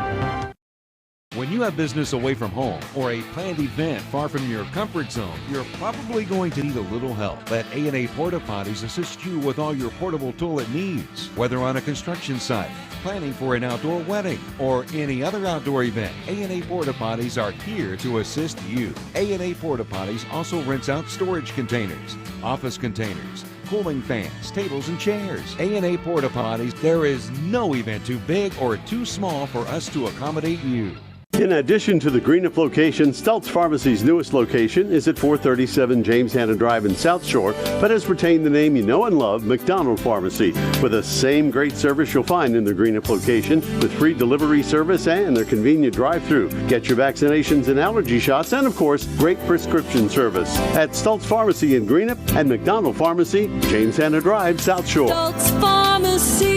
When you have business away from home or a planned event far from your comfort zone, you're probably going to need a little help. Let A&A Porta Potties assist you with all your portable toilet needs. Whether on a construction site, planning for an outdoor wedding, or any other outdoor event, A&A Porta Potties are here to assist you. A&A Porta Potties also rents out storage containers, office containers, cooling fans, tables, and chairs. A&A Porta Potties, there is no event too big or too small for us to accommodate you. In addition to the Greenup location, Stultz Pharmacy's newest location is at 437 James Hanna Drive in South Shore, but has retained the name you know and love, McDonald Pharmacy, with the same great service you'll find in the Greenup location, with free delivery service and their convenient drive-thru. Get your vaccinations and allergy shots, and of course, great prescription service at Stultz Pharmacy in Greenup and McDonald Pharmacy, James Hanna Drive, South Shore. Stultz Pharmacy.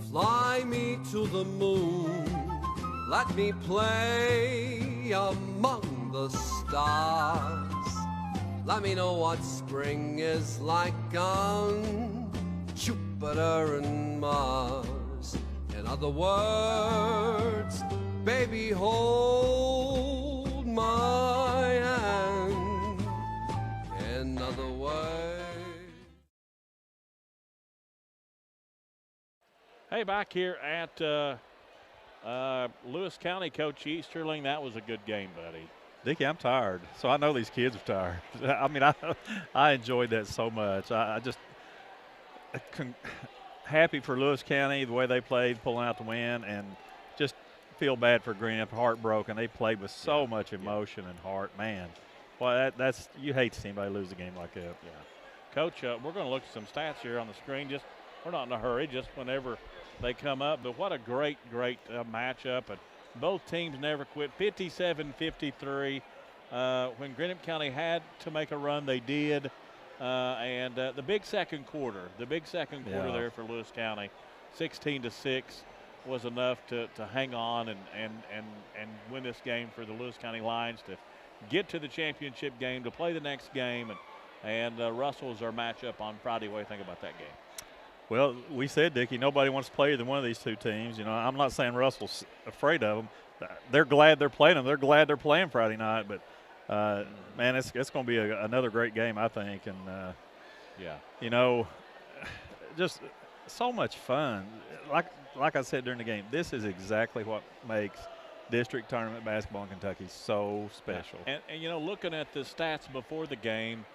Fly me to the moon, let me play among the stars. Let me know what spring is like on Jupiter and Mars. In other words, baby, hold my hand. In other words. Hey, back here at Lewis County, Coach Easterling, that was a good game, buddy. Dickie, I'm tired, so I know these kids are tired. I mean, I enjoyed that so much. I just happy for Lewis County, the way they played, pulling out the win, and just feel bad for Greenup, heartbroken. They played with so much emotion and heart. Man, well, that's you hate to see anybody lose a game like that. Yeah. Coach, we're going to look at some stats here on the screen. We're not in a hurry, just whenever they come up. But what a great matchup. And both teams never quit. 57-53. When Greenup County had to make a run, they did. And the big second quarter there for Lewis County, 16-6 was enough to hang on and win this game for the Lewis County Lions to get to the championship game, to play the next game. And Russell is our matchup on Friday. What do you think about that game? Well, we said, Dickie, nobody wants to play either one of these two teams. You know, I'm not saying Russell's afraid of them. They're glad they're playing them. They're glad they're playing Friday night. But, man, it's going to be another great game, I think. And, you know, just so much fun. Like I said during the game, this is exactly what makes district tournament basketball in Kentucky so special. And you know, looking at the stats before the game,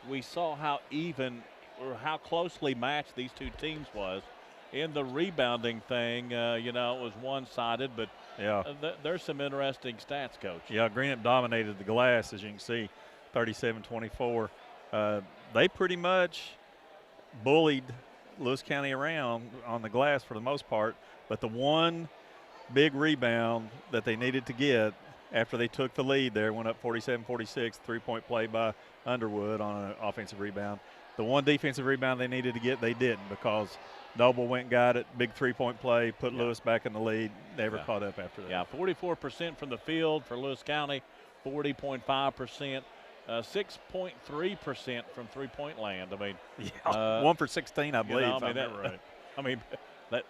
we saw how even or how closely matched these two teams was. In the rebounding thing, you know, it was one-sided, but there's some interesting stats, Coach. Yeah, Greenup dominated the glass, as you can see, 37-24. They pretty much bullied Lewis County around on the glass for the most part, but the one big rebound that they needed to get after they took the lead there, went up 47-46, three-point play by Underwood on an offensive rebound. The one defensive rebound they needed to get, they didn't, because Noble went and got it, big three-point play, put Lewis back in the lead, never caught up after that. Yeah, 44% from the field for Lewis County, 40.5%. 6.3% from three-point land. I mean, 1 for 16, I believe. You know,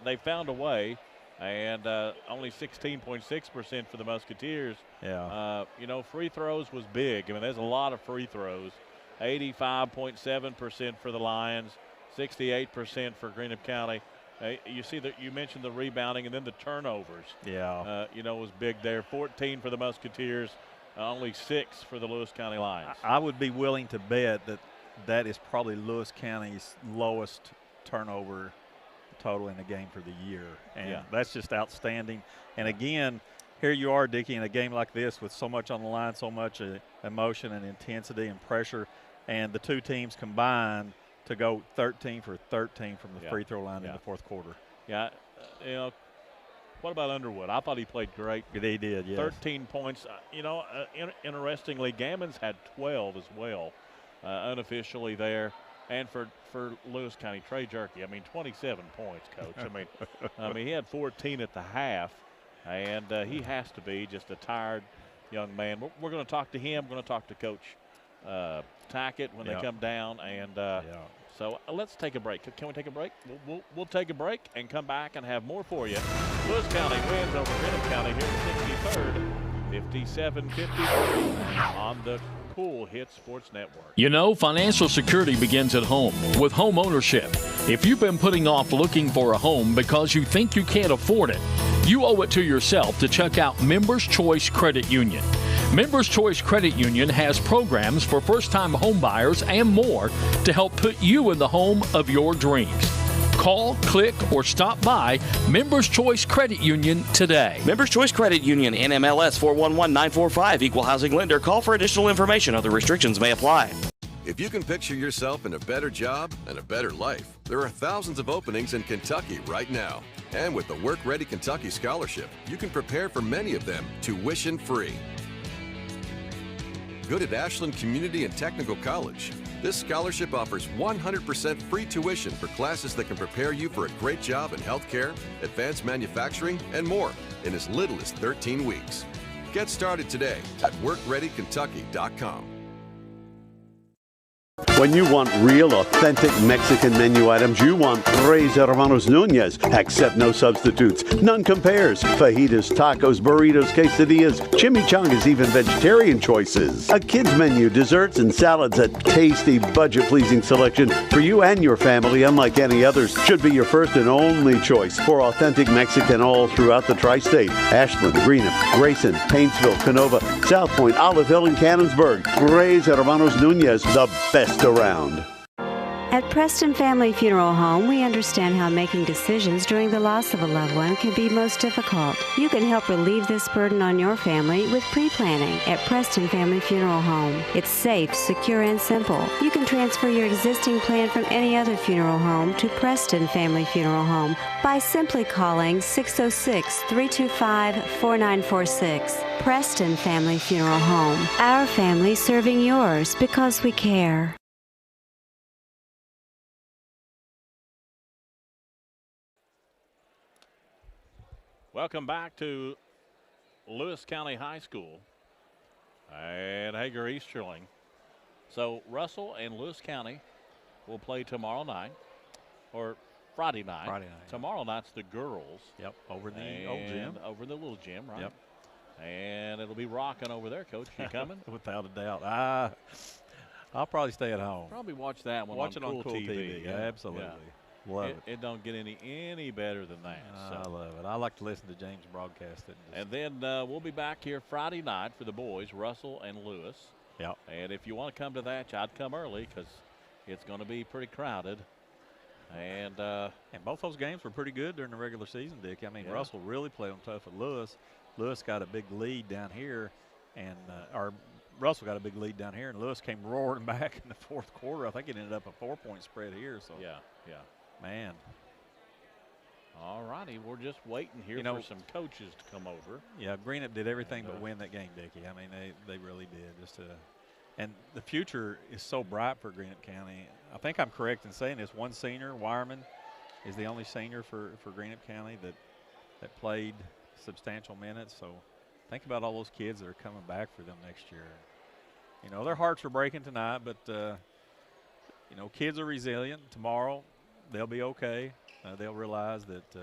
they found a way, and only 16.6% for the Musketeers. Yeah. You know, free throws was big. I mean, there's a lot of free throws. 85.7% for the Lions, 68% for Greenup County. You see that you mentioned the rebounding and then the turnovers. Yeah. You know, was big there. 14 for the Musketeers. Only 6 for the Lewis County Lions. I would be willing to bet that is probably Lewis County's lowest turnover total in a game for the year. And that's just outstanding. And again, here you are, Dickie, in a game like this with so much on the line, so much emotion and intensity and pressure, and the two teams combined to go 13 for 13 from the free throw line in the fourth quarter. Yeah, you know, what about Underwood? I thought he played great. He did, yeah. 13 points. You know, interestingly, Gammons had 12 as well, unofficially there. And for Lewis County, Trey Jerky, I mean, 27 points, Coach. I mean, he had 14 at the half, and he has to be just a tired young man. We're going to talk to him. We're going to talk to Coach Tackett when they come down, and so let's take a break. Can we take a break? We'll take a break and come back and have more for you. Lewis County wins over Greenup County here in 63rd, 57-53 on the Cool Hit Sports Network. You know, financial security begins at home with home ownership. If you've been putting off looking for a home because you think you can't afford it, you owe it to yourself to check out Members Choice Credit Union. Members Choice Credit Union has programs for first-time home buyers and more to help put you in the home of your dreams. Call, click, or stop by Members Choice Credit Union today. Members Choice Credit Union, NMLS 411945, Equal Housing Lender. Call for additional information. Other restrictions may apply. If you can picture yourself in a better job and a better life, there are thousands of openings in Kentucky right now. And with the Work Ready Kentucky Scholarship, you can prepare for many of them tuition-free. Good at Ashland Community and Technical College. This scholarship offers 100% free tuition for classes that can prepare you for a great job in healthcare, advanced manufacturing, and more in as little as 13 weeks. Get started today at WorkReadyKentucky.com. When you want real, authentic Mexican menu items, you want Tres Hermanos Nunez. Accept no substitutes. None compares. Fajitas, tacos, burritos, quesadillas, chimichangas, even vegetarian choices. A kids menu, desserts and salads, a tasty, budget-pleasing selection for you and your family, unlike any others. Should be your first and only choice for authentic Mexican all throughout the tri-state. Ashland, Greenup, Grayson, Paintsville, Canova, South Point, Oliveville, and Cannonsburg. Tres Hermanos Nunez, the best around. At Preston Family Funeral Home, we understand how making decisions during the loss of a loved one can be most difficult. You can help relieve this burden on your family with pre-planning at Preston Family Funeral Home. It's safe, secure, and simple. You can transfer your existing plan from any other funeral home to Preston Family Funeral Home by simply calling 606-325-4946. Preston Family Funeral Home. Our family serving yours because we care. Welcome back to Lewis County High School and Hager Easterling. So Russell and Lewis County will play tomorrow night, or Friday night. Tomorrow night's the girls. Yep, over the old gym. Over the little gym, right? Yep. And it'll be rocking over there, Coach. You coming? Without a doubt. I'll probably stay at home. Probably watch that one Watch on it on Cool TV. Yeah. Absolutely. Yeah. Love it. It don't get any better than that. I love it. I like to listen to James broadcast it. And then we'll be back here Friday night for the boys, Russell and Lewis. Yep. And if you want to come to that, I'd come early because it's going to be pretty crowded. And both those games were pretty good during the regular season, Dick. I mean, Yeah. Russell really played on tough at Lewis. Lewis got a big lead down here, and Russell got a big lead down here, and Lewis came roaring back in the fourth quarter. I think it ended up a 4-point spread here. So yeah. Man. All righty, we're just waiting here for some coaches to come over. Yeah, Greenup did everything but win that game, Dickie. I mean, they really did. And the future is so bright for Greenup County. I think I'm correct in saying this. One senior, Wireman, is the only senior for Greenup County that played substantial minutes. So think about all those kids that are coming back for them next year. You know, their hearts are breaking tonight, but, you know, kids are resilient. Tomorrow they'll be okay. They'll realize that,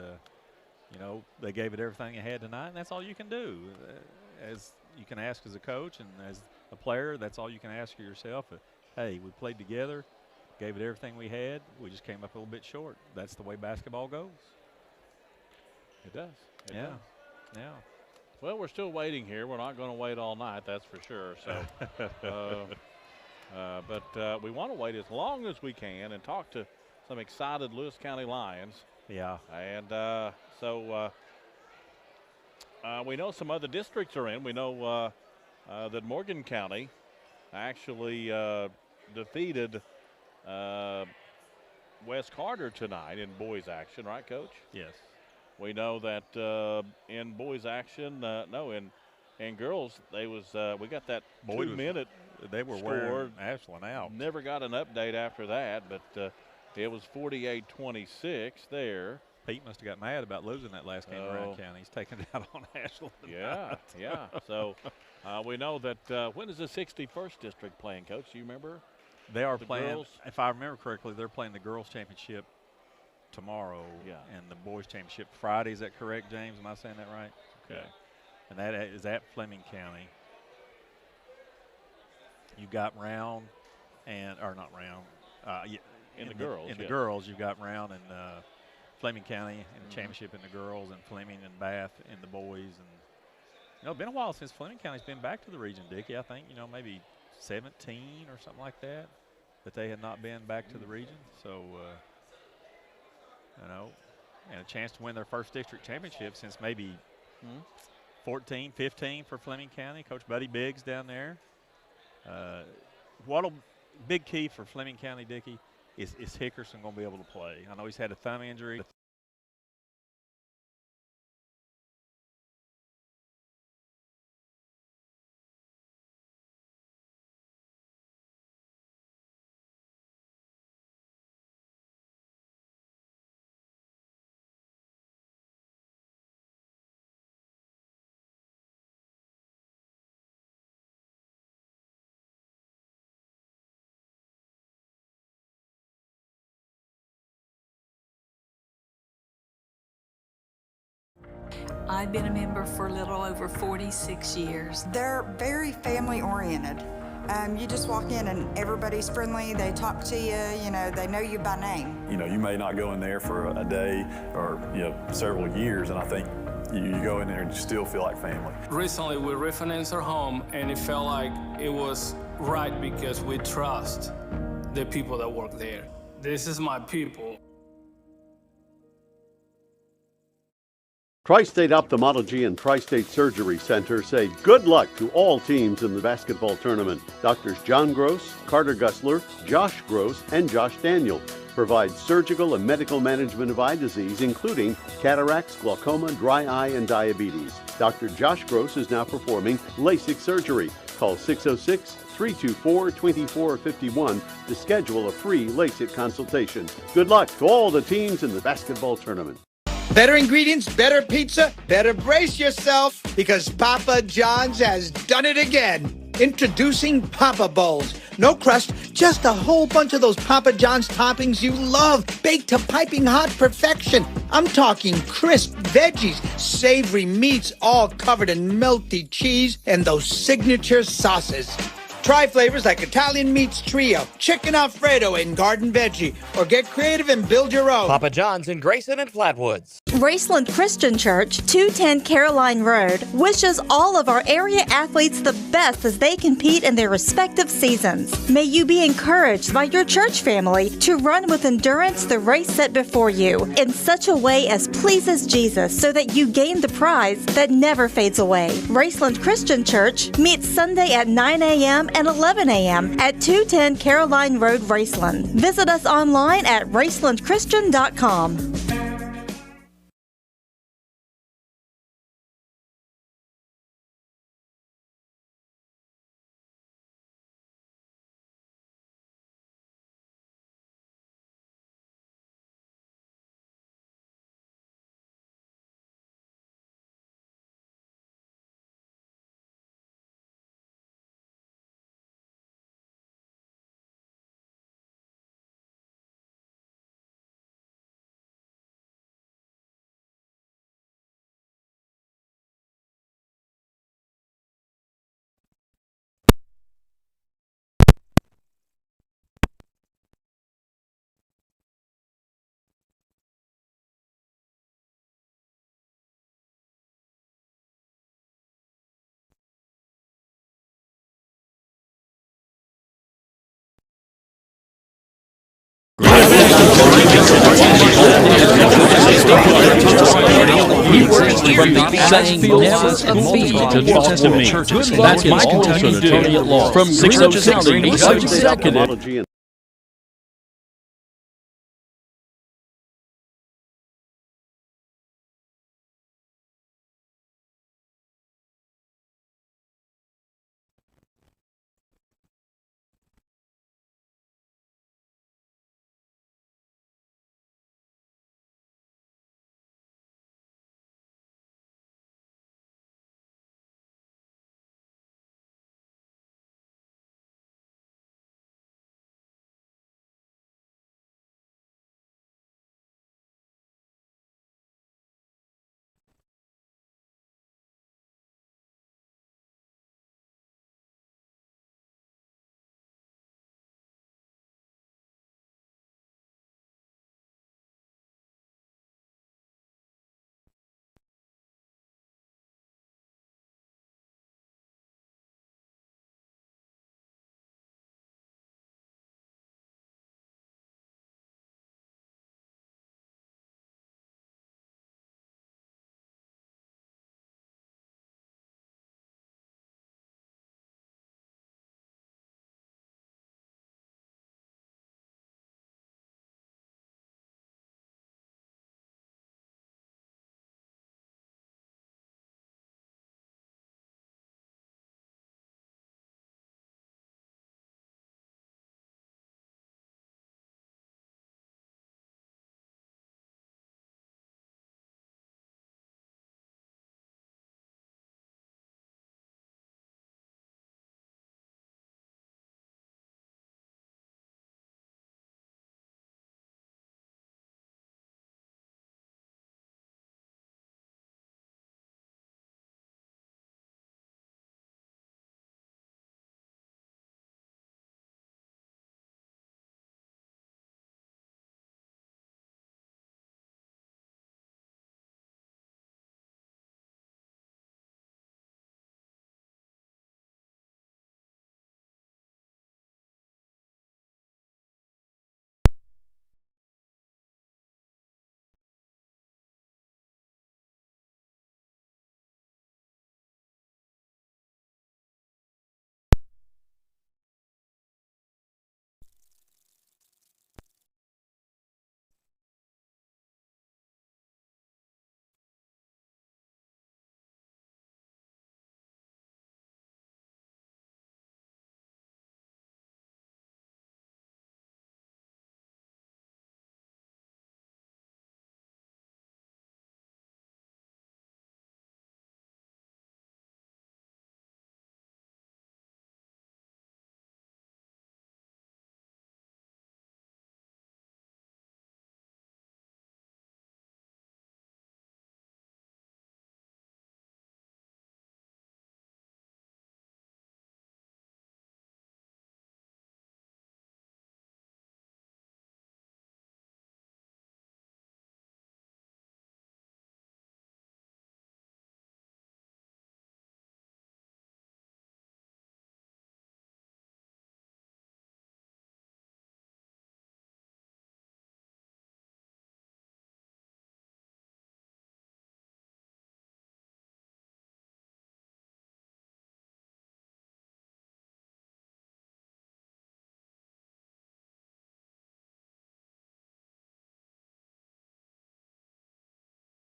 you know, they gave it everything they had tonight, and that's all you can do. As you can ask as a coach and as a player, that's all you can ask of yourself. Hey, we played together, gave it everything we had. We just came up a little bit short. That's the way basketball goes. It does. It Yeah. does. Yeah. Well, we're still waiting here. We're not going to wait all night, that's for sure. So, but we want to wait as long as we can and talk to some excited Lewis County Lions. Yeah. And so we know some other districts are in. We know that Morgan County actually defeated West Carter tonight in boys action, right, Coach? Yes. We know that in boys action, in girls, we got that 2-minute they were score. wearing Ashland out. Never got an update after that, but it was 48-26 there. Pete must have got mad about losing that last game around county. He's taking it out on Ashland. Yeah. So we know that when is the 61st district playing, Coach? Do you remember? They are The playing, girls? if I remember correctly, they're playing the girls' championship tomorrow. Yeah. And the boys' championship Friday. Is that correct, James? Am I saying that right? Okay. And that is at Fleming County. You got Round or not Round. In the girls, the yes. girls, you've got Round and Fleming County in the championship in the girls, and Fleming and Bath in the boys. And you know, it's been a while since Fleming County's been back to the region, Dickie. I think, you know, maybe 17 or something like that they had not been back to the region. So, you know, and a chance to win their first district championship since maybe 14, 15 for Fleming County. Coach Buddy Biggs down there. What a big key for Fleming County, Dickie, is Hickerson going to be able to play? I know he's had a thumb injury. I've been a member for a little over 46 years. They're very family oriented. You just walk in and everybody's friendly. They talk to you, they know you by name. You may not go in there for a day or, several years, and I think you go in there and you still feel like family. Recently, we refinanced our home, and it felt like it was right because we trust the people that work there. This is my people. Tri-State Ophthalmology and Tri-State Surgery Center say good luck to all teams in the basketball tournament. Doctors John Gross, Carter Gussler, Josh Gross, and Josh Daniel provide surgical and medical management of eye disease, including cataracts, glaucoma, dry eye, and diabetes. Dr. Josh Gross is now performing LASIK surgery. Call 606-324-2451 to schedule a free LASIK consultation. Good luck to all the teams in the basketball tournament. Better ingredients, better pizza, better brace yourself because Papa John's has done it again. Introducing Papa Bowls. No crust, just a whole bunch of those Papa John's toppings you love, baked to piping hot perfection. I'm talking crisp veggies, savory meats, all covered in melty cheese, and those signature sauces. Try flavors like Italian Meats Trio, Chicken Alfredo, and Garden Veggie, or get creative and build your own. Papa John's in Grayson and Flatwoods. Graceland Christian Church, 210 Caroline Road, wishes all of our area athletes the best as they compete in their respective seasons. May you be encouraged by your church family to run with endurance the race set before you in such a way as pleases Jesus so that you gain the prize that never fades away. Graceland Christian Church meets Sunday at 9 a.m. and 11 a.m. at 210 Caroline Road, Raceland. Visit us online at racelandchristian.com. From the sex fields of feed to talk to me. That's my Kentucky attorney at law. From Greenup County Executive.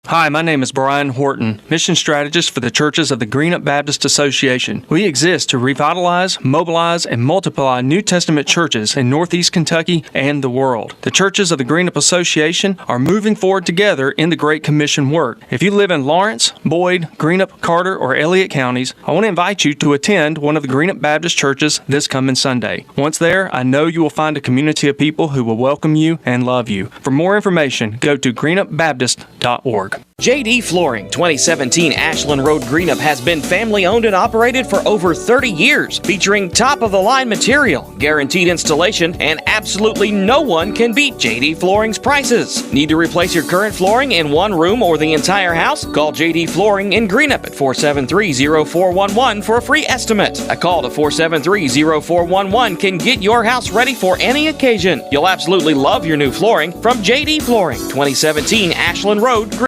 Hi, my name is Brian Horton, Mission Strategist for the Churches of the Greenup Baptist Association. We exist to revitalize, mobilize, and multiply New Testament churches in Northeast Kentucky and the world. The Churches of the Greenup Association are moving forward together in the Great Commission work. If you live in Lawrence, Boyd, Greenup, Carter, or Elliott counties, I want to invite you to attend one of the Greenup Baptist churches this coming Sunday. Once there, I know you will find a community of people who will welcome you and love you. For more information, go to greenupbaptist.org. JD Flooring, 2017 Ashland Road, Greenup has been family owned and operated for over 30 years, featuring top-of-the-line material, guaranteed installation, and absolutely no one can beat JD Flooring's prices. Need to replace your current flooring in one room or the entire house? Call JD Flooring in Greenup at 473-0411 for a free estimate. A call to 473-0411 can get your house ready for any occasion. You'll absolutely love your new flooring from JD Flooring, 2017 Ashland Road, Greenup.